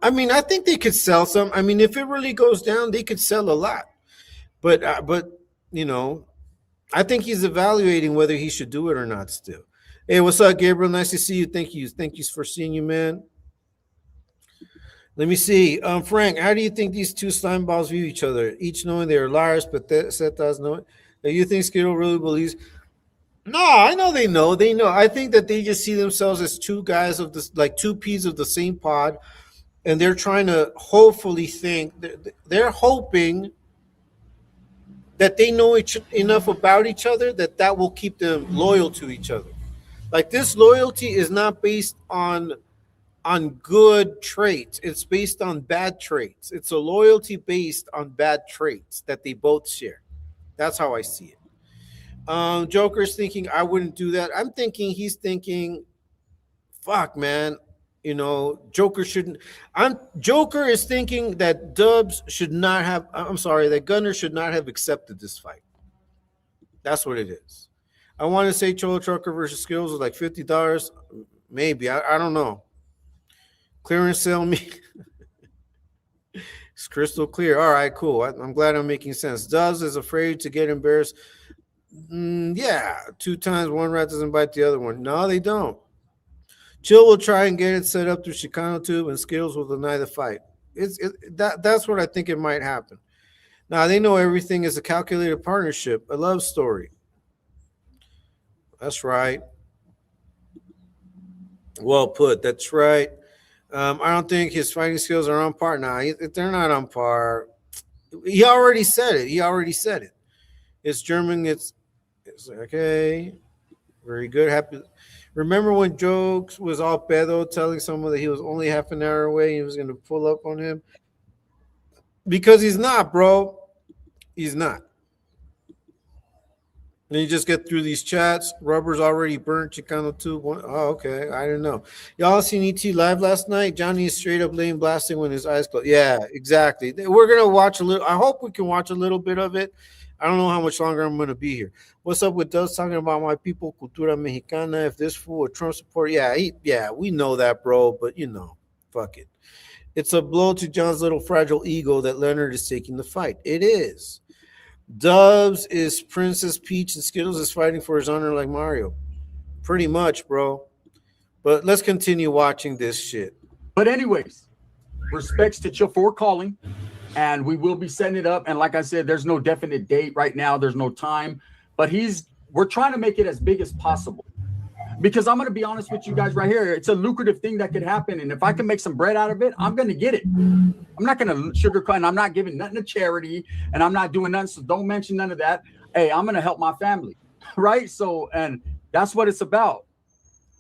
I think they could sell some. I mean, if it really goes down, they could sell a lot. But you know, I think he's evaluating whether he should do it or not still. Hey, what's up, Gabriel? Nice to see you. Thank you. Thank you for seeing you, man. Let me see. Frank, how do you think these two slime balls view each other? Each knowing they are liars, but Seth does know it. You think Skittle really believes? No, I know they know. They know. I think that they just see themselves as two guys of this, like two peas of the same pod, and they're trying to hopefully think. They're hoping that they know enough about each other that will keep them loyal to each other. Like this loyalty is not based on good traits. It's based on bad traits. It's a loyalty based on bad traits that they both share. That's how I see it. Joker's thinking I wouldn't do that. I'm thinking he's thinking, fuck, man. You know, Joker shouldn't. Joker is thinking that Dubs should not have. I'm sorry, that Gunner should not have accepted this fight. That's what it is. I want to say Cholo Trucker versus Skills was like $50. Maybe. I don't know. Clearance sale me. It's crystal clear. All right, cool. I'm glad I'm making sense. Dubs is afraid to get embarrassed. Yeah, 2 times one rat doesn't bite the other one. No, they don't. Chill will try and get it set up through Chicano Tube, and Skittles will deny the fight. That's what I think it might happen. Now, they know everything is a calculated partnership, a love story. That's right. Well put. That's right. I don't think his fighting skills are on par. Nah, they're not on par. He already said it. It's German. It's okay. Very good. Happy. Remember when Jokes was all pedo telling someone that he was only half an hour away and he was going to pull up on him? Because he's not, bro. He's not. And you just get through these chats. Rubber's already burnt Chicano too. Oh, okay. I didn't know. Y'all seen ET live last night? Johnny is straight up lane blasting when his eyes closed. Yeah, exactly. We're going to watch a little. I hope we can watch a little bit of it. I don't know how much longer I'm going to be here. What's up with Dubs talking about my people, Cultura Mexicana? If this fool a Trump supporter, yeah, we know that, bro. But, you know, fuck it. It's a blow to John's little fragile ego that Leonard is taking the fight. It is. Dubs is Princess Peach and Skittles is fighting for his honor like Mario. Pretty much, bro. But let's continue watching this shit. But anyways, respects to Chill for calling, and we will be setting it up. And like I said, there's no definite date right now. There's no time, but we're trying to make it as big as possible. Because I'm going to be honest with you guys right here. It's a lucrative thing that could happen. And if I can make some bread out of it, I'm going to get it. I'm not going to sugarcoat, and I'm not giving nothing to charity, and I'm not doing nothing. So don't mention none of that. Hey, I'm going to help my family. Right. So, and that's what it's about.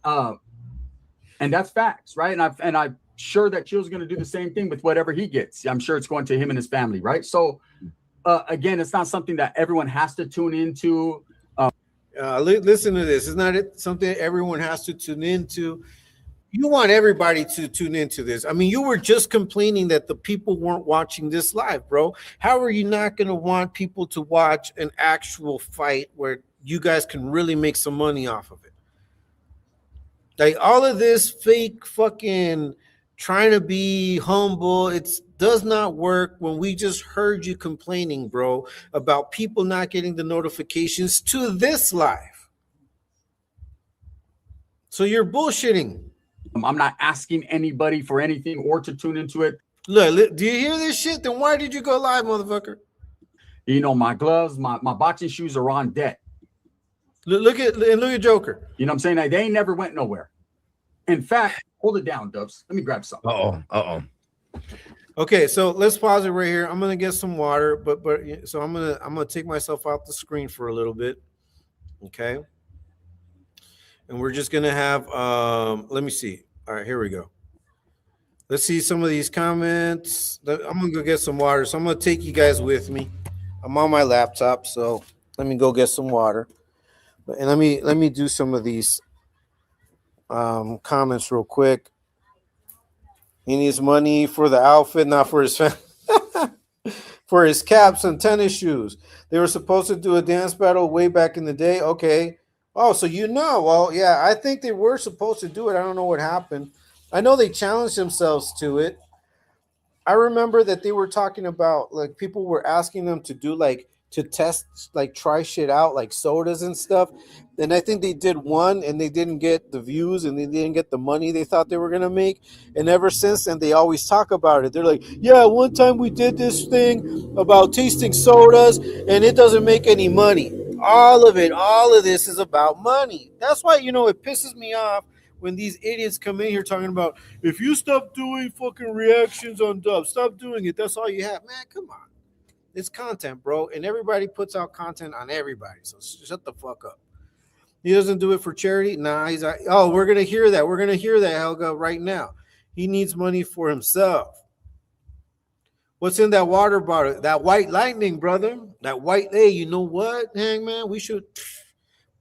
And that's facts. Right. And I'm sure that Chill's going to do the same thing with whatever he gets. I'm sure it's going to him and his family. Right. So, again, it's not something that everyone has to tune into. Listen to this. It's not something everyone has to tune into. You want everybody to tune into this. I mean, you were just complaining that the people weren't watching this live, bro. How are you not going to want people to watch an actual fight where you guys can really make some money off of it? Like all of this fake fucking trying to be humble, it does not work when we just heard you complaining, bro, about people not getting the notifications to this live. So you're bullshitting. I'm not asking anybody for anything or to tune into it. Look, do you hear this shit? Then why did you go live, motherfucker? You know, my gloves, my boxing shoes are on deck. Look at Joker. You know what I'm saying? They ain't never went nowhere. In fact, hold it down, Dubs. Let me grab something. Okay, so let's pause it right here. I'm gonna get some water, but so I'm gonna take myself off the screen for a little bit. Okay. And we're just gonna have let me see. All right, here we go. Let's see some of these comments. I'm gonna go get some water. So I'm gonna take you guys with me. I'm on my laptop, so let me go get some water. And let me do some of these comments real quick. He needs money for the outfit, not for his family. For his caps and tennis shoes. They were supposed to do a dance battle way back in the day. Okay. Oh, so you know. Well, yeah, I think they were supposed to do it. I don't know what happened. I know they challenged themselves to it. I remember that they were talking about, like, people were asking them to do, like, to test, like, try shit out, like sodas and stuff. And I think they did one and they didn't get the views and they didn't get the money they thought they were going to make. And ever since then, they always talk about it. They're like, yeah, one time we did this thing about tasting sodas and it doesn't make any money. All of this is about money. That's why, you know, it pisses me off when these idiots come in here talking about, if you stop doing fucking reactions on Dub, stop doing it. That's all you have. Man, come on. It's content, bro. And everybody puts out content on everybody. So shut the fuck up. He doesn't do it for charity. Nah, he's like, oh, we're going to hear that. We're going to hear that, Helga, right now. He needs money for himself. What's in that water bottle? That white lightning, brother. That white, hey, you know what, Hangman?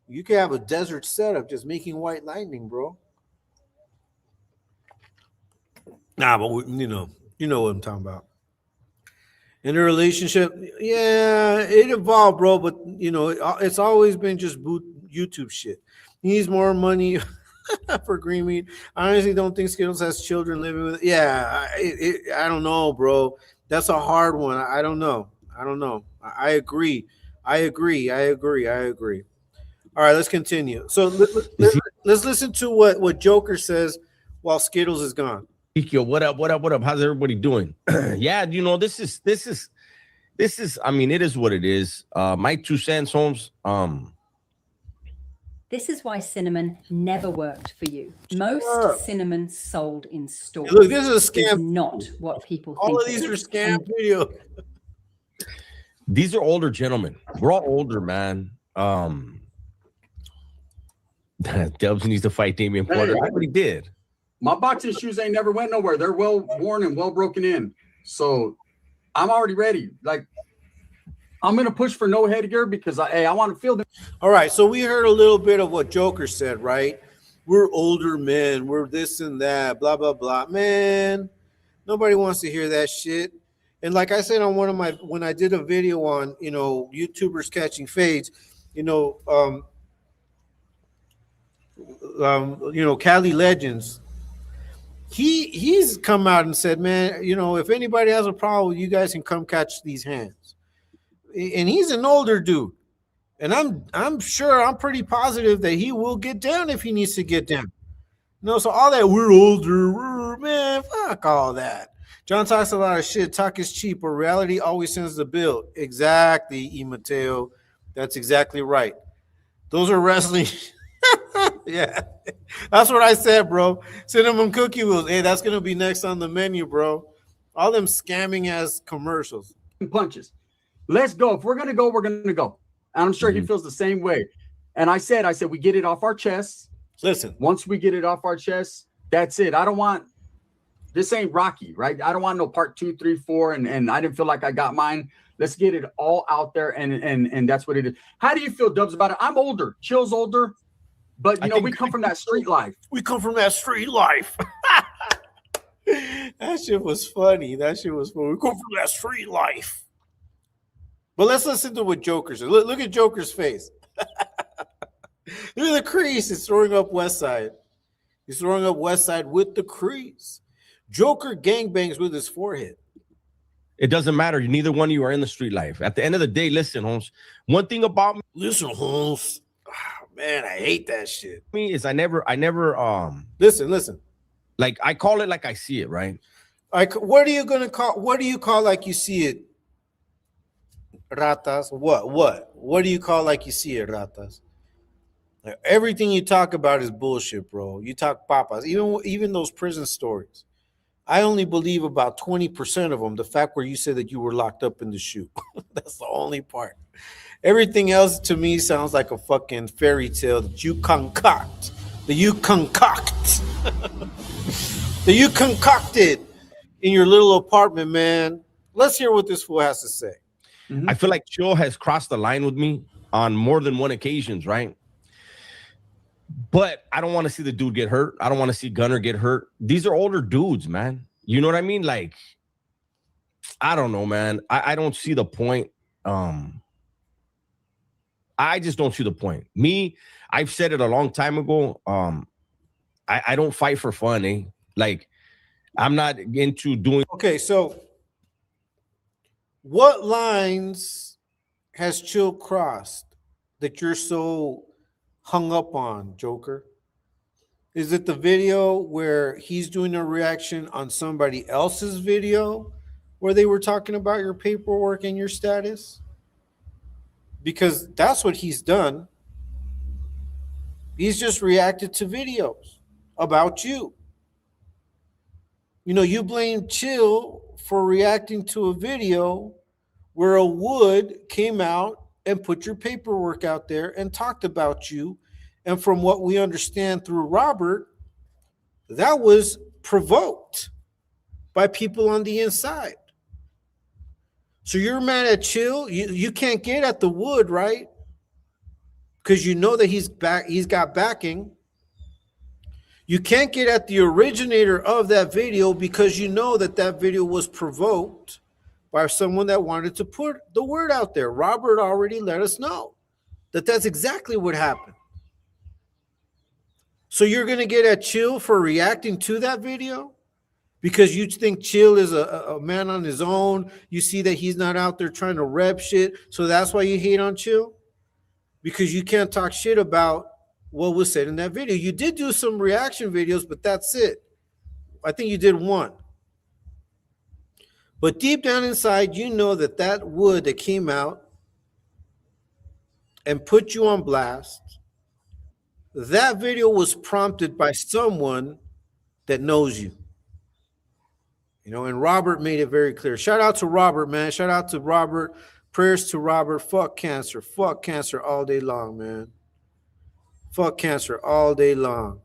You could have a desert setup just making white lightning, bro. Nah, but you know what I'm talking about. In a relationship, yeah, it evolved, bro. But you know, it's always been just YouTube shit. He needs more money for green meat. I honestly don't think Skittles has children living with it. Yeah, I don't know, bro. That's a hard one. I don't know. I agree. All right, let's continue. So let's listen to what Joker says while Skittles is gone. What up? How's everybody doing? Yeah, you know, this is. I mean, it is what it is. My 2 cents, Holmes. This is why cinnamon never worked for you. Most cinnamon sold in stores. Look, this is a scam. Is not what people think. All of these are scam videos. These are older gentlemen. We're all older, man. Dubs needs to fight Damian Porter. I already did. My boxing shoes ain't never went nowhere. They're well worn and well broken in. So I'm already ready. Like, I'm going to push for no headgear because I want to feel them. All right. So we heard a little bit of what Joker said, right? We're older men. We're this and that, blah, blah, blah. Man, nobody wants to hear that shit. And like I said on when I did a video on, you know, YouTubers catching fades, you know, Cali Legends, he's come out and said, man, you know, if anybody has a problem, you guys can come catch these hands. And he's an older dude, and I'm sure, I'm pretty positive that he will get down if he needs to get down. No, so all that we're older, man, fuck all that. John talks a lot of shit. Talk is cheap, but reality always sends the bill. Exactly, E. Mateo. That's exactly right. Those are wrestling. Yeah, that's what I said, bro. Cinnamon cookie wheels. Hey, that's gonna be next on the menu, bro. All them scamming ass commercials. Punches. Let's go. If we're gonna go, we're gonna go. And I'm sure he feels the same way. And I said, we get it off our chests. Listen, once we get it off our chests, that's it. I don't want, this ain't Rocky, right? I don't want no part 2, 3, 4, and I didn't feel like I got mine. Let's get it all out there, and that's what it is. How do you feel, Dubs, about it? I'm older. Chill's older, but we come from that street life. We come from that street life. That shit was funny. We come from that street life. But let's listen to what Joker said. Look at Joker's face. Look at the crease. He's throwing up West Side. He's throwing up West Side with the crease. Joker gangbangs with his forehead. It doesn't matter. Neither one of you are in the street life. At the end of the day, listen, Holmes. One thing about me. Listen, Holmes. Oh, man, I hate that shit. Me is I never. Listen. Like I call it like I see it, right? What are you gonna call? What do you call like you see it? Ratas. What do you call like you see it, Ratas? Everything you talk about is bullshit, bro. You talk papas, even those prison stories. I only believe about 20% of them. The fact where you said that you were locked up in the chute. That's the only part. Everything else to me sounds like a fucking fairy tale that you concoct. That you concocted in your little apartment, man. Let's hear what this fool has to say. I feel like Chill has crossed the line with me on more than one occasions, right? But I don't want to see the dude get hurt. I don't want to see Gunner get hurt. These are older dudes, man. You know what I mean? Like, I don't know, man. I don't see the point. I just don't see the point. Me, I've said it a long time ago. I don't fight for fun, eh? Like, I'm not into doing. Okay, so what lines has Chill crossed that you're so hung up on, Joker? Is it the video where he's doing a reaction on somebody else's video where they were talking about your paperwork and your status? Because that's what he's done. He's just reacted to videos about you. You blame Chill for reacting to a video where a Wood came out and put your paperwork out there and talked about you. And from what we understand through Robert, that was provoked by people on the inside. So you're mad at Chill. You can't get at the Wood, right? Because you know that he's got backing. You can't get at the originator of that video because you know that video was provoked by someone that wanted to put the word out there. Robert already let us know that that's exactly what happened. So you're going to get at Chill for reacting to that video because you think Chill is a man on his own. You see that he's not out there trying to rep shit. So that's why you hate on Chill? Because you can't talk shit about what was said in that video. You did do some reaction videos, but that's it. I think you did one. But deep down inside, you know that Wood that came out and put you on blast, that video was prompted by someone that knows you. And Robert made it very clear. Shout out to Robert, man. Shout out to Robert. Prayers to Robert. Fuck cancer. Fuck cancer all day long, man. Fuck cancer all day long.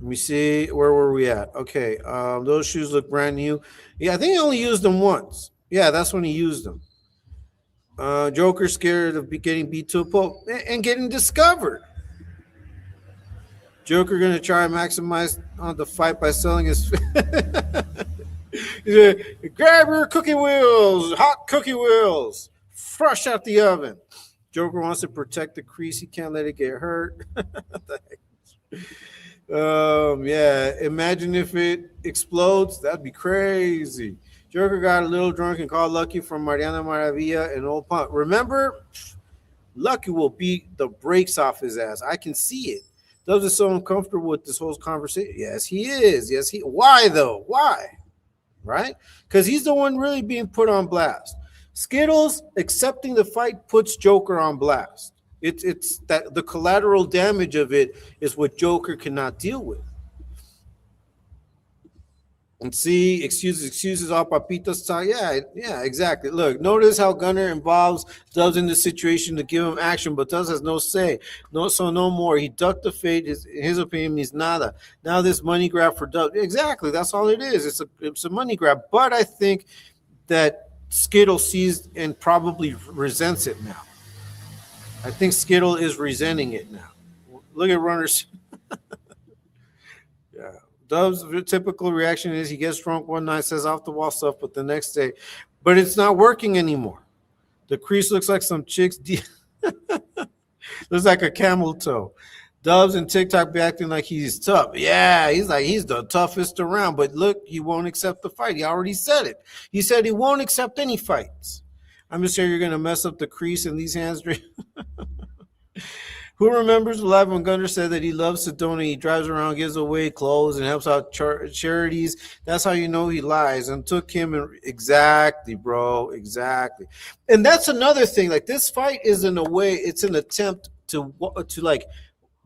Let me see. Where were we at? Okay. Those shoes look brand new. Yeah, I think he only used them once. Yeah, that's when he used them. Joker scared of getting beat to a pulp and getting discovered. Joker going to try and maximize on the fight by selling his... Grab your cookie wheels. Hot cookie wheels. Fresh out the oven. Joker wants to protect the crease. He can't let it get hurt. Yeah. Imagine if it explodes. That'd be crazy. Joker got a little drunk and called Lucky from Mariana Maravilla and Old Punk. Remember Lucky will beat the brakes off his ass. I can see it. Dubs is so uncomfortable with this whole conversation. Yes, he is. Yes, he. Why though? Why? Right? Because he's the one really being put on blast. Skittles accepting the fight puts Joker on blast. It's that the collateral damage of it is what Joker cannot deal with. And see, excuses, all papitas talk. Yeah, exactly. Look, notice how Gunner involves Dubs in the situation to give him action, but Dubs has no say. No more. He ducked the fate. His opinion means nada. Now this money grab for Dubs. Exactly, that's all it is. It's a money grab. But I think that Skittle sees and probably resents it now. I think Skittle is resenting it now. Look at runners. Yeah. Dub's typical reaction is he gets drunk one night, says off the wall stuff, but the next day, but it's not working anymore. The crease looks like some chick's looks like a camel toe. Dubs and TikTok be acting like he's tough. Yeah, he's the toughest around, but look, he won't accept the fight. He already said it. He said he won't accept any fights. I'm just sure you're gonna mess up the crease in these hands. Who remembers live when Gunner said that he loves Sedona? He drives around, gives away clothes, and helps out charities. That's how you know he lies. And took him and exactly, bro, exactly. And that's another thing. Like this fight is in a way, it's an attempt to like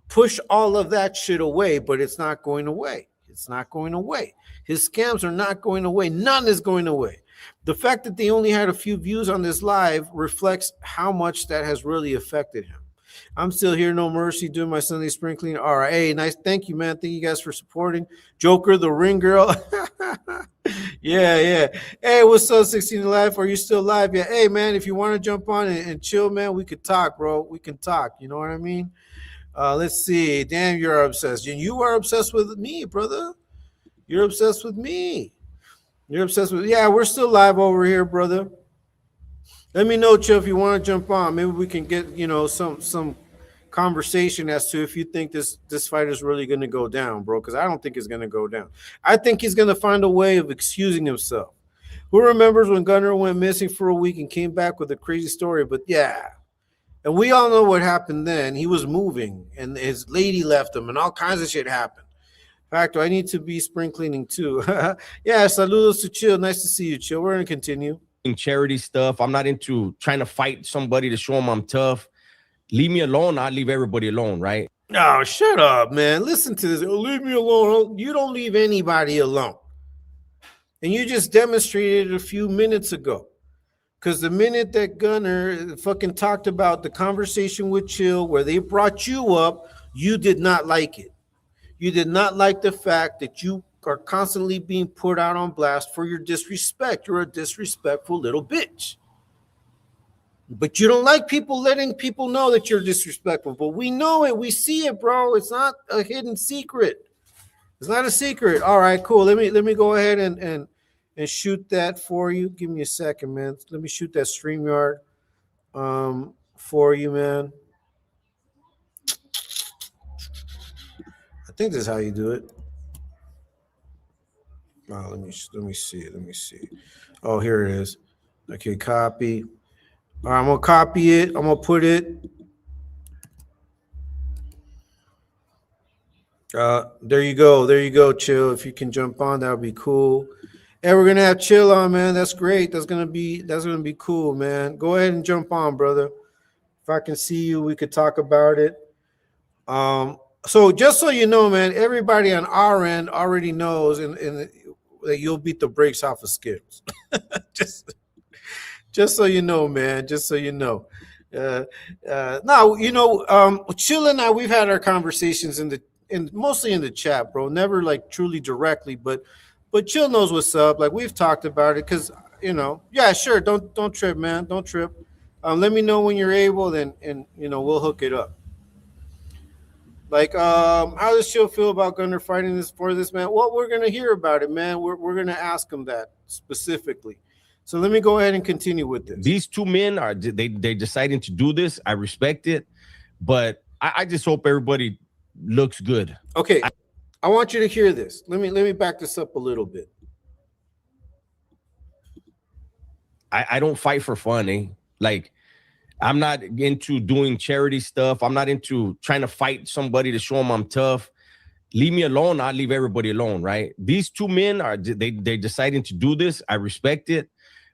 push all of that shit away, but it's not going away. It's not going away. His scams are not going away. None is going away. The fact that they only had a few views on this live reflects how much that has really affected him. I'm still here, no mercy, doing my Sunday sprinkling. All right, hey, nice, thank you, man. Thank you guys for supporting. Joker, the ring girl. yeah. Hey, what's up, 16 Live? Are you still live? Yeah, hey, man, if you want to jump on and chill, man, we could talk, bro. We can talk, you know what I mean? Let's see. Damn, you're obsessed. You are obsessed with me, brother. You're obsessed with me. You're obsessed with, yeah, we're still live over here, brother. Let me know, Chill, if you want to jump on. Maybe we can get, some conversation as to if you think this fight is really going to go down, bro, because I don't think it's going to go down. I think he's going to find a way of excusing himself. Who remembers when Gunner went missing for a week and came back with a crazy story? But yeah, and we all know what happened then. He was moving, and his lady left him, and all kinds of shit happened. In fact, I need to be spring cleaning too. Yeah, saludos to Chill. Nice to see you, Chill. We're going to continue. Charity stuff. I'm not into trying to fight somebody to show them I'm tough. Leave me alone. I'll leave everybody alone, right? No, shut up, man. Listen to this. Oh, leave me alone. You don't leave anybody alone. And you just demonstrated it a few minutes ago. Because the minute that Gunner fucking talked about the conversation with Chill where they brought you up, you did not like it. You did not like the fact that you are constantly being put out on blast for your disrespect. You're a disrespectful little bitch. But you don't like people letting people know that you're disrespectful. But we know it. We see it, bro. It's not a hidden secret. It's not a secret. All right, cool. Let me go ahead and shoot that for you. Give me a second, man. Let me shoot that StreamYard for you, man. I think this is how you do it. Oh, let me see. Let me see. Oh, here it is. Okay, copy. All right, I'm gonna copy it. I'm gonna put it. There you go. There you go, Chill. If you can jump on, that would be cool. Hey, we're gonna have Chill on, man. That's great. That's gonna be cool, man. Go ahead and jump on, brother. If I can see you, we could talk about it. So just so you know, man, everybody on our end already knows and that you'll beat the brakes off of Skittles. just so you know, man. Just so you know. Now, Chill and I, we've had our conversations mostly in the chat, bro. Never like truly directly, but Chill knows what's up. Like we've talked about it because yeah, sure. Don't trip, man. Don't trip. Let me know when you're able, and we'll hook it up. Like, how does Chill feel about Gunner fighting for this, man? Well, we're gonna hear about it, man. We're gonna ask him that specifically. So let me go ahead and continue with this. These two men they're deciding to do this. I respect it, but I just hope everybody looks good. Okay, I want you to hear this. Let me back this up a little bit. I don't fight for fun, eh? Like I'm not into doing charity stuff. I'm not into trying to fight somebody to show them I'm tough. Leave me alone. I'll leave everybody alone, right? These two men they're deciding to do this. I respect it,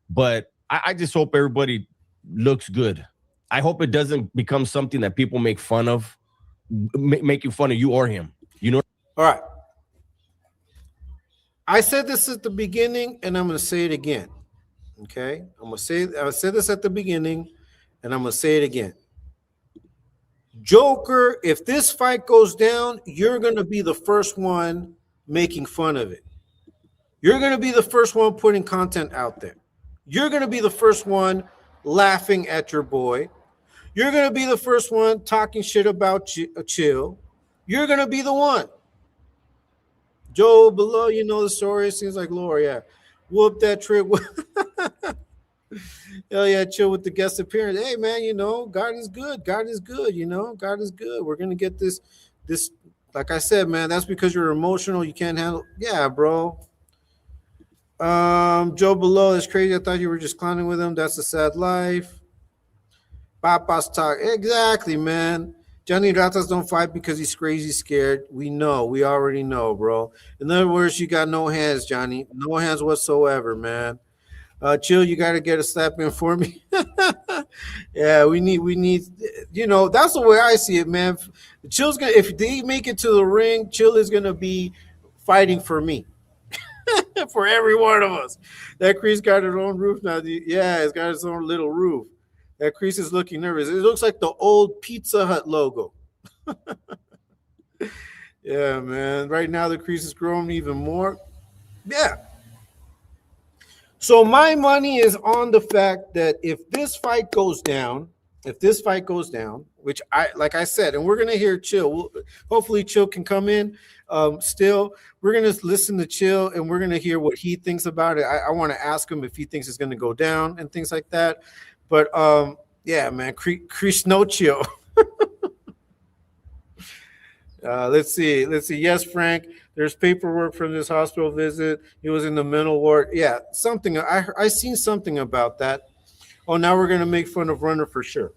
but I just hope everybody looks good. I hope it doesn't become something that people make fun of, making fun of you or him. You know? All right. I said this at the beginning, and I'm going to say it again. Okay? I said this at the beginning, and I'm going to say it again. Joker, if this fight goes down, you're going to be the first one making fun of it. You're going to be the first one putting content out there. You're going to be the first one laughing at your boy. You're going to be the first one talking shit about Chill. You're going to be the one. Joe below, you know the story. It seems like Laura, yeah. Whoop that trick. Hell yeah, Chill with the guest appearance. Hey, man, you know, God is good. God is good, you know. God is good. We're going to get this, like I said, man, that's because you're emotional. You can't handle. Yeah, bro. Joe below, that's crazy. I thought you were just clowning with him. That's a sad life. Papa's talk. Exactly, man. Johnny Ratas don't fight because he's crazy scared. We know. We already know, bro. In other words, you got no hands, Johnny. No hands whatsoever, man. Chill, you got to get a slap in for me. Yeah, we need, you know, that's the way I see it, man. Chill's gonna, if they make it to the ring, Chill is gonna be fighting for me. For every one of us. That Crease got its own roof now. Yeah, it's got its own little roof. That Crease is looking nervous. It looks like the old Pizza Hut logo. Yeah, man. Right now the Crease is growing even more. Yeah. So my money is on the fact that if this fight goes down, which like I said, and we're gonna hear Chill. Hopefully Chill can come in. Still, we're gonna listen to Chill and we're gonna hear what he thinks about it. I want to ask him if he thinks it's gonna go down and things like that. But yeah, man, Chris no Chill. Let's see. Yes, Frank. There's paperwork from this hospital visit. He was in the mental ward. Yeah, something. I seen something about that. Oh, now we're gonna make fun of Runner for sure.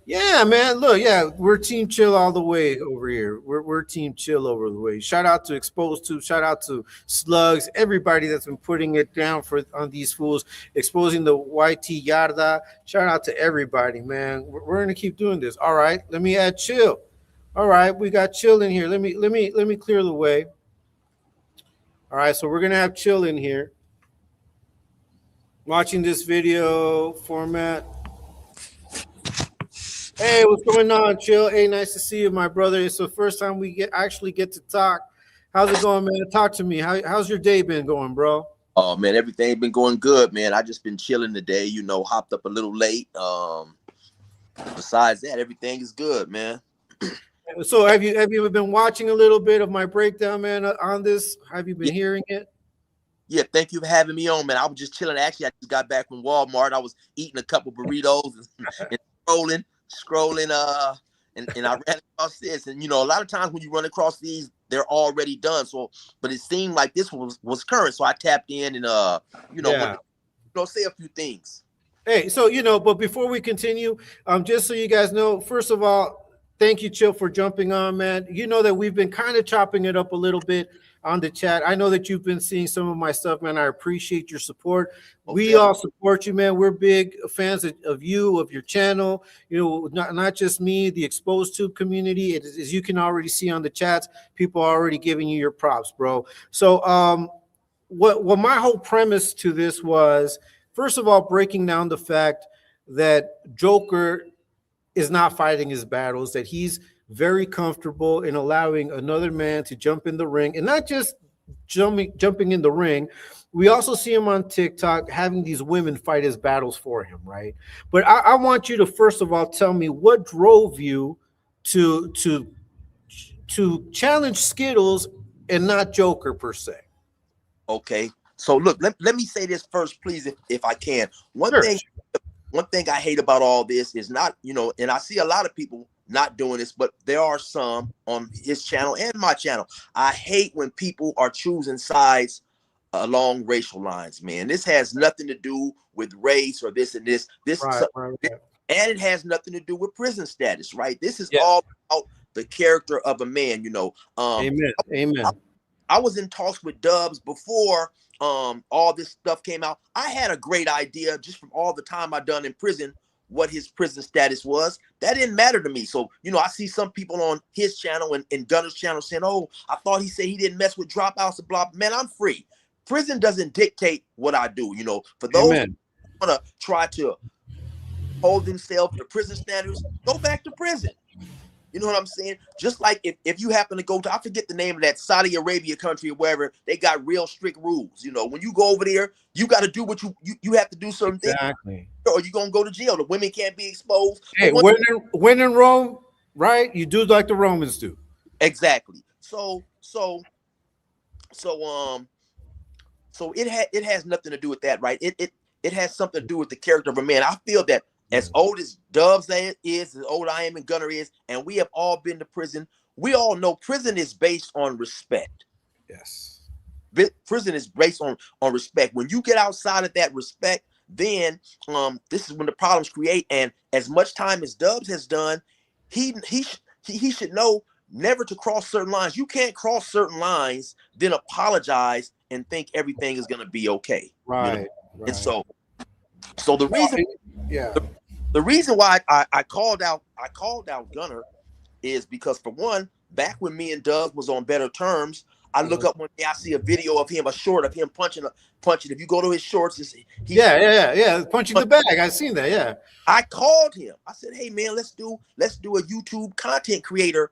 Yeah, man. Look, yeah, we're Team Chill all the way over here. We're Team Chill over the way. Shout out to Exposed to, shout out to Slugs, everybody that's been putting it down on these fools, exposing the YT Yarda. Shout out to everybody, man. We're gonna keep doing this. All right, let me add Chill. All right, we got Chill in here. Let me clear the way. All right, so we're gonna have Chill in here. Watching this video format. Hey, what's going on, Chill? Hey, nice to see you, my brother. It's the first time we actually get to talk. How's it going, man? Talk to me. How's your day been going, bro? Oh, man, everything been going good, man. I just been chilling today, you know, hopped up a little late. Besides that, everything is good, man. So have you been watching a little bit of my breakdown, man, on this? Have you been hearing it? Yeah, thank you for having me on, man. I was just chilling. Actually, I just got back from Walmart. I was eating a couple burritos and scrolling, and I ran across this. And, you know, a lot of times when you run across these, they're already done. So, but it seemed like this one was current. So I tapped in and, you know, say a few things. Hey, so, you know, but before we continue, just so you guys know, first of all, thank you, Chill, for jumping on, man. You know that we've been kind of chopping it up a little bit on the chat. I know that you've been seeing some of my stuff, man. I appreciate your support. Okay. We all support you, man. We're big fans of you, of your channel. You know, not just me, the Exposed Tube community. As you can already see on the chats, people are already giving you your props, bro. So what my whole premise to this was, first of all, breaking down the fact that Joker is not fighting his battles, that he's very comfortable in allowing another man to jump in the ring, and not just jumping in the ring. We also see him on TikTok having these women fight his battles for him, right? But I want you to first of all tell me what drove you to challenge Skittles and not Joker per se. Okay, so look, let me say this first, please, if I can. One thing I hate about all this is not, you know, and I see a lot of people not doing this, but there are some on his channel and my channel. I hate when people are choosing sides along racial lines, man. This has nothing to do with race or this and this. Right. And it has nothing to do with prison status, right? This is Yes. all about the character of a man, Amen. I was in talks with Dubs before all this stuff came out. I had a great idea just from all the time I've done in prison, what his prison status was. That didn't matter to me. So, I see some people on his channel and Gunner's channel saying, oh, I thought he said he didn't mess with dropouts and blah. Man, I'm free. Prison doesn't dictate what I do. For those who want to try to hold themselves to prison standards, go back to prison. You know what I'm saying? Just like if you happen to go to, I forget the name of that Saudi Arabia country or wherever, they got real strict rules. When you go over there, you got to do what you have to do certain things. Or you're going to go to jail. The women can't be exposed. Hey, when in Rome, right? You do like the Romans do. Exactly. So it has nothing to do with that, right? It has something to do with the character of a man. I feel that as old as Dubs is, as old I am and Gunner is, and we have all been to prison, we all know prison is based on respect. Yes. Prison is based on respect. When you get outside of that respect, then this is when the problems create. And as much time as Dubs has done, he should know never to cross certain lines. You can't cross certain lines, then apologize and think everything is going to be okay. Right. And so the reason, yeah. The reason why I called out Gunner is because, for one, back when me and Doug was on better terms, I look up one day, I see a video of him, a short of him punching. If you go to his shorts, punching the bag. I've seen that. Yeah. I called him. I said, "Hey man, let's do a YouTube content creator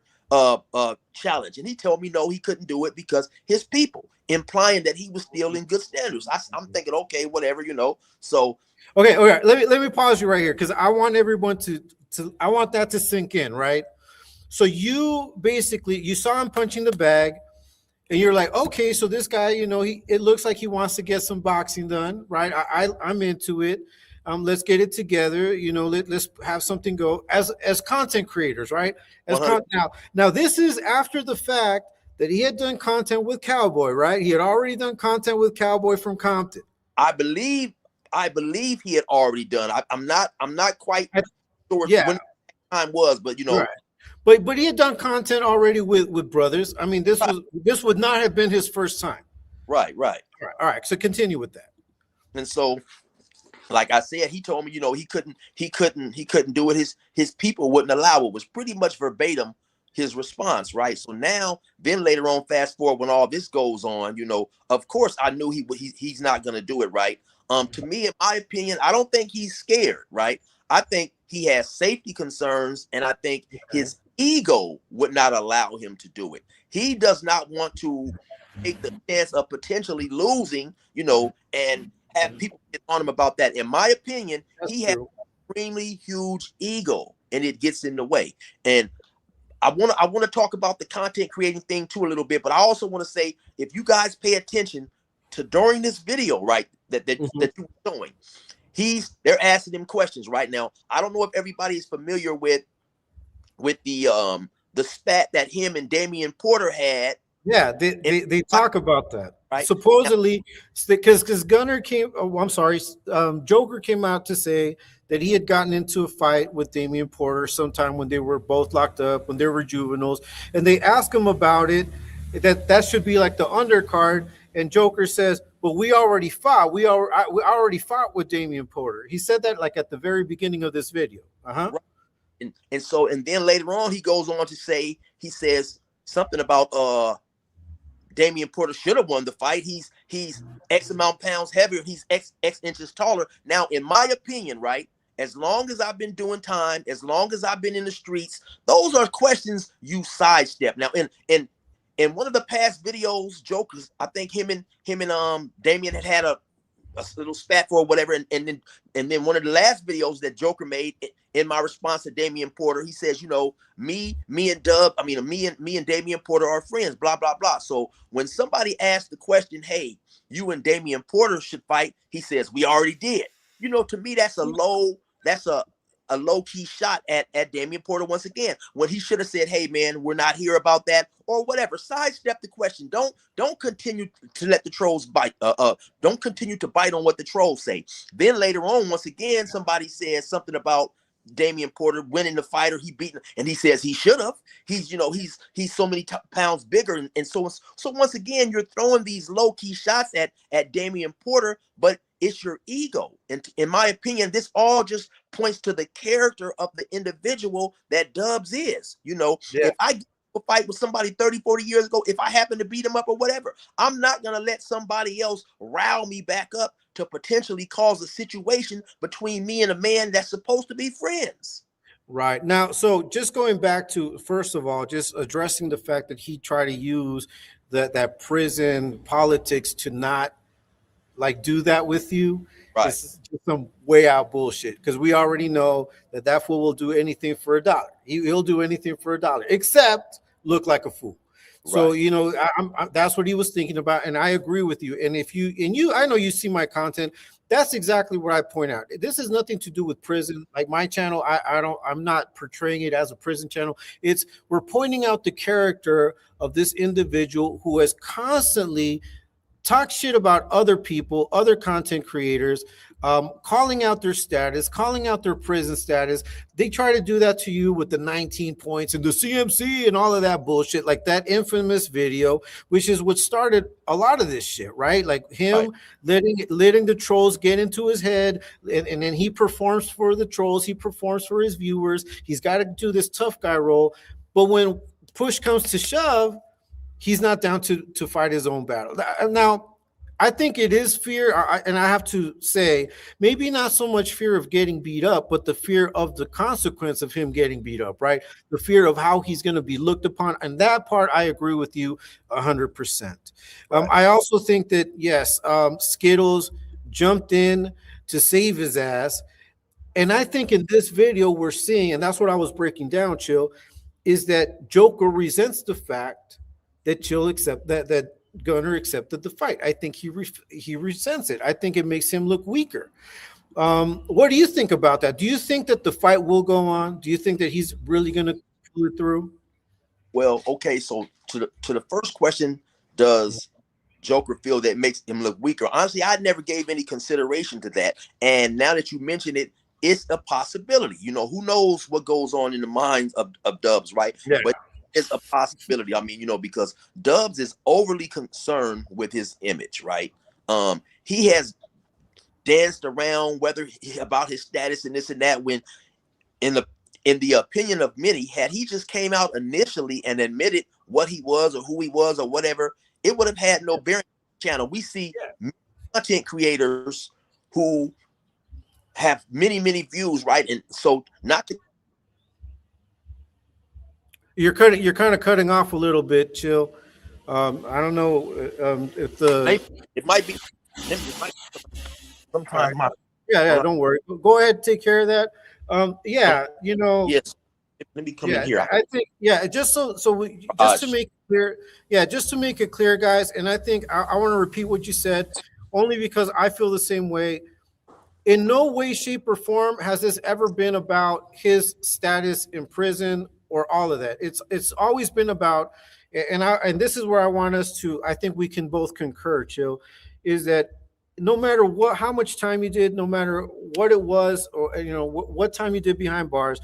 challenge," and he told me no, he couldn't do it because his people, implying that he was still in good standards. I'm thinking, okay, whatever, So okay. Let me pause you right here because I want everyone to I want that to sink in, right? So you saw him punching the bag. And you're like, okay, so this guy, it looks like he wants to get some boxing done, right? I'm into it. Let's get it together. Let's have something go as content creators, right? Now this is after the fact that he had done content with Cowboy, right? He had already done content with Cowboy from Compton. I believe he had already done. I'm not quite sure when the time was, but Right. But he had done content already with brothers. I mean, this would not have been his first time. Right. All right. So continue with that. And so, like I said, he told me, he couldn't do it. His people wouldn't allow it. Was pretty much verbatim his response, right? So now, then later on, fast forward when all this goes on, of course I knew he's not gonna do it, right? To me, in my opinion, I don't think he's scared, right? I think he has safety concerns, and I think his ego would not allow him to do it. He does not want to take the chance of potentially losing, and have people get on him about that. In my opinion, he has an extremely huge ego, and it gets in the way. And I want to talk about the content creating thing too a little bit, but I also want to say, if you guys pay attention to during this video, right, that you're showing, they're asking him questions right now. I don't know if everybody is familiar with the spat that him and Damian Porter had. Yeah, they talk about that. Right? Supposedly, because Gunner Joker came out to say that he had gotten into a fight with Damian Porter sometime when they were both locked up, when they were juveniles, and they asked him about it, that should be like the undercard, and Joker says, "But we already fought. We already fought with Damian Porter." He said that like at the very beginning of this video. Right. And then later on, he goes on to say, he says something about Damian Porter should have won the fight. He's X amount of pounds heavier. He's X inches taller. Now, in my opinion, right, as long as I've been doing time, as long as I've been in the streets, those are questions you sidestep. Now, in one of the past videos, Jokers, I think him and Damian had a little spat for whatever, and then one of the last videos that Joker made in my response to Damian Porter, he says, me and Damian Porter are friends, blah blah blah. So when somebody asks the question, hey, you and Damian Porter should fight, he says, we already did. To me, that's a a low-key shot at Damian Porter once again, when he should have said, hey man, we're not here about that, or whatever. Sidestep the question. Don't continue to let the trolls bite. Don't continue to bite on what the trolls say. Then later on, once again, somebody says something about Damian Porter winning the fight, or he beaten, and he says he should have. He's, you know, he's so many pounds bigger, and so once again, you're throwing these low-key shots at Damian Porter, but it's your ego. And in my opinion, this all just points to the character of the individual that Dubs is. You know, if I get a fight with somebody 30, 40 years ago, if I happen to beat him up or whatever, I'm not going to let somebody else rile me back up to potentially cause a situation between me and a man that's supposed to be friends. Right. Now, so just going back to, first of all, just addressing the fact that he tried to use that prison politics to not like do that with you. Right. This is just some way out bullshit, because we already know that fool will do anything for a dollar. He'll do anything for a dollar except look like a fool. So, you know, that's what he was thinking about. And I agree with you. And I know you see my content. That's exactly what I point out. This has nothing to do with prison. Like my channel, I'm not portraying it as a prison channel. We're pointing out the character of this individual who has constantly talk shit about other people, other content creators, calling out their status, calling out their prison status. They try to do that to you with the 19 points and the CMC and all of that bullshit, like that infamous video, which is what started a lot of this shit, right? Like him letting the trolls get into his head, and then he performs for the trolls, he performs for his viewers. He's got to do this tough guy role. But when push comes to shove, he's not down to fight his own battle. Now, I think it is fear, and I have to say, maybe not so much fear of getting beat up, but the fear of the consequence of him getting beat up, right? The fear of how he's going to be looked upon. And that part, I agree with you 100%. I also think that, yes, Skittles jumped in to save his ass. And I think in this video we're seeing, and that's what I was breaking down, Chill, is that Joker resents the fact that that Gunner accepted the fight. I think he resents it. I think it makes him look weaker. What do you think about that? Do you think that the fight will go on? Do you think that he's really going to pull it through? Well, okay. So to the first question, does Joker feel that makes him look weaker? Honestly, I never gave any consideration to that. And now that you mention it, it's a possibility. You know, who knows what goes on in the minds of Dubs, right? Yeah. But it's a possibility. I mean, you know, because Dubs is overly concerned with his image, right? He has danced around about his status and this and that, when in the opinion of many, had he just came out initially and admitted what he was or who he was or whatever, it would have had no bearing on the channel. We see content creators who have many views, right? And so not to You're kind of cutting off a little bit, Chill. I don't know if it might be sometimes. Yeah, don't worry. Go ahead, take care of that. You know. Yes. Let me come in here. I think just to make it clear, just to make it clear, guys. And I think I want to repeat what you said, only because I feel the same way. In no way, shape, or form has this ever been about his status in prison or all of that. It's always been about, and this is where I want us to, I think we can both concur, Chill, is that no matter how much time you did, no matter what it was, or you know what time you did behind bars,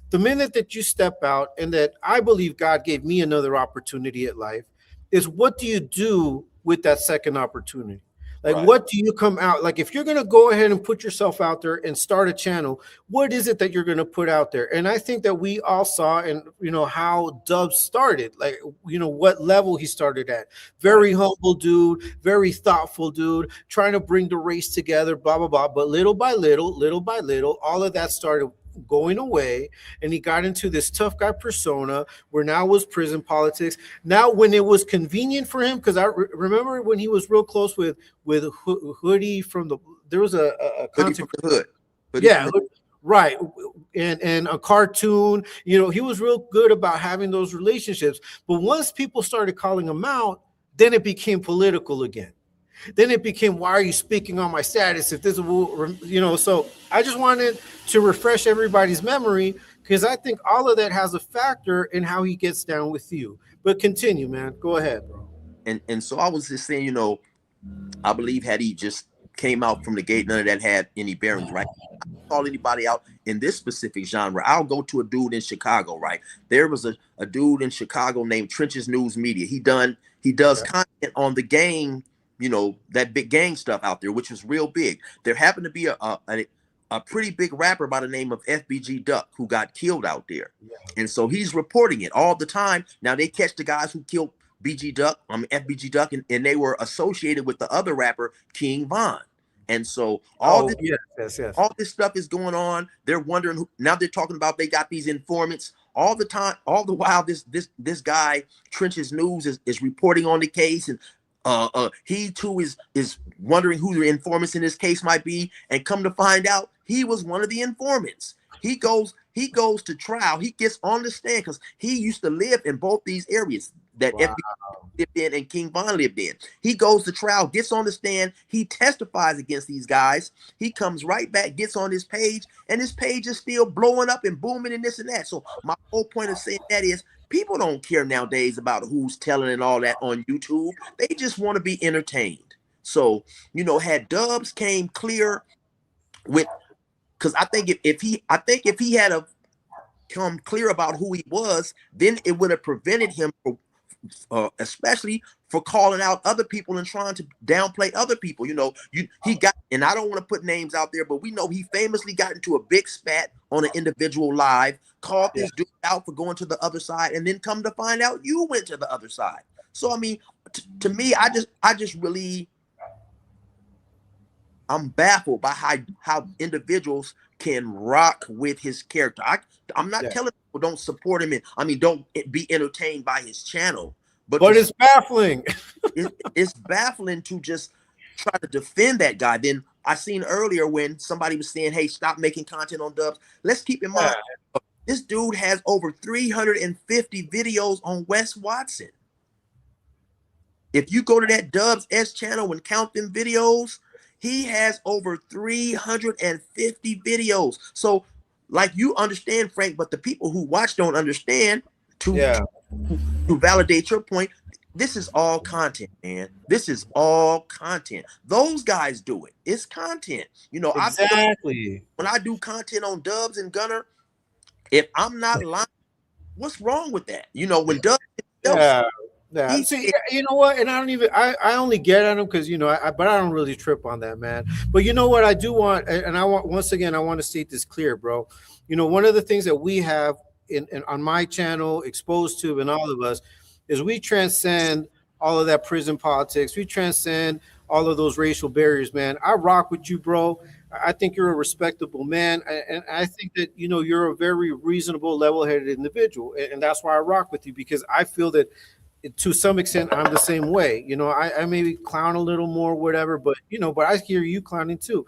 the minute that you step out, and that I believe God gave me another opportunity at life, is what do you do with that second opportunity? Like, what do you come out? Like, if you're going to go ahead and put yourself out there and start a channel, what is it that you're going to put out there? And I think that we all saw, and you know, how Dubs started, like, you know, what level he started at. Very humble dude, very thoughtful dude, trying to bring the race together, blah, blah, blah. But little by little, all of that started going away, and he got into this tough guy persona, where now was prison politics. Now, when it was convenient for him, because I remember when he was real close with Hoodie from there was a content Hood. Right, and a cartoon. You know, he was real good about having those relationships. But once people started calling him out, then it became political again. Then it became, why are you speaking on my status if this will, you know? So I just wanted to refresh everybody's memory, because I think all of that has a factor in how he gets down with you. But continue, man. Go ahead, bro. And so I was just saying, you know, I believe had he just came out from the gate, none of that had any bearings, right? Call anybody out in this specific genre. I'll go to a dude in Chicago, right? There was a dude in Chicago named Trenches News Media. He does content on the gang, you know, that big gang stuff out there, which was real big. There happened to be a pretty big rapper by the name of FBG Duck who got killed out there. And so he's reporting it all the time. Now they catch the guys who killed FBG Duck, and they were associated with the other rapper, King Von. And so all this stuff is going on. They're wondering now they're talking about they got these informants all the time, all the while this guy Trenches News is reporting on the case, and he too is wondering who the informants in this case might be, and come to find out he was one of the informants. He goes to trial. He gets on the stand because he used to live in both these areas that FBG lived in and King Von lived in. He goes to trial, gets on the stand, he testifies against these guys. He comes right back, gets on his page, and his page is still blowing up and booming and this and that. So my whole point of saying that is people don't care nowadays about who's telling and all that on YouTube. They just want to be entertained. So, you know, had Dubs came clear with, because I think if he had a come clear about who he was, then it would have prevented him from especially for calling out other people and trying to downplay other people. You know, he got, and I don't want to put names out there, but we know he famously got into a big spat on an individual live, called this dude out for going to the other side, and then come to find out you went to the other side. So I mean, to me, I just really, I'm baffled by how individuals can rock with his character. I'm not telling people don't support him, don't be entertained by his channel. But it's baffling. It's baffling to just try to defend that guy. Then I seen earlier when somebody was saying, hey, stop making content on Dubs. Let's keep in mind, this dude has over 350 videos on Wes Watson. If you go to that Dubs S channel and count them videos, he has over 350 videos. So, like, you understand, Frank, but the people who watch don't understand. To validate your point, this is all content, man. This is all content. Those guys do it. It's content. You know, exactly. When I do content on Dubs and Gunner, if I'm not lying, what's wrong with that? You know, when Dubs see, you know what? And I only get at him because, you know, but I don't really trip on that, man. But you know what I do want, and I want, once again, I want to state this clear, bro. You know, one of the things that we have in on my channel, Exposed to, and all of us, is we transcend all of that prison politics. We transcend all of those racial barriers, man. I rock with you, bro. I think you're a respectable man, and I think that, you know, you're a very reasonable, level-headed individual, and that's why I rock with you, because I feel that to some extent I'm the same way. You know, I maybe clown a little more, whatever, but you know, but I hear you clowning too.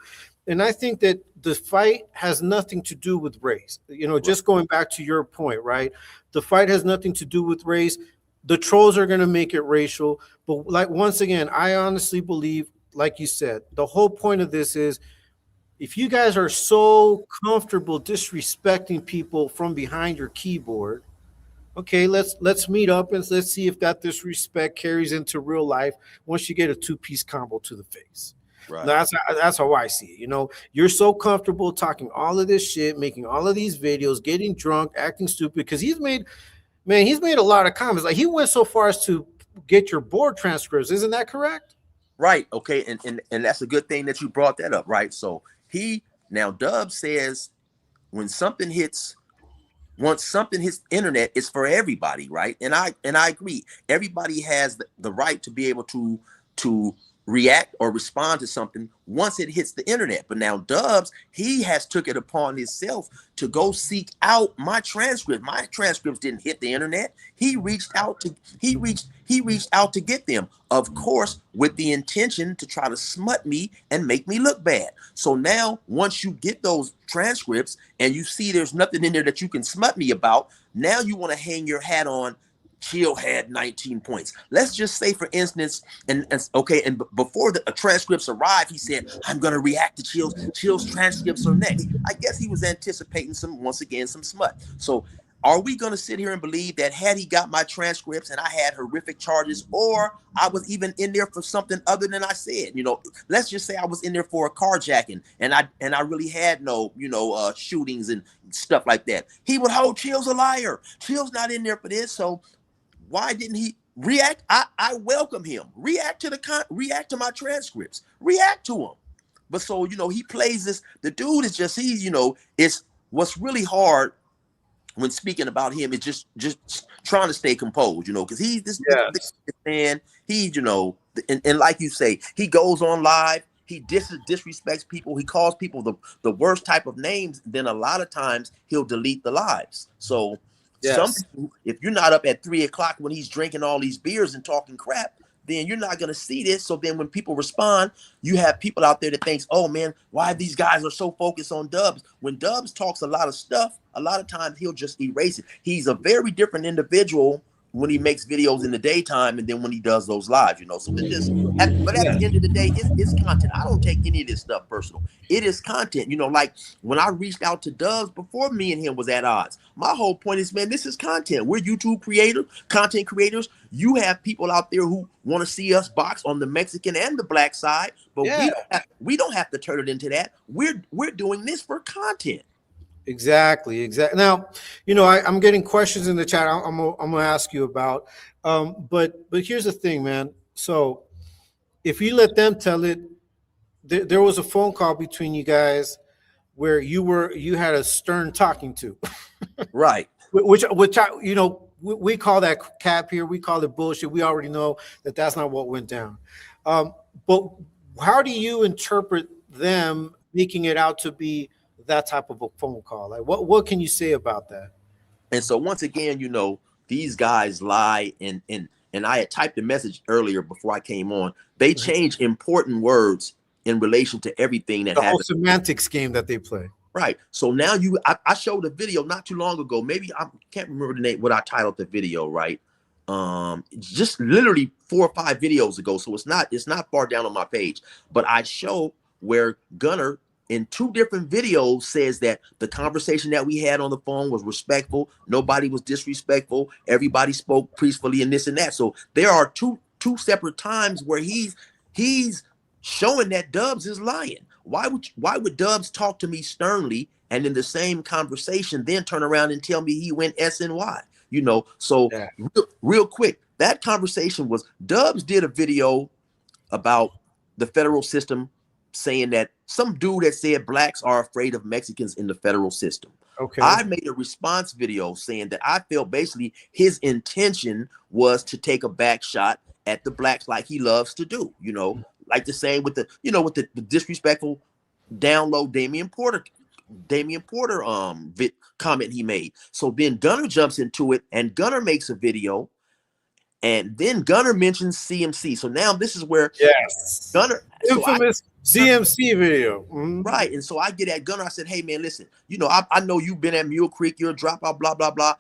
And I think that the fight has nothing to do with race. You know, just going back to your point, right? The fight has nothing to do with race. The trolls are going to make it racial. But like, once again, I honestly believe, like you said, the whole point of this is, if you guys are so comfortable disrespecting people from behind your keyboard, okay, let's meet up and let's see if that disrespect carries into real life once you get a two-piece combo to the face. Right. That's how I see it. You know, you're so comfortable talking all of this shit, making all of these videos, getting drunk, acting stupid, because he's made a lot of comments. Like, he went so far as to get your board transcripts. Isn't that correct? Right. Okay. And that's a good thing that you brought that up. Right. So Dub says once something hits internet, it's for everybody, right? And I agree. Everybody has the right to be able to react or respond to something once it hits the internet. But now Dubs, he has took it upon himself to go seek out my transcript. My transcripts didn't hit the internet. He reached out to get them, of course, with the intention to try to smut me and make me look bad. So now, once you get those transcripts and you see there's nothing in there that you can smut me about, now you want to hang your hat on Chill had 19 points. Let's just say, for instance, and before the transcripts arrived, he said, I'm going to react to Chill's transcripts are next. I guess he was anticipating some smut. So are we going to sit here and believe that had he got my transcripts and I had horrific charges, or I was even in there for something other than I said? You know, let's just say I was in there for a carjacking and I really had no, shootings and stuff like that. He would hold Chill's a liar. Chill's not in there for this. So why didn't he react? I welcome him. React to my transcripts. React to him. But so, he plays this. The dude is just, it's what's really hard when speaking about him is just trying to stay composed, because he's this man. He, and like you say, he goes on live. He disrespects people. He calls people the worst type of names. Then a lot of times he'll delete the lives. So some people, if you're not up at 3 o'clock when he's drinking all these beers and talking crap, then you're not going to see this. So then when people respond, you have people out there that thinks, oh man, why these guys are so focused on Dubs? When Dubs talks a lot of stuff, a lot of times he'll just erase it. He's a very different individual when he makes videos in the daytime and then when he does those lives, So it just, but at the end of the day, it's content. I don't take any of this stuff personal. It is content. Like when I reached out to Dubs before me and him was at odds, my whole point is, man, this is content. We're YouTube content creators. You have people out there who want to see us box on the Mexican and the black side, but we don't have to turn it into that. We're doing this for content. Exactly. Now, I'm getting questions in the chat. I'm gonna ask you about. But here's the thing, man. So if you let them tell it, there was a phone call between you guys where you had a stern talking to, right? Which we call that cap here. We call it bullshit. We already know that that's not what went down. But how do you interpret them making it out to be that type of a phone call? Like what can you say about that? And so once again, these guys lie, and I had typed a message earlier before I came on. They change important words in relation to everything that happens. The whole semantics game that they play. Right. So now I showed a video not too long ago. Maybe I can't remember the name, what I titled the video, right? Just literally 4 or 5 videos ago. So it's not far down on my page, but I show where Gunner in 2 different videos says that the conversation that we had on the phone was respectful. Nobody was disrespectful. Everybody spoke peacefully and this and that. So there are two separate times where he's showing that Dubs is lying. Why would Dubs talk to me sternly and in the same conversation then turn around and tell me he went SNY? So real quick, that conversation was Dubs did a video about the federal system, saying that some dude that said blacks are afraid of Mexicans in the federal system. Okay. I made a response video saying that I felt basically his intention was to take a back shot at the blacks like he loves to do, like the same with the disrespectful down low Damian Porter comment he made. So then Gunner jumps into it and Gunner makes a video. And then Gunner mentions CMC. So now this is where Gunner infamous CMC video. Right. And so I get at Gunner. I said, hey man, listen, I know you've been at Mule Creek, you're a dropout, blah, blah, blah.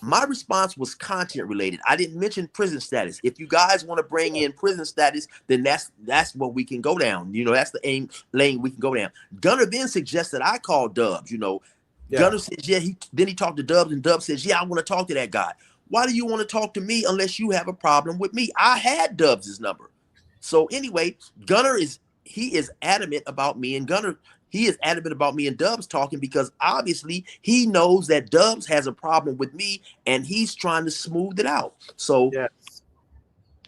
My response was content related. I didn't mention prison status. If you guys want to bring in prison status, then that's what we can go down. That's the lane we can go down. Gunner then suggested I call Dubs. Gunner says, then he talked to Dubs, and Dubs says, I want to talk to that guy. Why do you want to talk to me unless you have a problem with me? I had Dubs' number. So anyway, Gunner is adamant about me and Dubs talking, because obviously he knows that Dubs has a problem with me and he's trying to smooth it out. So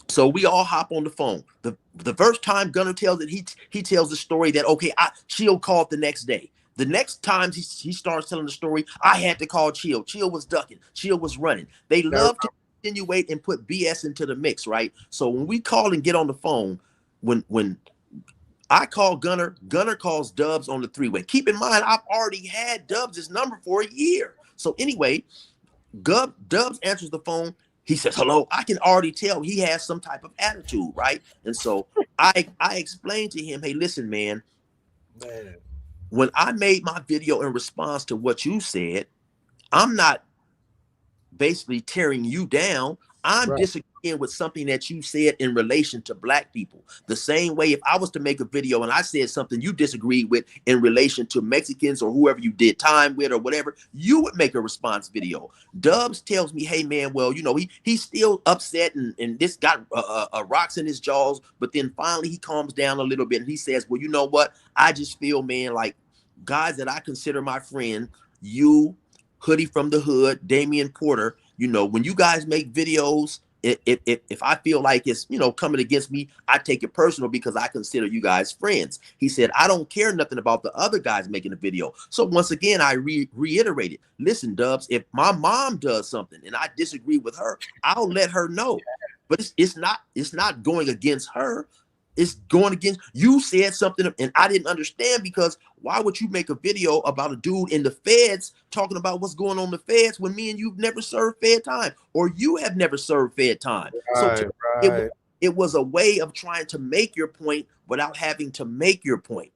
so we all hop on the phone. The first time Gunner tells it, he tells the story that Chill called the next day. The next time he starts telling the story, I had to call Chill. Chill was ducking. Chill was running. They love to insinuate and put BS into the mix, right? So when we call and get on the phone, when I call Gunner, Gunner calls Dubs on the 3-way. Keep in mind, I've already had Dubs' number for a year. So anyway, Dubs answers the phone. He says, hello. I can already tell he has some type of attitude, right? And so I explained to him, hey, listen, man. When I made my video in response to what you said, I'm not basically tearing you down. I'm disagreeing with something that you said in relation to black people. The same way if I was to make a video and I said something you disagreed with in relation to Mexicans or whoever you did time with or whatever, you would make a response video. Dubs tells me, hey man, well, you know, he's still upset and this got rocks in his jaws, but then finally he calms down a little bit and he says, well, you know what? I just feel, man, like guys that I consider my friend, you, Hoodie from the Hood, Damian Porter, you know, when you guys make videos, if I feel like it's, you know, coming against me, I take it personal because I consider you guys friends. He said, I don't care nothing about the other guys making a video. So once again, I reiterated, listen, Dubs, if my mom does something and I disagree with her, I'll let her know. But it's not going against her. It's going against, you said something and I didn't understand, because why would you make a video about a dude in the feds talking about what's going on in the feds when me and you've never served Fed time, or you have never served Fed time? So it was a way of trying to make your point without having to make your point.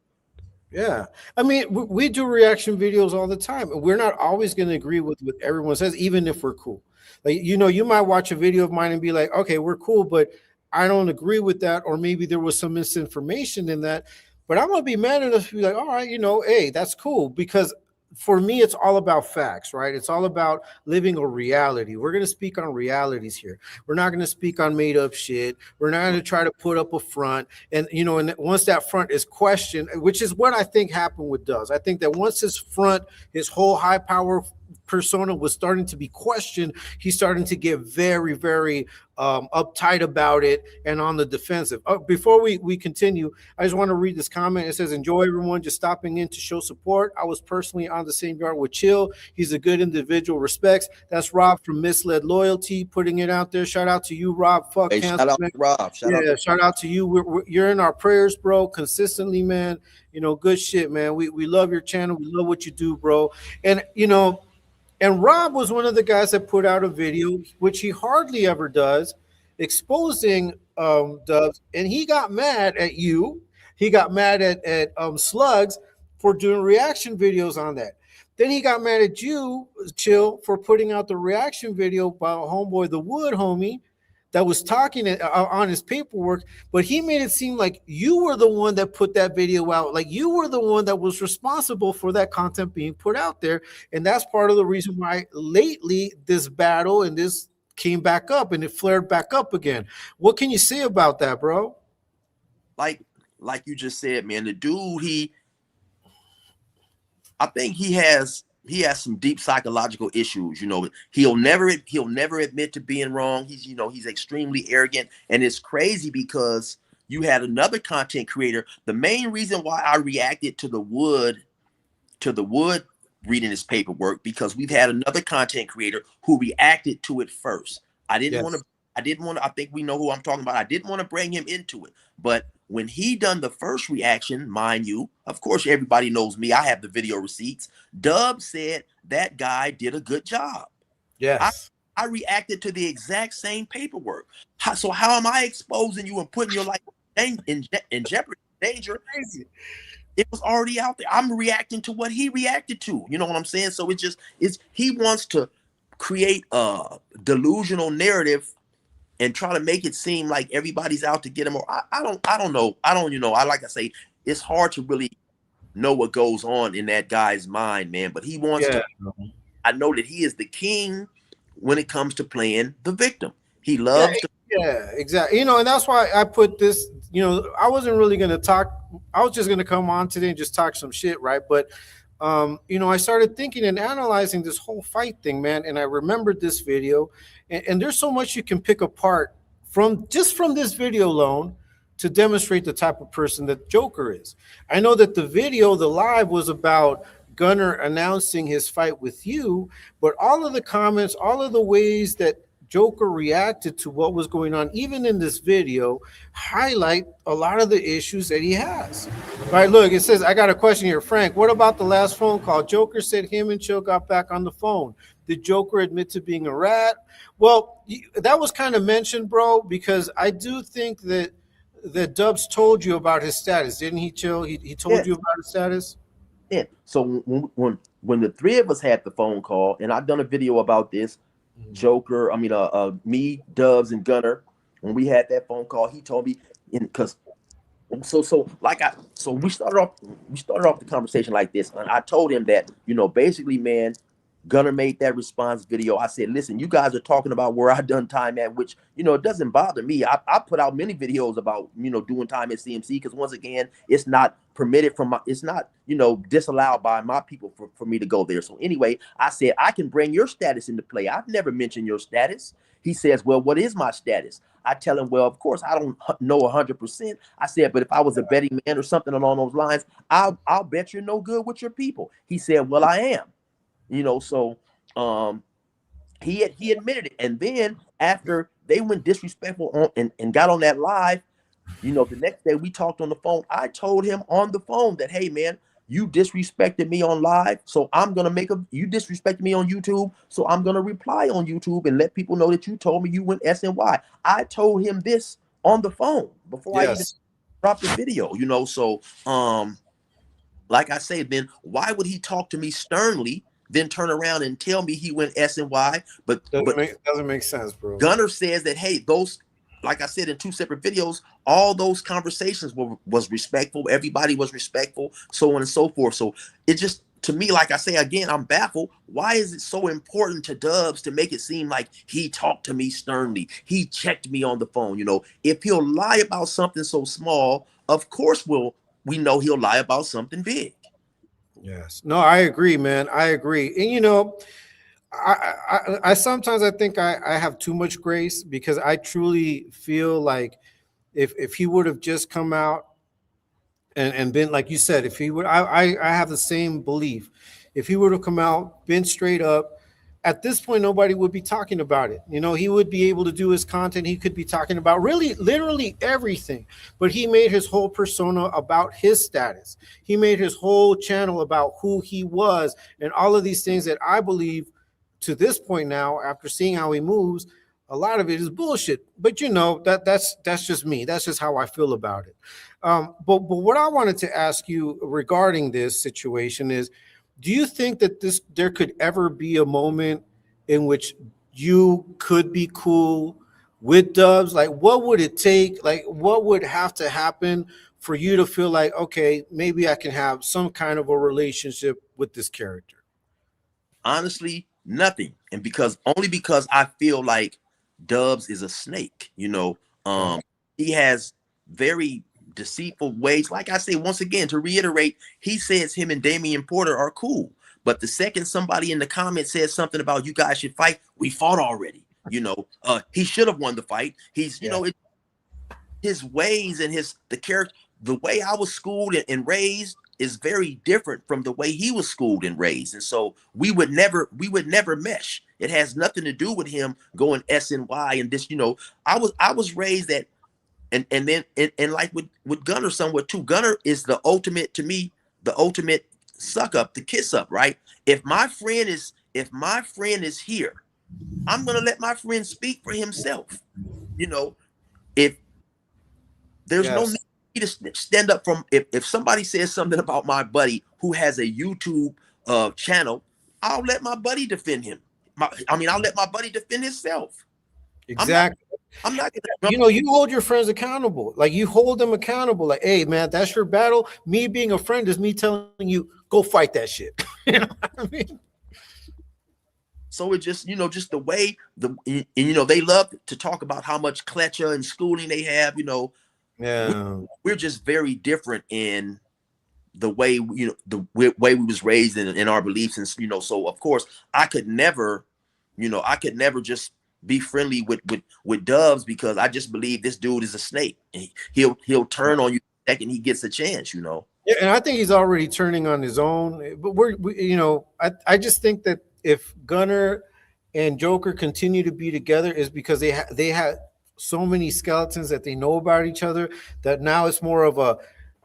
Yeah. I mean, we do reaction videos all the time. We're not always going to agree with what everyone says, even if we're cool. Like, you know, you might watch a video of mine and be like, okay, we're cool, but I don't agree with that, or maybe there was some misinformation in that, but I'm gonna be mad enough to be like, all right, you know, hey, that's cool, because for me, it's all about facts, right? It's all about living a reality. We're going to speak on realities here. We're not going to speak on made up shit. We're not going to try to put up a front. And, you know, and once that front is questioned, which is what I think happened with Dubs. I think that once his front, his whole high power persona was starting to be questioned, he's starting to get very, very uptight about it and on the defensive. Before we continue, I just want to read this comment. It says, enjoy everyone just stopping in to show support. I was personally on the same yard with Chill. He's a good individual. Respects. That's Rob from Misled Loyalty putting it out there. Shout out to you, Rob. Fuck hey, cancer, shout out man. to Rob. Shout out to you. You're in our prayers, bro, consistently, man. You know, good shit, man. We love your channel. We love what you do, bro. And, you know, and Rob was one of the guys that put out a video, which he hardly ever does, exposing Dubs, and he got mad at you. He got mad at Slugs for doing reaction videos on that. Then he got mad at you, Chill, for putting out the reaction video about homeboy the Wood homie that was talking on his paperwork, but he made it seem like you were the one that put that video out, like you were the one that was responsible for that content being put out there. And that's part of the reason why lately this battle and this came back up and it flared back up again. What can you say about that, bro? Like you just said, man, the dude, I think he has some deep psychological issues. You know, he'll never admit to being wrong. He's extremely arrogant, and it's crazy because you had another content creator. The main reason why I reacted to the Wood reading his paperwork, because we've had another content creator who reacted to it first. I didn't want to, I think we know who I'm talking about. I didn't want to bring him into it, but when he done the first reaction, mind you, of course, everybody knows me. I have the video receipts. Dub said that guy did a good job. Yes. I reacted to the exact same paperwork. So how am I exposing you and putting your life in jeopardy, danger? It was already out there. I'm reacting to what he reacted to. You know what I'm saying? So he wants to create a delusional narrative and try to make it seem like everybody's out to get him. Or I don't know. Like I say, it's hard to really know what goes on in that guy's mind, man. But he wants to. I know that he is the king when it comes to playing the victim. He loves to. Yeah, exactly. You know, and that's why I put this. You know, I wasn't really going to talk. I was just going to come on today and just talk some shit, right? But you know, I started thinking and analyzing this whole fight thing, man. And I remembered this video, and there's so much you can pick apart from this video alone to demonstrate the type of person that Joker is. I know that the video, the live, was about Gunner announcing his fight with you, but all of the comments, all of the ways that Joker reacted to what was going on, even in this video, highlight a lot of the issues that he has. All right, look, it says, I got a question here. Frank, what about the last phone call? Joker said him and Chill got back on the phone. Did Joker admit to being a rat? Well, that was kind of mentioned, bro, because I do think that Dubs told you about his status, didn't he, Chill? He told you about his status? Yeah. So when the three of us had the phone call, and I've done a video about this, Joker, me, Dubs, and Gunner, when we had that phone call, he told me, because we started off the conversation like this, and I told him that, basically, man, Gunner made that response video. I said, listen, you guys are talking about where I done time at, which, it doesn't bother me. I put out many videos about, doing time at CMC, because once again, it's not permitted it's not, disallowed by my people for me to go there. So anyway, I said, I can bring your status into play. I've never mentioned your status. He says, well, what is my status? I tell him, well, of course, I don't know 100%. I said, but if I was a betting man or something along those lines, I'll bet you're no good with your people. He said, well, I am. So he admitted it. And then after they went disrespectful on and got on that live, the next day we talked on the phone. I told him on the phone that, hey, man, you disrespected me on live, so I'm going to you disrespected me on YouTube, so I'm going to reply on YouTube and let people know that you told me you went SNY. I told him this on the phone before I even dropped the video, so like I say, then why would he talk to me sternly, then turn around and tell me he went SNY? But doesn't make sense, bro. Gunner says that, hey, those, like I said in 2 separate videos, all those conversations was respectful. Everybody was respectful, so on and so forth. So it just, to me, like I say again, I'm baffled. Why is it so important to Dubs to make it seem like he talked to me sternly? He checked me on the phone. If he'll lie about something so small, of course we know he'll lie about something big. Yes. No, I agree, man. I agree. And I sometimes I think I have too much grace, because I truly feel like if he would have just come out and been, like you said, if he would, I have the same belief. If he would have come out, been straight up, at this point, nobody would be talking about it. He would be able to do his content. He could be talking about really, literally everything. But he made his whole persona about his status. He made his whole channel about who he was and all of these things that I believe to this point now, after seeing how he moves, a lot of it is bullshit. But that's just me. That's just how I feel about it. But what I wanted to ask you regarding this situation is, do you think that there could ever be a moment in which you could be cool with Dubs? Like, what would it take? Like, what would have to happen for you to feel like, okay, maybe I can have some kind of a relationship with this character? Honestly, nothing. And because I feel like Dubs is a snake, he has very deceitful ways. Like I say, once again, to reiterate, he says him and Damian Porter are cool. But the second somebody in the comments says something about you guys should fight, we fought already. He should have won the fight. He's, his ways and the character, the way I was schooled and raised is very different from the way he was schooled and raised. And so we would never mesh. It has nothing to do with him going SNY and this, I was raised at, and then like with Gunner somewhat too. Gunner is the ultimate, to me, the ultimate suck up, the kiss up, right? If my friend is here, I'm gonna let my friend speak for himself. If there's no need to stand up if somebody says something about my buddy who has a YouTube channel, I'll let my buddy defend him. I'll let my buddy defend himself. Exactly. I'm not you hold your friends accountable. Like, you hold them accountable. Like, hey, man, that's your battle. Me being a friend is me telling you, go fight that shit. You know what I mean? So it just, just the way they love to talk about how much kletcher and schooling they have, Yeah. We're just very different in the way, the way we was raised in our beliefs. And, so of course I could never just be friendly with Dubs, because I just believe this dude is a snake. And he'll turn on you the second he gets a chance, Yeah, and I think he's already turning on his own. But I just think that if Gunner and Joker continue to be together is because they had so many skeletons that they know about each other, that now it's more of a,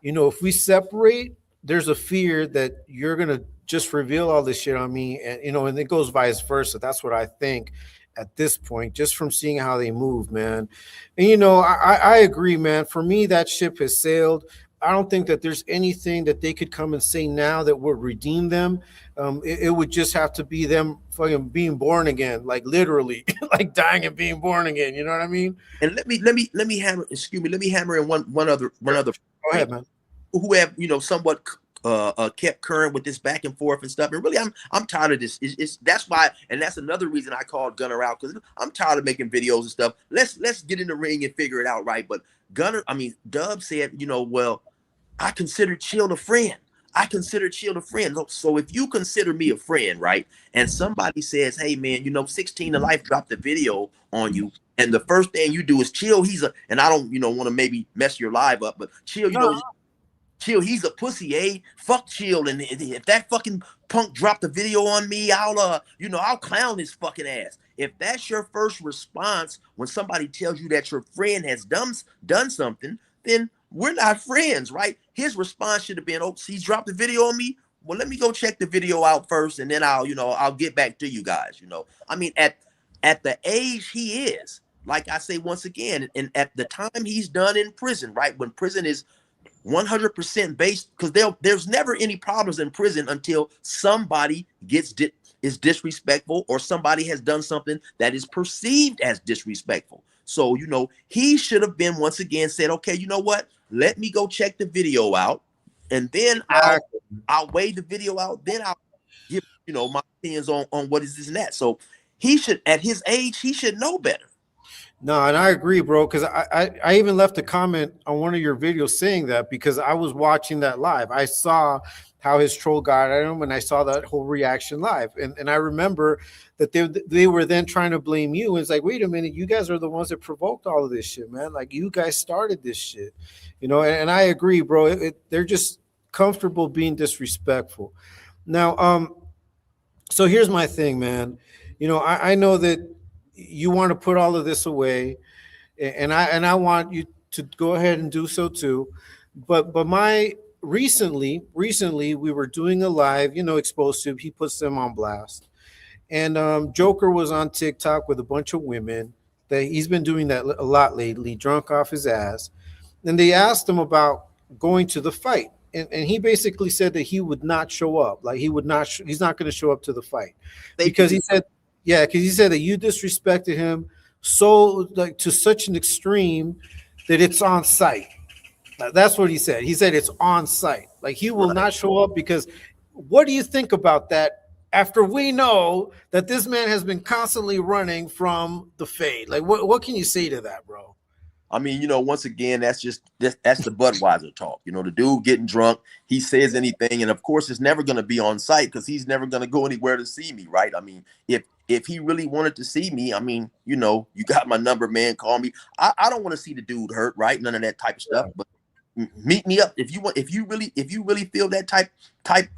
if we separate, there's a fear that you're gonna just reveal all this shit on me, and and it goes vice versa. That's what I think at this point, just from seeing how they move, man. And I agree, man. For me, that ship has sailed. I don't think that there's anything that they could come and say now that would redeem them. It would just have to be them fucking being born again, like literally, like dying and being born again. You know what I mean? And let me hammer. Excuse me. Let me hammer in one other. Go ahead, man. Who have somewhat kept current with this back and forth and stuff. And really, I'm tired of this. That's why, and that's another reason I called Gunner out, because I'm tired of making videos and stuff. Let's get in the ring and figure it out, right? But Dub said, well, I consider Chill a friend. I consider Chill a friend. So if you consider me a friend, right, and somebody says, hey man, 16 to Life dropped the video on you, and the first thing you do is Chill, and I don't want to maybe mess your live up, but Chill, Chill, he's a pussy, fuck Chill, and if that fucking punk dropped the video on me, I'll clown his fucking ass. If that's your first response when somebody tells you that your friend has done something, then we're not friends, right? His response should have been, oh, he's dropped the video on me. Well, let me go check the video out first, and then I'll get back to you guys. At the age he is, like I say once again, and at the time he's done in prison, right? When prison is 100% based, because there's never any problems in prison until somebody is disrespectful, or somebody has done something that is perceived as disrespectful. So, he should have been, once again, said, okay, you know what? Let me go check the video out, and then I'll weigh the video out. Then I'll give, my opinions on what is this and that. So he should, at his age, he should know better. No, and I agree, bro, because I even left a comment on one of your videos saying that, because I was watching that live. I saw how his troll got at him, and I saw that whole reaction live. And I remember that they were then trying to blame you. It's like, wait a minute, you guys are the ones that provoked all of this shit, man. Like, you guys started this shit, and I agree, bro. They're just comfortable being disrespectful. Now, so here's my thing, man. I know that you want to put all of this away, and I want you to go ahead and do so too. But recently we were doing a live, Exposed to, he puts them on blast. And Joker was on TikTok with a bunch of women. That he's been doing that a lot lately, drunk off his ass. And they asked him about going to the fight. And he basically said that he would not show up. Like, he's not going to show up to the fight. Because he said that you disrespected him so, like, to such an extreme that it's on site. That's what he said. He said it's on site. Like, he will not show up. Because what do you think about that? After we know that this man has been constantly running from the fade, like, what can you say to that, bro? I mean, once again, that's the Budweiser talk. The dude getting drunk, he says anything, and of course, it's never going to be on site, because he's never going to go anywhere to see me, right? I mean, if he really wanted to see me, I mean, you got my number, man. Call me. I don't want to see the dude hurt, right? None of that type of stuff, but meet me up if you really feel that type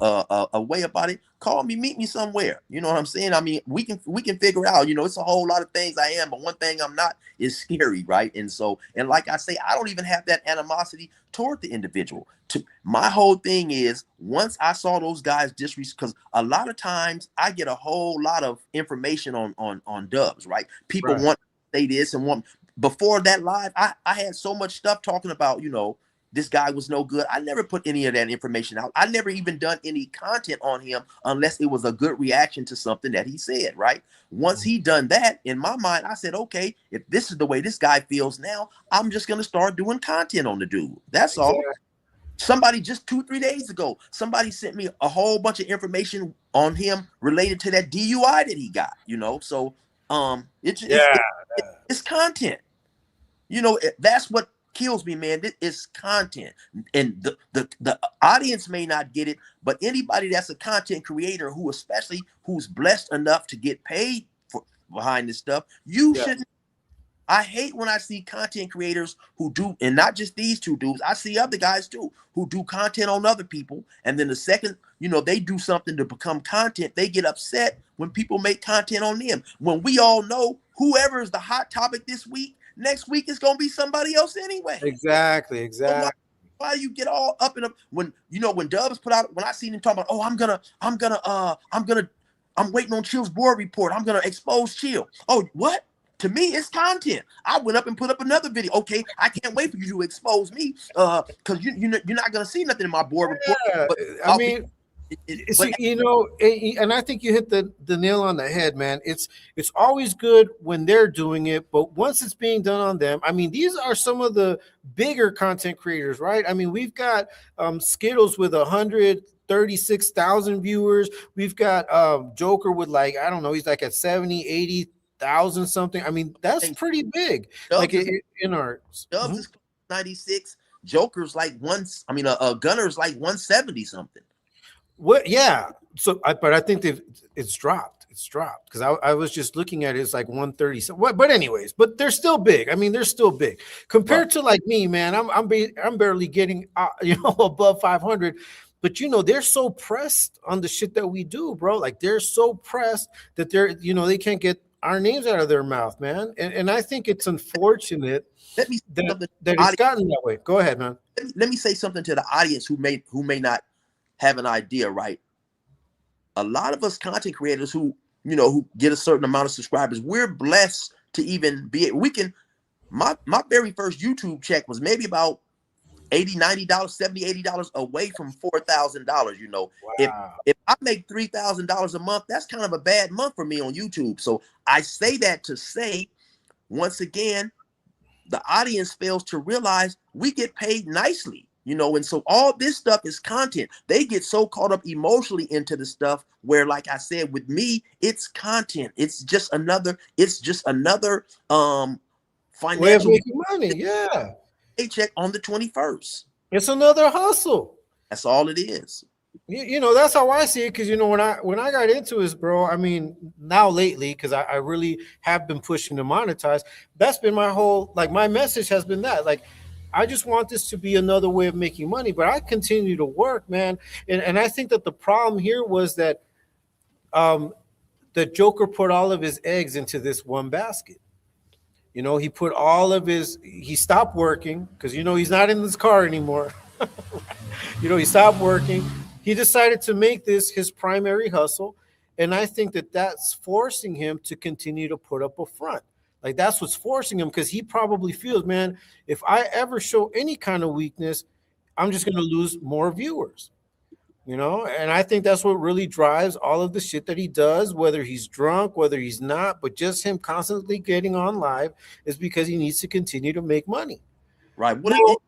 a way about it. Call me, meet me somewhere. You know what I'm saying? I mean, we can figure it out. It's a whole lot of things I am, but one thing I'm not is scary, right? And like I say, I don't even have that animosity toward the individual. My whole thing is, once I saw those guys because a lot of times I get a whole lot of information on dubs, right? People want to say this and want. Before that live, I had so much stuff talking about, this guy was no good. I never put any of that information out. I never even done any content on him unless it was a good reaction to something that he said, right? Once he done that, in my mind, I said, okay, if this is the way this guy feels now, I'm just going to start doing content on the dude. That's all. Somebody just 2-3 days ago, somebody sent me a whole bunch of information on him related to that DUI that he got, So it's content. That's what kills me, man. It's content, and the audience may not get it, but anybody that's a content creator who's blessed enough to get paid behind this stuff, shouldn't. I hate when I see content creators who do, and not just these two dudes, I see other guys too who do content on other people, and then the second they do something to become content, they get upset when people make content on them, when we all know whoever is the hot topic this week, next week is gonna be somebody else anyway. Exactly. So why do you get all up and up when Dubs put out, when I seen him talking about, oh, I'm waiting on Chill's board report, I'm gonna expose Chill. Oh, what? To me, it's content. I went up and put up another video. Okay, I can't wait for you to expose me, because you're not gonna see nothing in my board report. Yeah, But I mean, See, you know, and I think you hit the nail on the head, man. It's always good when they're doing it, but once it's being done on them, I mean, these are some of the bigger content creators, right? I mean, we've got Skittles with 136,000 viewers. We've got Joker with, like, I don't know, he's like at 70, 80,000 something. I mean, that's pretty big. Dubs Like is, in our Dubs is 96. Joker's like Gunner's like 170 something. What? Yeah. So, but I think it's dropped. It's dropped because I was just looking at it. It's like 130. So, but anyways, but they're still big. I mean, they're still big compared to like me, man. I'm barely getting above 500. But you know, they're so pressed on the shit that we do, bro. Like they're so pressed that they can't get our names out of their mouth, man. And I think it's unfortunate that it's gotten that way. Go ahead, man. Let me say something to the audience who may not have an idea, right? A lot of us content creators who get a certain amount of subscribers, we're blessed to even be my very first YouTube check was maybe about $80, $90, $70, $80 away from $4,000. You know, wow. If I make $3,000 a month, that's kind of a bad month for me on YouTube. So I say that to say, once again, the audience fails to realize we get paid nicely. And so all this stuff is content. They get so caught up emotionally into the stuff where, like I said, with me, it's content. It's just another financial way of making money. Yeah. Paycheck on the 21st. It's another hustle. That's all it is. That's how I see it. Because when I got into this, bro, I mean, now lately, because I really have been pushing to monetize. That's been my whole, like, my message has been that, like, I just want this to be another way of making money, but I continue to work, man. And I think that the problem here was that the Joker put all of his eggs into this one basket. He put he stopped working because, he's not in this car anymore. He stopped working. He decided to make this his primary hustle. And I think that that's forcing him to continue to put up a front. Like that's what's forcing him, because he probably feels, man, if I ever show any kind of weakness, I'm just going to lose more viewers, And I think that's what really drives all of the shit that he does, whether he's drunk, whether he's not, but just him constantly getting on live is because he needs to continue to make money. Right. Go ahead.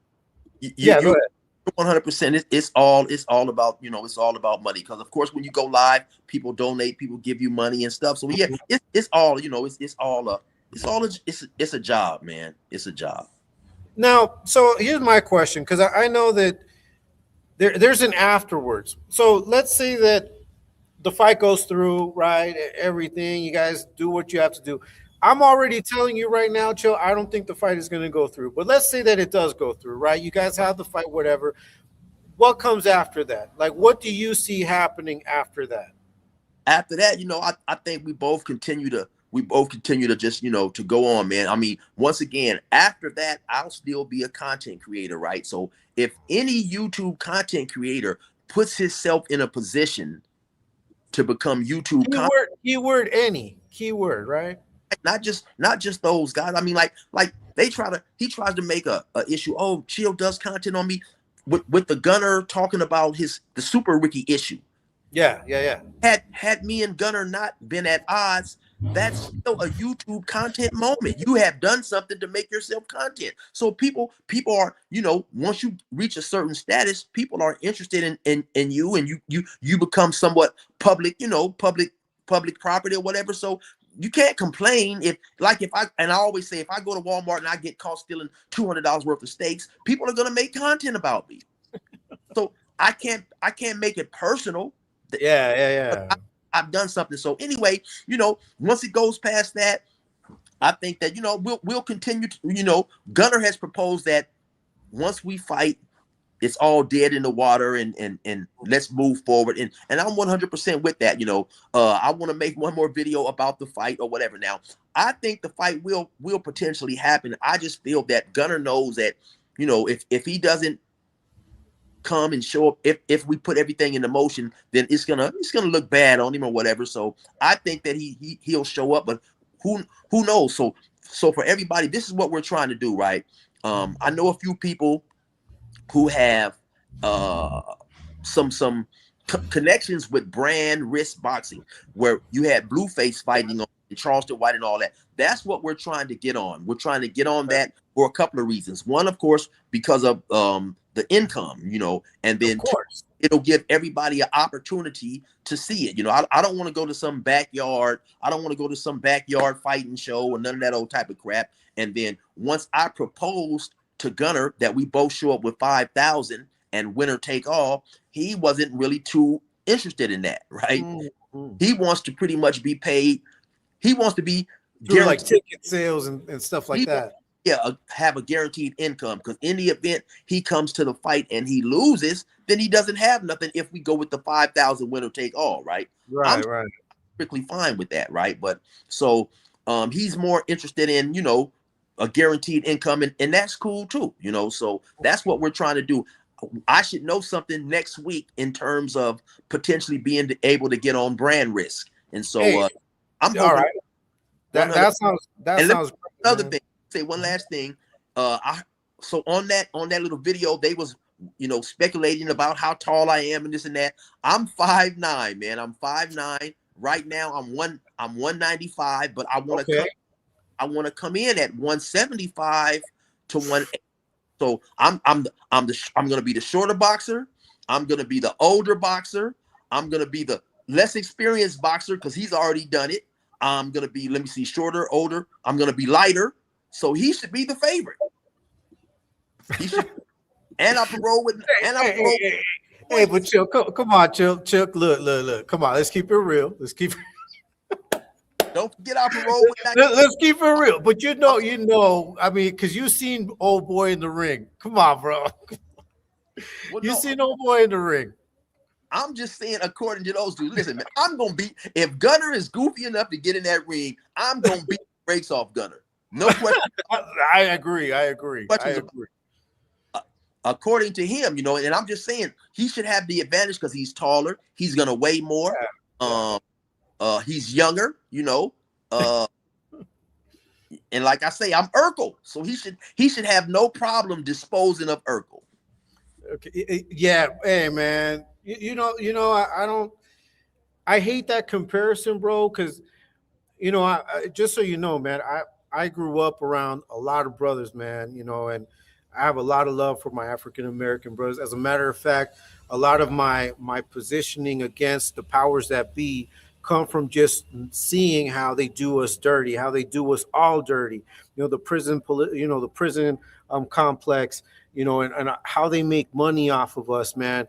100%. It's all about, it's all about money. Because of course, when you go live, people donate, people give you money and stuff. So yeah, it's all, it's a job, man. It's a job. Now, so here's my question, because I know that there's an afterwards. So let's say that the fight goes through, right? Everything, you guys do what you have to do. I'm already telling you right now, Chill, I don't think the fight is going to go through. But let's say that it does go through, right? You guys have the fight, whatever. What comes after that? Like, what do you see happening after that? After that, I think we both continue to just, to go on, man. I mean, once again, after that, I'll still be a content creator, right? So if any YouTube content creator puts himself in a position to become YouTube keyword, right? Not just those guys. I mean, like he tries to make a issue. Oh, Chill does content on me with the Gunner talking about the Super Ricky issue. Yeah. Had me and Gunner not been at odds, that's still a YouTube content moment. You have done something to make yourself content. So people are, once you reach a certain status, people are interested in you, and you become somewhat public, public property or whatever. So you can't complain if I always say, if I go to Walmart and I get caught stealing $200 worth of steaks, people are gonna make content about me. So I can't make it personal. Yeah. I've done something. So anyway, once it goes past that, I think that we'll continue to, Gunner has proposed that once we fight, it's all dead in the water and let's move forward. And I'm 100% with that. I want to make one more video about the fight or whatever. Now, I think the fight will potentially happen. I just feel that Gunner knows that, if he doesn't come and show up, if we put everything into motion, then it's gonna look bad on him or whatever. So I think that he'll show up, but who knows? So for everybody, this is what we're trying to do, right? I know a few people who have some connections with brand risk boxing, where you had Blueface fighting on Charleston White and all that. That's what we're trying to get on. We're trying to get on that for a couple of reasons. One, of course, because of the income, you know, and then two, it'll give everybody an opportunity to see it. You know, I don't want to go to some backyard. I don't want to go to some backyard fighting show or none of that old type of crap. And then once I proposed to Gunner that we both show up with 5,000 and winner take all, he wasn't really too interested in that, right? He wants to pretty much be paid. He wants to be like ticket sales and stuff like that. Have a guaranteed income, because in the event he comes to the fight and he loses, then he doesn't have nothing if we go with the 5,000 winner take all, right? I'm strictly fine with that, right? But so he's more interested in, you know, a guaranteed income, and that's cool too, you know. So that's what we're trying to do. I should know something next week in terms of potentially being able to get on brand risk, and so I'm all right. That sounds another thing. Say one last thing. So on that little video, they was, you know, speculating about how tall I am and this and that. I'm 5'9", man. I'm 5'9". Right now I'm 195, but I want to come in at 175 to 180. So I'm gonna be the shorter boxer. I'm gonna be the older boxer. I'm gonna be the less experienced boxer because he's already done it. I'm gonna be, let me see, shorter, older. I'm gonna be lighter. So he should be the favorite. He should, and I parole with. And I parole. Hey, but chill, come on, chill. Look. Come on, let's keep it real. Let's keep. Don't forget our parole with that. Let's keep it real. But you know. I mean, because you seen old boy in the ring. Come on, bro. You seen old boy in the ring. I'm just saying, according to those dudes. Listen, man, I'm gonna beat. If Gunner is goofy enough to get in that ring, I'm gonna beat the brakes off Gunner. No question. I agree. According to him, you know, and I'm just saying he should have the advantage because he's taller. He's gonna weigh more. He's younger, you know. And like I say, I'm Urkel, so he should have no problem disposing of Urkel. Okay. Yeah. Hey, man. You know. I don't. I hate that comparison, bro. Because you know, I just so you know, man. I grew up around a lot of brothers, man, you know, and I have a lot of love for my African-American brothers. As a matter of fact, a lot of my positioning against the powers that be come from just seeing how they do us dirty, how they do us all dirty. You know, the prison complex, you know, and how they make money off of us, man.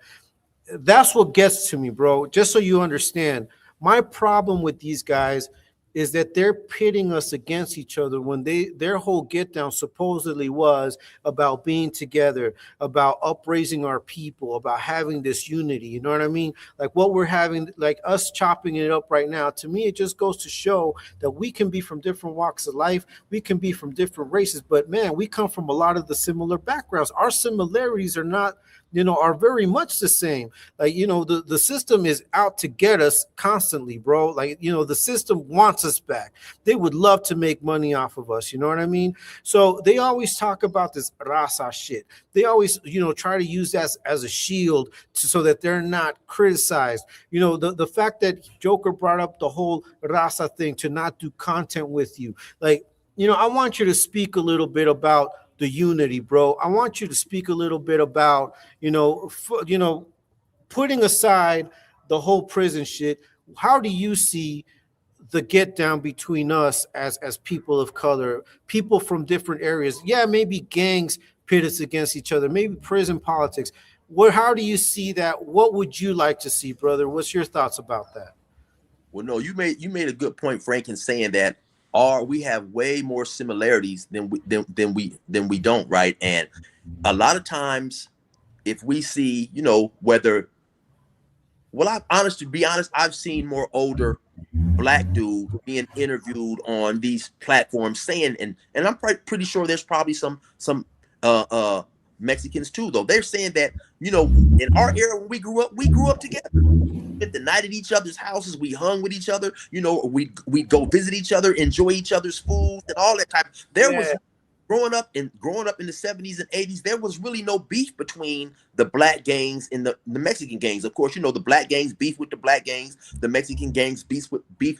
That's what gets to me, bro. Just so you understand, my problem with these guys is that they're pitting us against each other when their whole get down supposedly was about being together, about upraising our people, about having this unity. You know what I mean? Like what we're having, like us chopping it up right now. To me, it just goes to show that we can be from different walks of life. We can be from different races, but man, we come from a lot of the similar backgrounds. Our similarities are not, you know, are very much the same. Like, you know, the system is out to get us constantly, bro. Like, you know, the system wants us back. They would love to make money off of us. You know what I mean? So they always talk about this raza shit. They always, you know, try to use that as a shield so that they're not criticized. You know, the fact that Joker brought up the whole raza thing to not do content with you. Like, you know, I want you to speak a little bit about the unity, bro. I want you to speak a little bit about, you know, putting aside the whole prison shit. How do you see the get down between us as people of color, people from different areas? Yeah, maybe gangs pit us against each other, maybe prison politics. How do you see that? What would you like to see, brother? What's your thoughts about that? Well, no, you made a good point, Frank, in saying that we have way more similarities than we don't, right? And a lot of times, if we see, you know, to be honest, I've seen more older black dude being interviewed on these platforms saying, and I'm pretty sure there's probably some Mexicans too, though. They're saying that, you know, in our era when we grew up together. We spent the night at each other's houses. We hung with each other. You know, we go visit each other, enjoy each other's food, and all that type. There was growing up in the 70s and 80s, there was really no beef between the black gangs and the Mexican gangs. Of course, you know, the black gangs beef with the black gangs, the Mexican gangs beef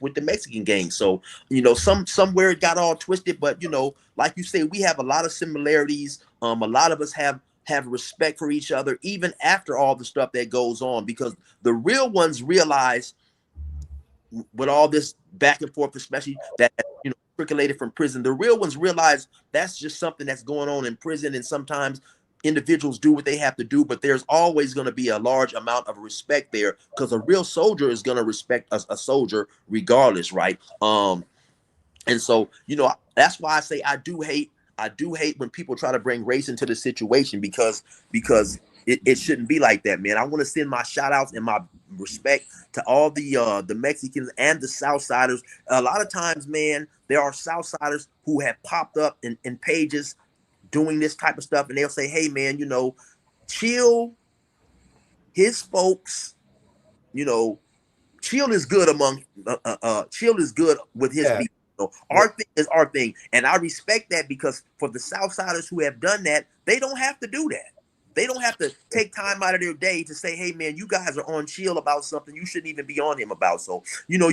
with the Mexican gangs. So, you know, somewhere it got all twisted, but you know, like you say, we have a lot of similarities. A lot of us have respect for each other, even after all the stuff that goes on, because the real ones realize with all this back and forth, especially that, you know, circulated from prison, the real ones realize that's just something that's going on in prison. And sometimes individuals do what they have to do, but there's always going to be a large amount of respect there, because a real soldier is going to respect a soldier regardless, right? And so, you know, that's why I say I do hate when people try to bring race into the situation, because it shouldn't be like that, man. I want to send my shout outs and my respect to all the Mexicans and the Southsiders. A lot of times, man, there are Southsiders who have popped up in pages doing this type of stuff, and they'll say, hey, man, you know, Chill, his folks, you know, Chill is good among Chill is good with his people. So our thing is our thing, and I respect that, because for the Southsiders who have done that, they don't have to do that. They don't have to take time out of their day to say, hey, man, you guys are on Chill about something you shouldn't even be on him about. So, you know,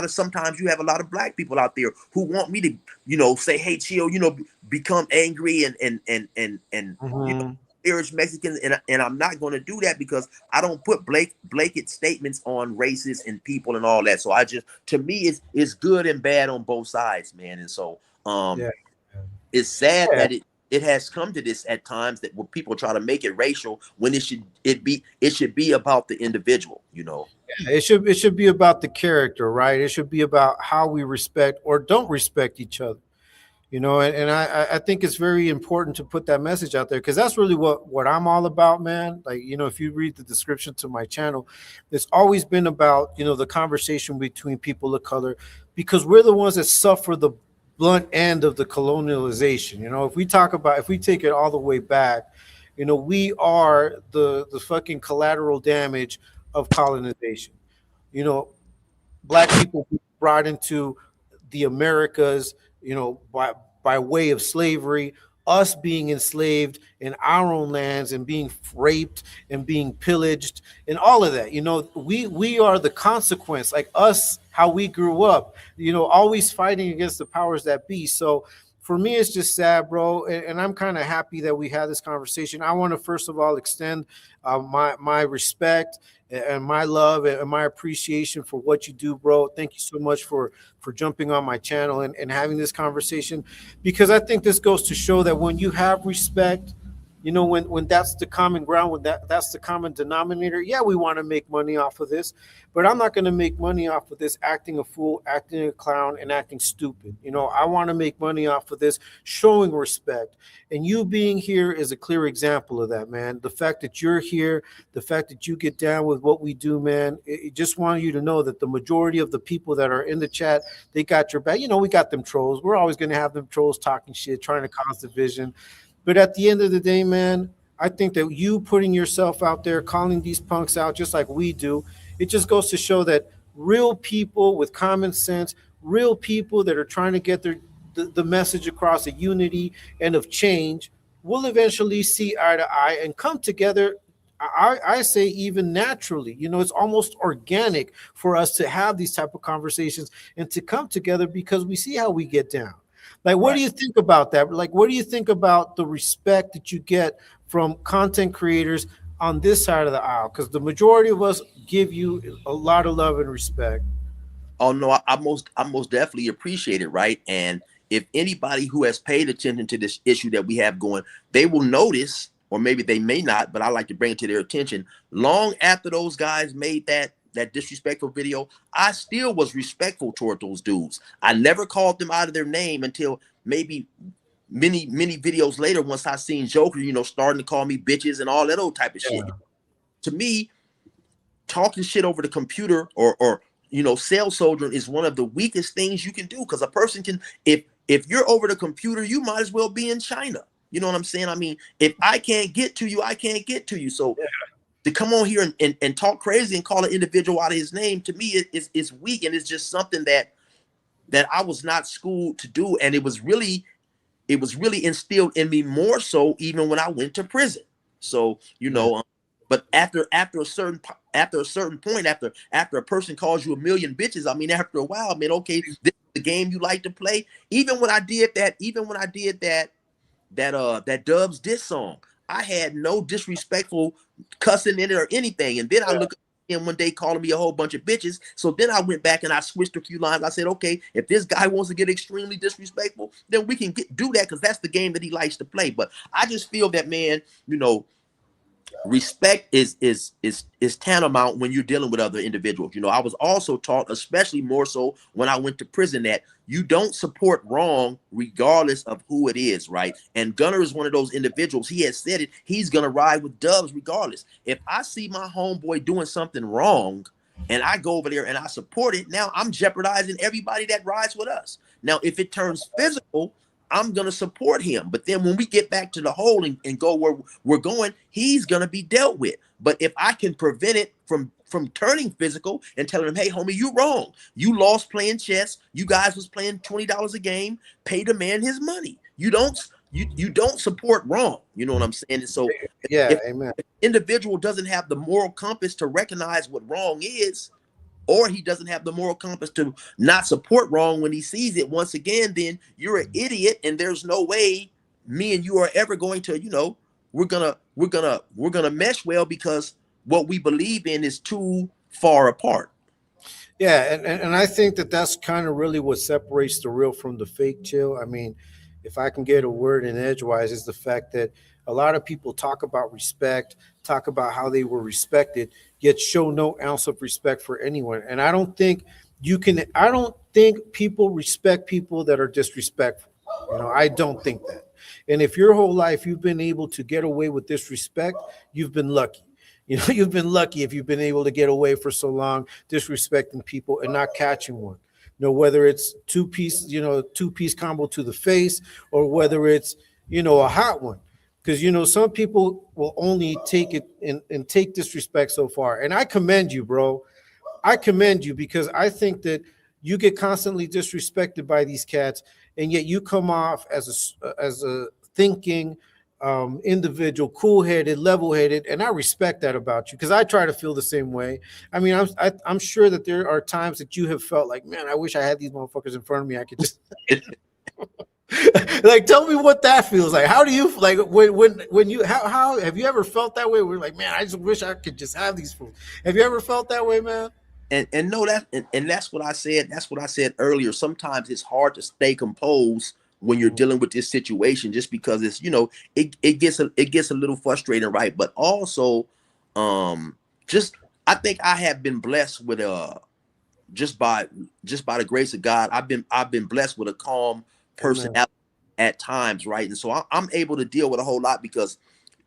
sometimes you have a lot of black people out there who want me to, you know, say, hey, Chill, you know, become angry and you know, Irish Mexicans, and I'm not going to do that, because I don't put blanket statements on races and people and all that. So to me, it's good and bad on both sides, man. And so it's sad that it has come to this at times, that where people try to make it racial when it should be about the individual, you know. Yeah, it should be about the character, right? It should be about how we respect or don't respect each other. You know, and I think it's very important to put that message out there, because that's really what I'm all about, man. Like, you know, if you read the description to my channel, it's always been about, you know, the conversation between people of color, because we're the ones that suffer the blunt end of the colonialization. You know, if we take it all the way back, you know, we are the fucking collateral damage of colonization. You know, black people brought into the Americas, you know, by way of slavery, us being enslaved in our own lands and being raped and being pillaged and all of that. You know, we are the consequence, like us, how we grew up, you know, always fighting against the powers that be. So for me, it's just sad, bro. And I'm kind of happy that we had this conversation. I want to, first of all, extend my respect and my love and my appreciation for what you do, bro. Thank you so much for jumping on my channel and having this conversation, because I think this goes to show that when you have respect, you know, when that's the common ground, when that's the common denominator, yeah, we want to make money off of this, but I'm not going to make money off of this acting a fool, acting a clown, and acting stupid. You know, I want to make money off of this showing respect. And you being here is a clear example of that, man. The fact that you're here, the fact that you get down with what we do, man, it just want you to know that the majority of the people that are in the chat, they got your back. You know, we got them trolls. We're always going to have them trolls talking shit, trying to cause division. But at the end of the day, man, I think that you putting yourself out there, calling these punks out just like we do, it just goes to show that real people with common sense, real people that are trying to get the message across of unity and of change will eventually see eye to eye and come together. I say even naturally. You know, it's almost organic for us to have these type of conversations and to come together, because we see how we get down. Like, what do you think about that? Like, what do you think about the respect that you get from content creators on this side of the aisle? Because the majority of us give you a lot of love and respect. Oh no, I most definitely appreciate it, right? And if anybody who has paid attention to this issue that we have going, they will notice, or maybe they may not, but I like to bring it to their attention. Long after those guys made that disrespectful video, I still was respectful toward those dudes. I never called them out of their name until maybe many videos later, once I seen Joker, you know, starting to call me bitches and all that old type of shit. To me, talking shit over the computer or you know, cell soldiering is one of the weakest things you can do, because a person can, if you're over the computer, you might as well be in China. You know what I'm saying? I mean, if I can't get to you, I can't get to you. So to come on here and talk crazy and call an individual out of his name, to me, it's weak, and it's just something that I was not schooled to do. And it was really it was really instilled in me more so even when I went to prison. So, you know, but after a certain point, after a person calls you a million bitches, I mean, after a while, man, okay, this is the game you like to play. Even when I did that Dubs diss song, I had no disrespectful cussing in it or anything. And then I look at him one day calling me a whole bunch of bitches. So then I went back and I switched a few lines. I said, okay, if this guy wants to get extremely disrespectful, then we can do that, because that's the game that he likes to play. But I just feel that, man, you know, respect is tantamount when you're dealing with other individuals. You know, I was also taught, especially more so when I went to prison, that you don't support wrong regardless of who it is, right? And Gunner is one of those individuals. He has said it. He's gonna ride with Dubs regardless. If I see my homeboy doing something wrong and I go over there and I support it, now I'm jeopardizing everybody that rides with us. Now, if it turns physical, I'm going to support him. But then when we get back to the hole and go where we're going, he's going to be dealt with. But if I can prevent it from turning physical and telling him, hey, homie, you wrong. You lost playing chess. You guys was playing $20 a game. Pay the man his money. You don't support wrong. You know what I'm saying? And so if amen. If the individual doesn't have the moral compass to recognize what wrong is, or he doesn't have the moral compass to not support wrong when he sees it, once again, then you're an idiot, and there's no way me and you are ever going to, you know, we're gonna mesh well, because what we believe in is too far apart. Yeah, and I think that's kind of really what separates the real from the fake, Chill. I mean, if I can get a word in edgewise, is the fact that a lot of people talk about respect, talk about how they were respected, yet show no ounce of respect for anyone. And I don't think people respect people that are disrespectful. You know, I don't think that. And if your whole life you've been able to get away with disrespect, you've been lucky. You know, you've been lucky if you've been able to get away for so long disrespecting people and not catching one. You know, whether it's two-piece combo to the face, or whether it's, you know, a hot one. Because, you know, some people will only take it and take disrespect so far. And I commend you, bro. I commend you, because I think that you get constantly disrespected by these cats, and yet you come off as a thinking individual, cool-headed, level-headed, and I respect that about you, because I try to feel the same way. I mean, I'm sure that there are times that you have felt like, man, I wish I had these motherfuckers in front of me. I could just like, tell me what that feels like. How do you like when you how have you ever felt that way? We're like, man, I just wish I could just have these fools. Have you ever felt that way, man? And no, that's what I said. That's what I said earlier. Sometimes it's hard to stay composed when you're dealing with this situation, just because it's, you know, it gets a little frustrating, right? But also, just I think I have been blessed with just by the grace of God, I've been blessed with a calm personality at times, right? And so I'm able to deal with a whole lot, because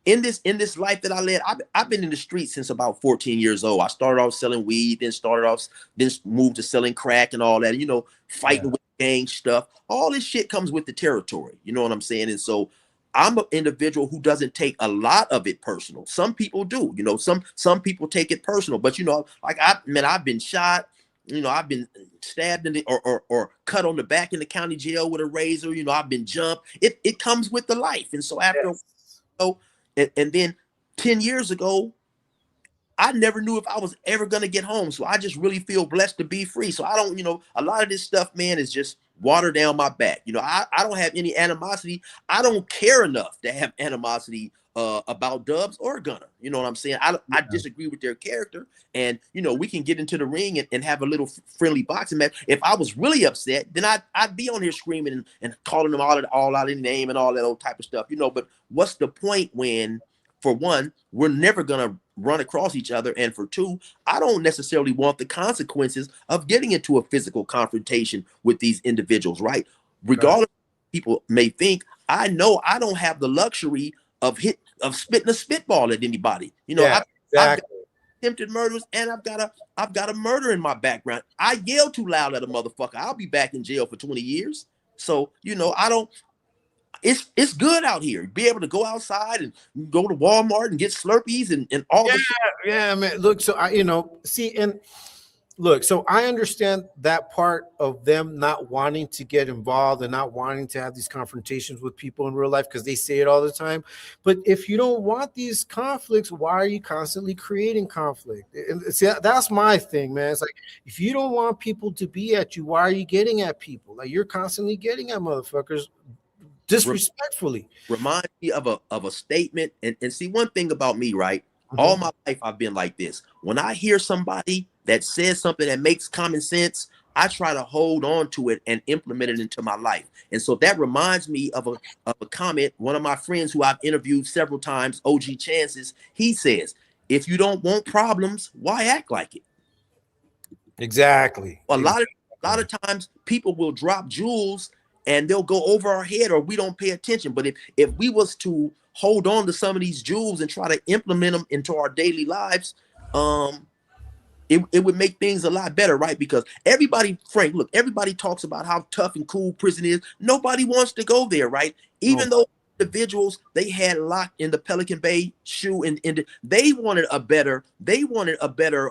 in this life that I led, I've been in the streets since about 14 years old. I started off selling weed, then moved to selling crack and all that, you know, fighting with gang stuff. All this shit comes with the territory. You know what I'm saying? And so I'm an individual who doesn't take a lot of it personal. Some people do, you know, some people take it personal, but you know, like I've been shot. You know, I've been stabbed in the or cut on the back in the county jail with a razor. You know, I've been jumped. It comes with the life. And so after, and then 10 years ago, I never knew if I was ever going to get home. So I just really feel blessed to be free. So I don't, you know, a lot of this stuff, man, is just water down my back. You know, I don't have any animosity. I don't care enough to have animosity about Dubs or Gunner. You know what I'm saying? I disagree with their character, and you know, we can get into the ring and have a little friendly boxing match. If I was really upset, then I'd be on here screaming and calling them all out in name and all that old type of stuff, you know. But what's the point when, for one, we're never gonna run across each other, and for two, I don't necessarily want the consequences of getting into a physical confrontation with these individuals, right? Regardless, people may think, I know I don't have the luxury of spitting a spitball at anybody. You know, I've got attempted murders, and I've got a murder in my background. I yell too loud at a motherfucker, I'll be back in jail for 20 years. So, you know, it's good out here. Be able to go outside and go to Walmart and get Slurpees and all the shit. Yeah, man. Look, so I, you know, see, and look, so I understand that part of them not wanting to get involved and not wanting to have these confrontations with people in real life because they say it all the time. But if you don't want these conflicts, why are you constantly creating conflict? And see, that's my thing, man. It's like, if you don't want people to be at you, why are you getting at people? Like, you're constantly getting at motherfuckers disrespectfully. Remind me of a statement. And see, one thing about me, right? All my life I've been like this. When I hear somebody that says something that makes common sense, I try to hold on to it and implement it into my life. And so that reminds me of a comment. One of my friends who I've interviewed several times, OG Chances, he says, if you don't want problems, why act like it? Exactly. A lot of times people will drop jewels and they'll go over our head, or we don't pay attention. But if we was to hold on to some of these jewels and try to implement them into our daily lives, it would make things a lot better, right? Because everybody, Frank, look, everybody talks about how tough and cool prison is. Nobody wants to go there, right? Even though individuals they had locked in the Pelican Bay shoe, and they wanted a better they wanted a better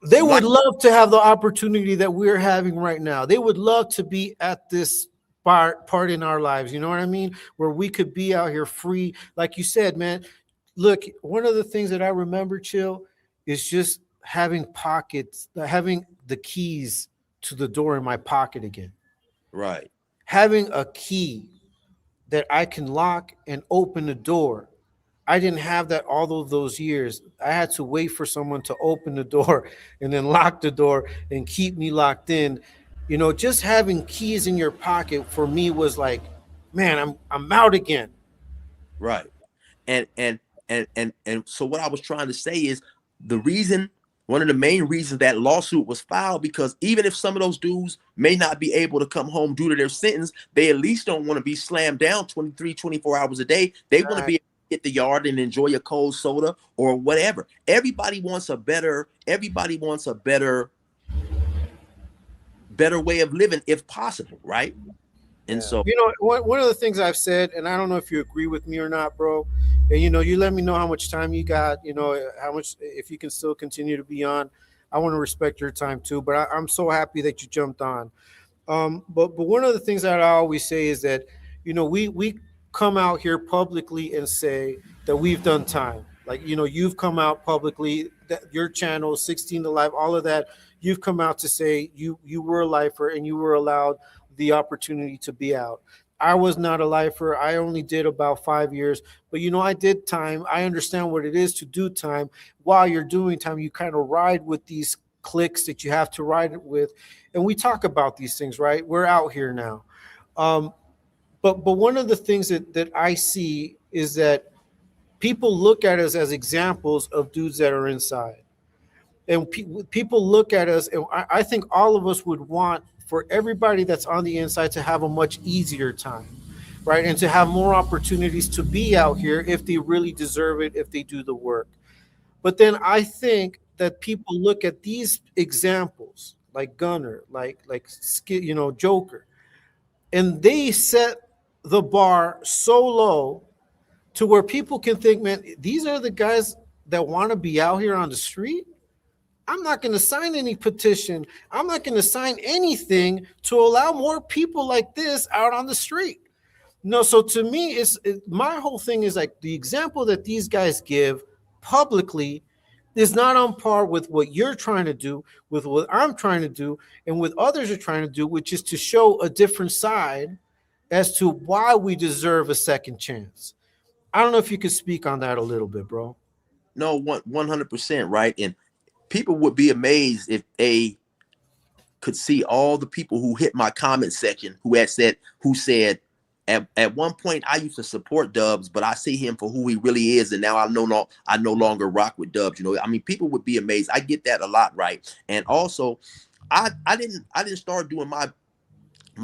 they would love to have the opportunity that we're having right now. They would love to be at this part in our lives, you know what I mean, where we could be out here free, like you said, man. Look, one of the things that I remember, Chill, is just having pockets, having the keys to the door in my pocket again. Right. Having a key that I can lock and open the door. I didn't have that all of those years. I had to wait for someone to open the door and then lock the door and keep me locked in. You know, just having keys in your pocket for me was like, man, I'm out again. Right. And so what I was trying to say is one of the main reasons that lawsuit was filed, because even if some of those dudes may not be able to come home due to their sentence, they at least don't want to be slammed down 23, 24 hours a day. They want to be able to hit the yard and enjoy a cold soda or whatever. Everybody wants a better way of living if possible, right? And so, you know, one of the things I've said, and I don't know if you agree with me or not, bro, and you know, you let me know how much time you got, you know, how much, if you can still continue to be on. I want to respect your time too, but I'm so happy that you jumped on. But one of the things that I always say is that, you know, we come out here publicly and say that we've done time. Like, you know, you've come out publicly, that your channel 16 to Life, all of that, you've come out to say you were a lifer and you were allowed the opportunity to be out. I was not a lifer. I only did about 5 years, but you know, I did time. I understand what it is to do time. While you're doing time, you kind of ride with these cliques that you have to ride it with. And we talk about these things, right? We're out here now. But one of the things that I see is that people look at us as examples of dudes that are inside. And people look at us, and I think all of us would want for everybody that's on the inside to have a much easier time, right? And to have more opportunities to be out here if they really deserve it, if they do the work. But then I think that people look at these examples like Gunner, like you know, Joker, and they set the bar so low to where people can think, man, these are the guys that want to be out here on the street. I'm not going to sign any petition. I'm not going to sign anything to allow more people like this out on the street. No, so to me, my whole thing is like the example that these guys give publicly is not on par with what you're trying to do, with what I'm trying to do, and what others are trying to do, which is to show a different side as to why we deserve a second chance. I don't know if you could speak on that a little bit, bro. No, 100%, right? And people would be amazed if they could see all the people who hit my comment section who said at one point I used to support Dubs, but I see him for who he really is, and now I no longer rock with Dubs. You know, I mean, people would be amazed. I get that a lot, right? And also, I didn't start doing my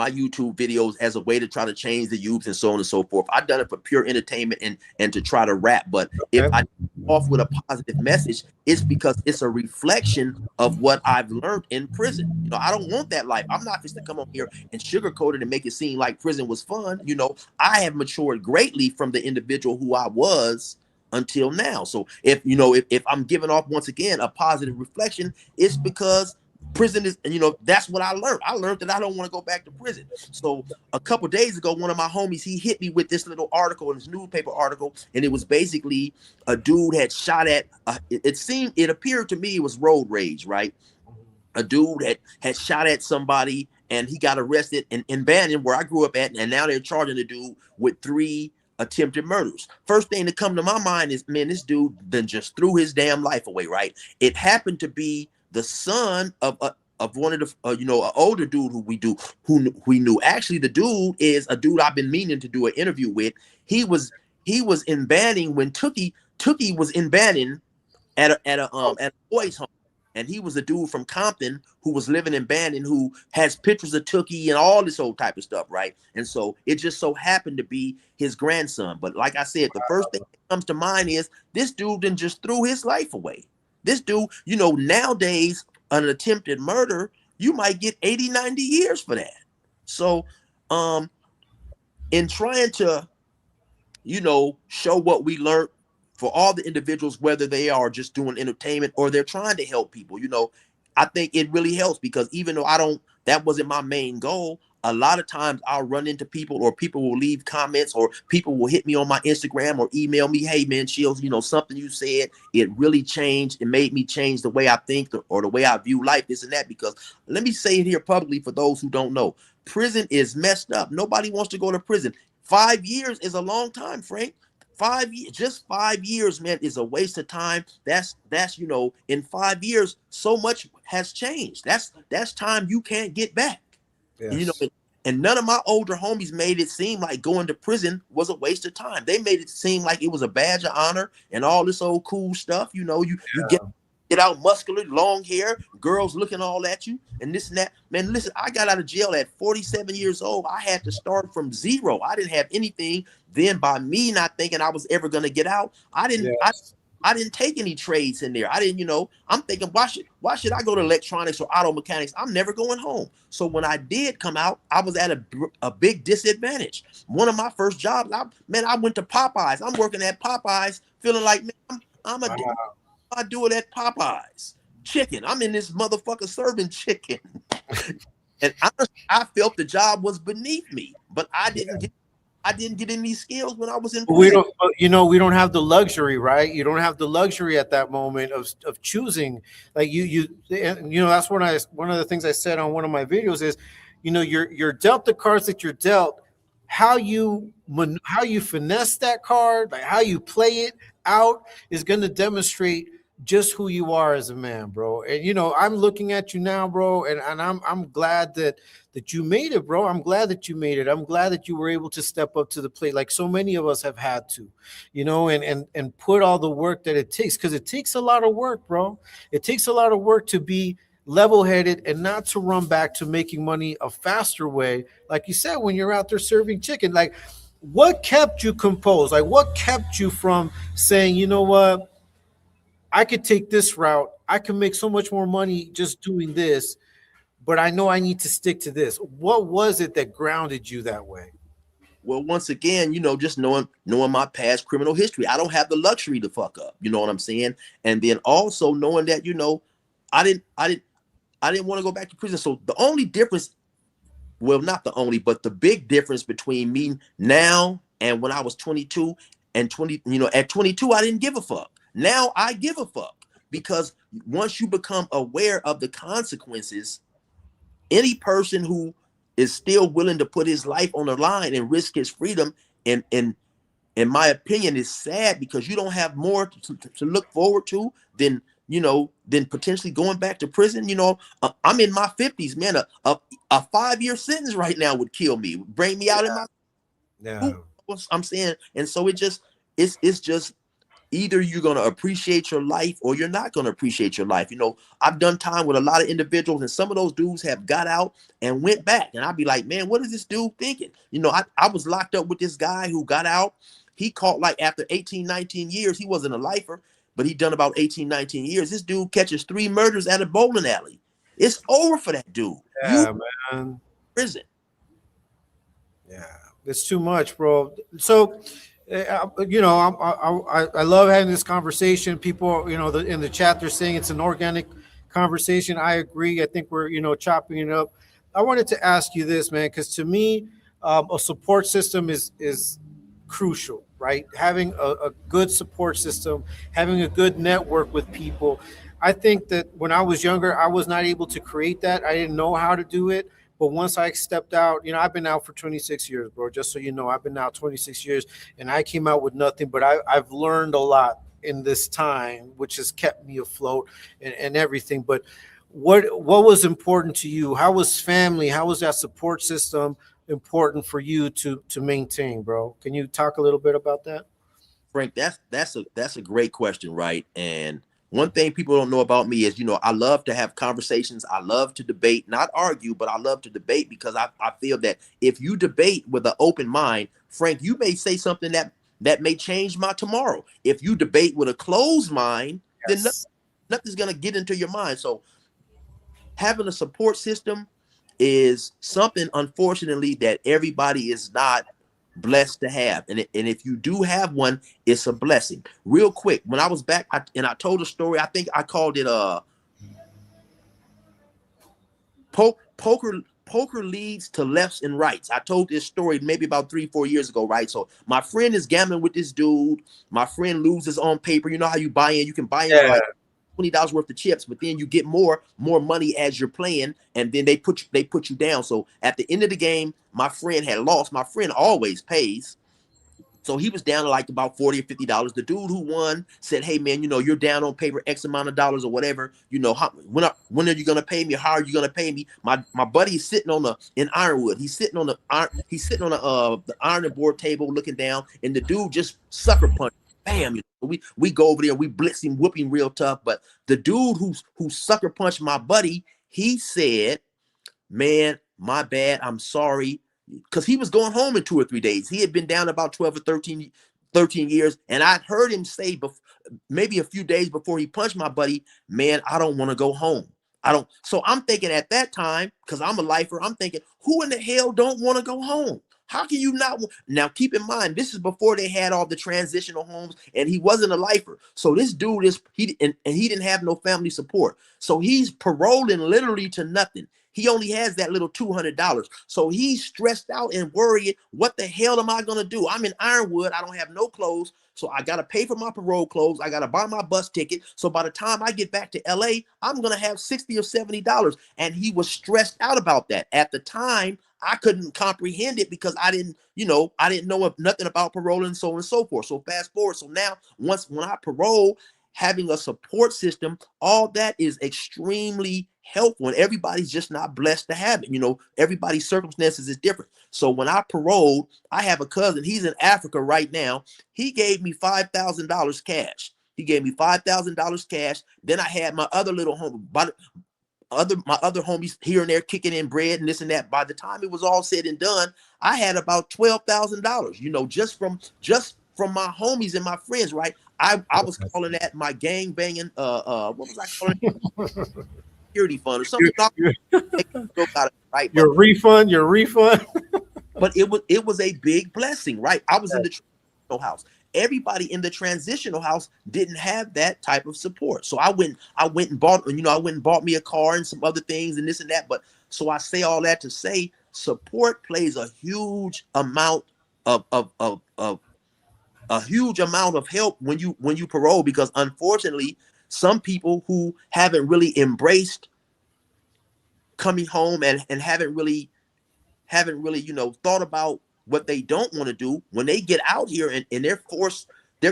YouTube videos as a way to try to change the youth and so on and so forth. I've done it for pure entertainment and to try to rap. But if I off with a positive message, it's because it's a reflection of what I've learned in prison. You know, I don't want that life. I'm not just to come on here and sugarcoat it and make it seem like prison was fun. You know, I have matured greatly from the individual who I was until now. So if if I'm giving off once again a positive reflection, it's because prison is, that's what I learned. I learned that I don't want to go back to prison. So a couple days ago, one of my homies, he hit me with this little article, in his newspaper article, and it was basically a dude had shot at it appeared to me it was road rage, right? A dude had shot at somebody, and he got arrested in Bannon, where I grew up at, and now they're charging the dude with 3 attempted murders. First thing to come to my mind is, man, this dude then just threw his damn life away, right? It happened to be the son of one of the an older dude who we knew. Actually, the dude is a dude I've been meaning to do an interview with. He was in Banning when Tookie was in Banning at a boys' home. And he was a dude from Compton who was living in Banning, who has pictures of Tookie and all this old type of stuff, right? And so it just so happened to be his grandson. But like I said, the first thing that comes to mind is this dude then just threw his life away. This dude, nowadays, an attempted murder, you might get 80, 90 years for that. So in trying to, show what we learned for all the individuals, whether they are just doing entertainment or they're trying to help people, I think it really helps, because even though that wasn't my main goal, a lot of times I'll run into people, or people will leave comments, or people will hit me on my Instagram or email me, hey man, Shields, something you said, it really changed. It made me change the way I think or the way I view life, this and that. Because let me say it here publicly for those who don't know, prison is messed up. Nobody wants to go to prison. 5 years is a long time, Frank. 5 years, just 5 years, man, is a waste of time. That's in 5 years, so much has changed. That's time you can't get back. Yes. And none of my older homies made it seem like going to prison was a waste of time. They made it seem like it was a badge of honor and all this old cool stuff. You get out muscular, long hair, girls looking all at you and this and that. Man, listen, I got out of jail at 47 years old. I had to start from zero. I didn't have anything. Then by me not thinking I was ever going to get out, I didn't take any trades in there. I didn't, I'm thinking, why should I go to electronics or auto mechanics? I'm never going home. So when I did come out, I was at a big disadvantage. One of my first jobs, I went to Popeyes. I'm working at Popeyes feeling like, man, I do it at Popeyes. Chicken. I'm in this motherfucker serving chicken. And I felt the job was beneath me, but I didn't get any skills when I was in prison. We don't have the luxury, right? You don't have the luxury at that moment of choosing. Like that's one of the things I said on one of my videos is, you're dealt the cards that you're dealt. How you finesse that card, like how you play it out, is going to demonstrate just who you are as a man, bro. And I'm looking at you now, bro, and I'm glad that you made it, bro. I'm glad that you made it. I'm glad that you were able to step up to the plate, like so many of us have had to, and put all the work that it takes, because it takes a lot of work, bro. It takes a lot of work to be level-headed and not to run back to making money a faster way, like you said, when you're out there serving chicken. Like, what kept you composed? Like, what kept you from saying, you know what, I could take this route, I can make so much more money just doing this, but I know I need to stick to this? What was it that grounded you that way? Well, once again, just knowing my past criminal history, I don't have the luxury to fuck up. You know what I'm saying? And then also knowing that, I didn't want to go back to prison. So the only difference, well, not the only, but the big difference between me now and when I was 22 and at 22, I didn't give a fuck. Now I give a fuck, because once you become aware of the consequences, any person who is still willing to put his life on the line and risk his freedom, in my opinion, is sad, because you don't have more to look forward to than potentially going back to prison. I'm in my 50s, man. A 5-year sentence right now would kill me, bring me out in my. Yeah. I'm saying, and so it's just. Either you're going to appreciate your life or you're not going to appreciate your life. I've done time with a lot of individuals, and some of those dudes have got out and went back. And I'd be like, man, what is this dude thinking? I was locked up with this guy who got out. He caught, like, after 18, 19 years. He wasn't a lifer, but he'd done about 18, 19 years. This dude catches 3 murders at a bowling alley. It's over for that dude. Yeah, man. Prison. Yeah, it's too much, bro. So You know, I love having this conversation. People, you know, in the chat, they're saying it's an organic conversation. I agree. I think we're, you know, chopping it up. I wanted to ask you this, man, because to me, a support system is crucial, right? Having a good support system, having a good network with people. I think that when I was younger, I was not able to create that. I didn't know how to do it. But once I stepped out, you know, I've been out for 26 years, bro. Just so you know, I've been out 26 years, and I came out with nothing. But I've learned a lot in this time, which has kept me afloat and everything. But what was important to you? How was family? How was that support system important for you to maintain, bro? Can you talk a little bit about that? Frank, that's a great question, right? And one thing people don't know about me is, you know, I love to have conversations. I love to debate, not argue, but I love to debate because I feel that if you debate with an open mind, Frank, you may say something that may change my tomorrow. If you debate with a closed mind, then nothing's going to get into your mind. So having a support system is something, unfortunately, that everybody is not blessed to have. And if you do have one, it's a blessing. Real quick, when I was back, I told a story, I think I called it poker leads to lefts and rights. I told this story maybe about 3-4 years ago, right? So my friend is gambling with this dude. My friend loses on paper. You know how you buy in? You can buy in like $20 worth of chips, but then you get more money as you're playing, and then they put you down. So at the end of the game, my friend had lost. My friend always pays. So he was down to like about $40 or $50. The dude who won said, "Hey man, you know, you're down on paper X amount of dollars or whatever. You know, when are you gonna pay me? How are you gonna pay me?" My buddy is sitting in Ironwood. He's sitting on the ironing board table looking down, and the dude just sucker punched. Bam! You know, we go over there, we blitz him, whoop him real tough. But the dude who sucker punched my buddy, he said, "Man, my bad. I'm sorry." Because he was going home in 2 or 3 days. He had been down about 12 or 13 years. And I'd heard him say maybe a few days before he punched my buddy, "Man, I don't want to go home. I don't." So I'm thinking at that time, because I'm a lifer, I'm thinking, who in the hell don't want to go home? How can you not? Now, keep in mind, this is before they had all the transitional homes, and he wasn't a lifer. So this dude he didn't have no family support. So he's paroling literally to nothing. He only has that little $200. So he's stressed out and worried, what the hell am I going to do? I'm in Ironwood. I don't have no clothes. So I got to pay for my parole clothes. I got to buy my bus ticket. So by the time I get back to LA, I'm going to have $60 or $70. And he was stressed out about that. At the time, I couldn't comprehend it because I didn't know nothing about parole and so on and so forth. So fast forward. So now when I parole, having a support system, all that is extremely helpful, and everybody's just not blessed to have it. You know, everybody's circumstances is different. So when I paroled, I have a cousin, he's in Africa right now. He gave me $5,000 cash. Cash. Then I had my other little home, my other homies here and there kicking in bread and this and that. By the time it was all said and done, I had about $12,000, you know, just from my homies and my friends, right? I was calling that my gang banging, what was I calling it? Security fund or something. Right? Your refund. But it was a big blessing, right? I was in the transitional house. Everybody in the transitional house didn't have that type of support. So I went and bought me a car and some other things and this and that. But so I say all that to say support plays a huge amount of help when you parole, because unfortunately some people who haven't really embraced coming home and haven't really thought about what they don't want to do, when they get out here and they're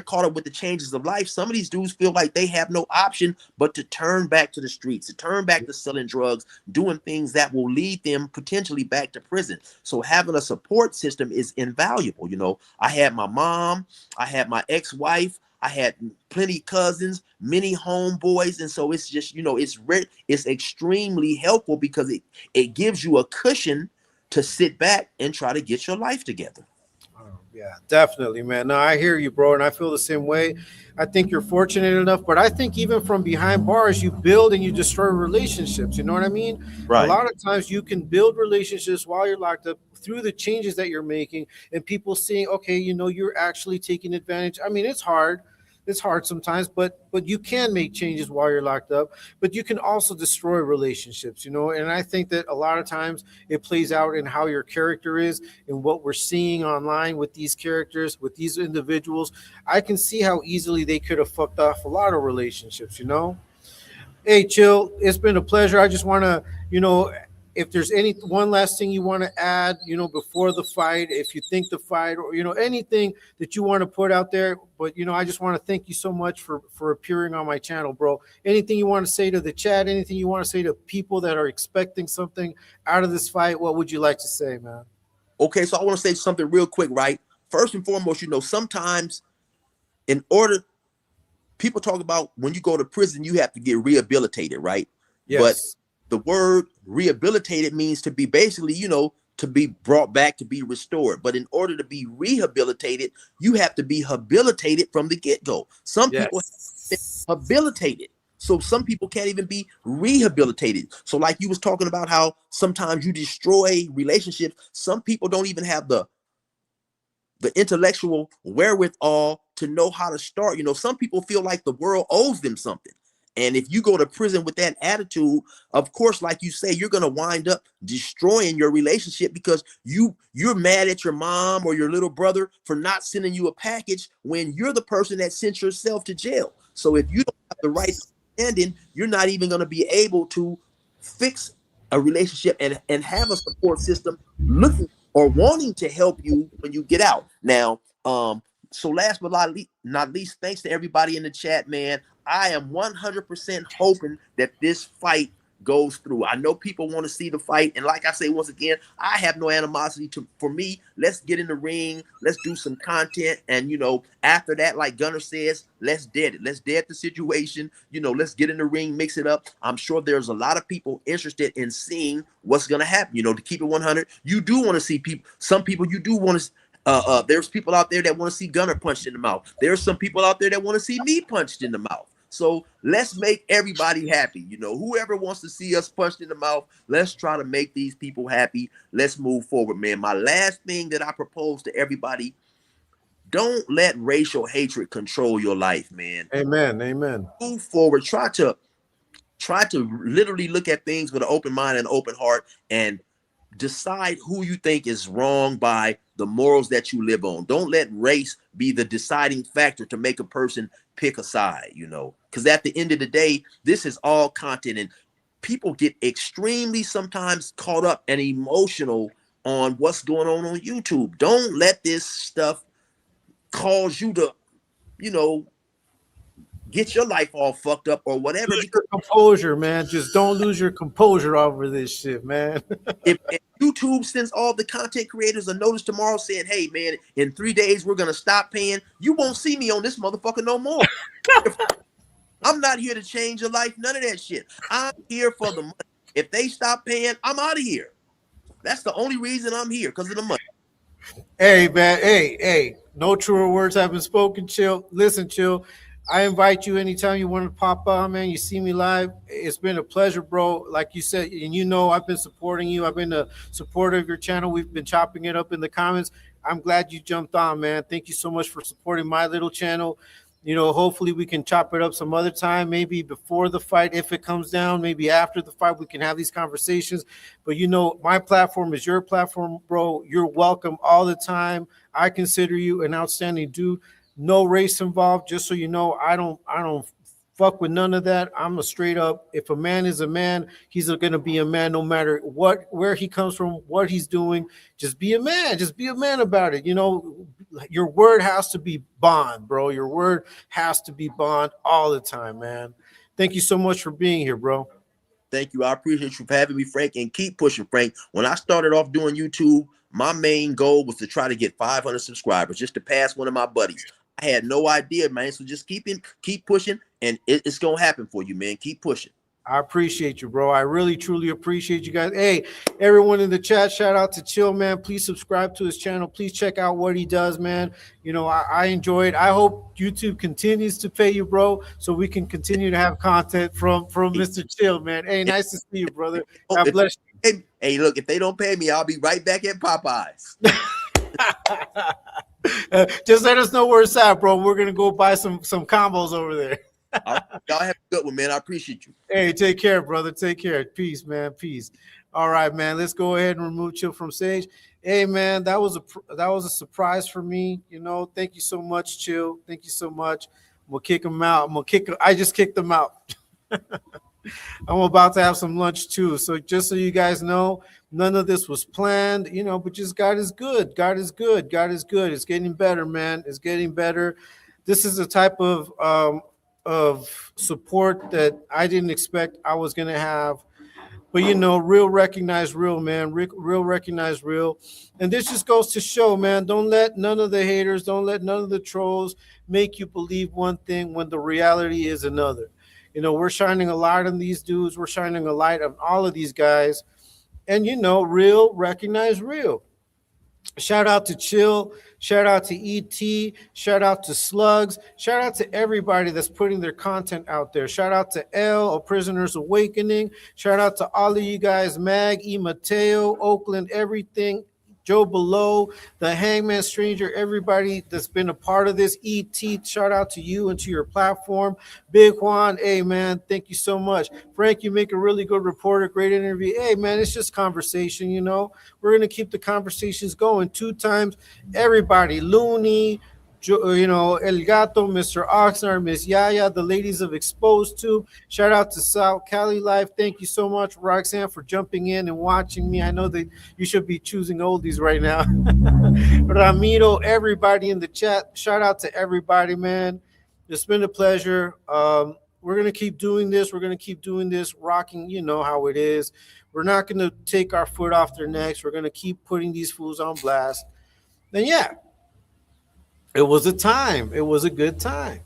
caught up with the changes of life. Some of these dudes feel like they have no option but to turn back to the streets, to turn back to selling drugs, doing things that will lead them potentially back to prison. So having a support system is invaluable. You know, I had my mom, I had my ex-wife, I had plenty of cousins, many homeboys. And so it's just, it's extremely helpful because it gives you a cushion to sit back and try to get your life together. Yeah, definitely, man. No, I hear you, bro, and I feel the same way. I think you're fortunate enough, but I think even from behind bars, you build and you destroy relationships. You know what I mean? A Right. lot of times you can build relationships while you're locked up through the changes that you're making, and people seeing, okay, you're actually taking advantage. I mean, it's hard. It's hard sometimes, but you can make changes while you're locked up. But you can also destroy relationships, And I think that a lot of times it plays out in how your character is and what we're seeing online with these characters, with these individuals. I can see how easily they could have fucked off a lot of relationships. Hey, Chill, it's been a pleasure. I just want to, if there's any one last thing you want to add, before the fight, if you think the fight or, anything that you want to put out there. But, I just want to thank you so much for appearing on my channel, bro. Anything you want to say to the chat, anything you want to say to people that are expecting something out of this fight, what would you like to say, man? Okay, so I want to say something real quick, right? First and foremost, sometimes in order, people talk about when you go to prison, you have to get rehabilitated, right? Yes. But the word rehabilitated means to be basically, to be brought back, to be restored. But in order to be rehabilitated, you have to be habilitated from the get-go. Some people have been habilitated. So some people can't even be rehabilitated. So like you was talking about how sometimes you destroy relationships. Some people don't even have the intellectual wherewithal to know how to start. Some people feel like the world owes them something. And if you go to prison with that attitude, of course, like you say, you're going to wind up destroying your relationship because you're mad at your mom or your little brother for not sending you a package when you're the person that sent yourself to jail. So if you don't have the right understanding, you're not even going to be able to fix a relationship and have a support system looking or wanting to help you when you get out. Now, so last but not least, thanks to everybody in the chat, man. I am 100% hoping that this fight goes through. I know people want to see the fight, and like I say once again, I have no animosity for me. Let's get in the ring, let's do some content, and after that, like Gunner says, let's dead it. Let's dead the situation. Let's get in the ring, mix it up. I'm sure there's a lot of people interested in seeing what's gonna happen. To keep it 100, you do want to see people. Some people you do want to. There's people out there that want to see Gunner punched in the mouth. There's some people out there that want to see me punched in the mouth. So let's make everybody happy. Whoever wants to see us punched in the mouth, let's try to make these people happy. Let's move forward, man. My last thing that I propose to everybody, don't let racial hatred control your life, man. Amen. Amen. Move forward. Try to literally look at things with an open mind and open heart and decide who you think is wrong by the morals that you live on. Don't let race be the deciding factor to make a person pick a side, because at the end of the day, this is all content and people get extremely sometimes caught up and emotional on what's going on YouTube. Don't let this stuff cause you to, get your life all fucked up or whatever. Lose your composure, man. Just don't lose your composure over this shit, man. if YouTube sends all the content creators a notice tomorrow saying, hey, man, in 3 days, we're going to stop paying, you won't see me on this motherfucker no more. I'm not here to change your life. None of that shit. I'm here for the money. If they stop paying, I'm out of here. That's the only reason I'm here, because of the money. Hey, man. Hey. No truer words have been spoken, Chill. Listen, Chill. I invite you anytime you want to pop on, man. You see me live. It's been a pleasure, bro. Like you said, and I've been supporting you. I've been a supporter of your channel. We've been chopping it up in the comments. I'm glad you jumped on, man. Thank you so much for supporting my little channel. Hopefully we can chop it up some other time, maybe before the fight, if it comes down, maybe after the fight, we can have these conversations. But my platform is your platform, bro. You're welcome all the time. I consider you an outstanding dude. No race involved, just so you know. I don't fuck with none of that. I'm a straight up, if a man is a man, he's gonna be a man no matter where he comes from, what he's doing. Just be a man. Just be a man about it. Your word has to be bond, bro. Your word has to be bond all the time, man. Thank you so much for being here, bro. Thank you. I appreciate you for having me, Frank, and keep pushing, Frank. When I started off doing YouTube, my main goal was to try to get 500 subscribers, just to pass one of my buddies. I had no idea, man. So just keep pushing, and it's gonna happen for you, man. Keep pushing. I appreciate you, bro. I really, truly appreciate you guys. Hey, everyone in the chat, shout out to Chill, man. Please subscribe to his channel. Please check out what he does, man. You know, I enjoy it. I hope YouTube continues to pay you, bro, so we can continue to have content from Mr. Chill, man. Hey, nice to see you, brother. God bless you. Hey, look, if they don't pay me, I'll be right back at Popeyes. Just let us know where it's at, bro. We're gonna go buy some combos over there. All right, y'all have a good one, man. I appreciate you. Hey, take care, brother. Take care. Peace, man. Peace. All right, man. Let's go ahead and remove Chill from stage. Hey, man, that was a surprise for me. You know, thank you so much, Chill. Thank you so much. We'll kick him out. I just kicked him out. I'm about to have some lunch too. So just so you guys know, none of this was planned, you know, but just God is good. God is good. God is good. It's getting better, man. It's getting better. This is a type of support that I didn't expect I was going to have. But, you know, real recognize real, man. Real recognize real. And this just goes to show, man, don't let none of the haters, don't let none of the trolls make you believe one thing when the reality is another. You know, we're shining a light on these dudes. We're shining a light on all of these guys. And, you know, real recognize real. Shout out to Chill. Shout out to ET. Shout out to Slugs. Shout out to everybody that's putting their content out there. Shout out to L, A Prisoner's Awakening. Shout out to all of you guys, Mag, E. Mateo, Oakland, everything. Joe Below, the Hangman Stranger, everybody that's been a part of this. ET, shout out to you and to your platform. Big Juan, hey, man, thank you so much. Frank, you make a really good reporter, great interview. Hey, man, it's just conversation, you know. We're going to keep the conversations going 2 times. Everybody, Looney, you know, El Gato, Mr. Oxnard, Miss Yaya, the ladies of Exposed to. Shout out to South Cali Life. Thank you so much, Roxanne, for jumping in and watching me. I know that you should be choosing oldies right now. Ramiro, everybody in the chat. Shout out to everybody, man. It's been a pleasure. We're going to keep doing this. We're going to keep doing this, rocking. You know how it is. We're not going to take our foot off their necks. We're going to keep putting these fools on blast. And yeah. It was a time. It was a good time.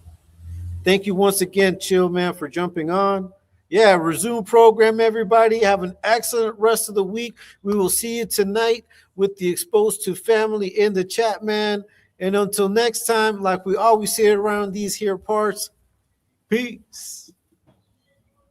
Thank you once again, Chill, man, for jumping on. Yeah, resume program, everybody. Have an excellent rest of the week. We will see you tonight with the Exposed to family in the chat, man. And until next time, like we always say around these here parts, peace.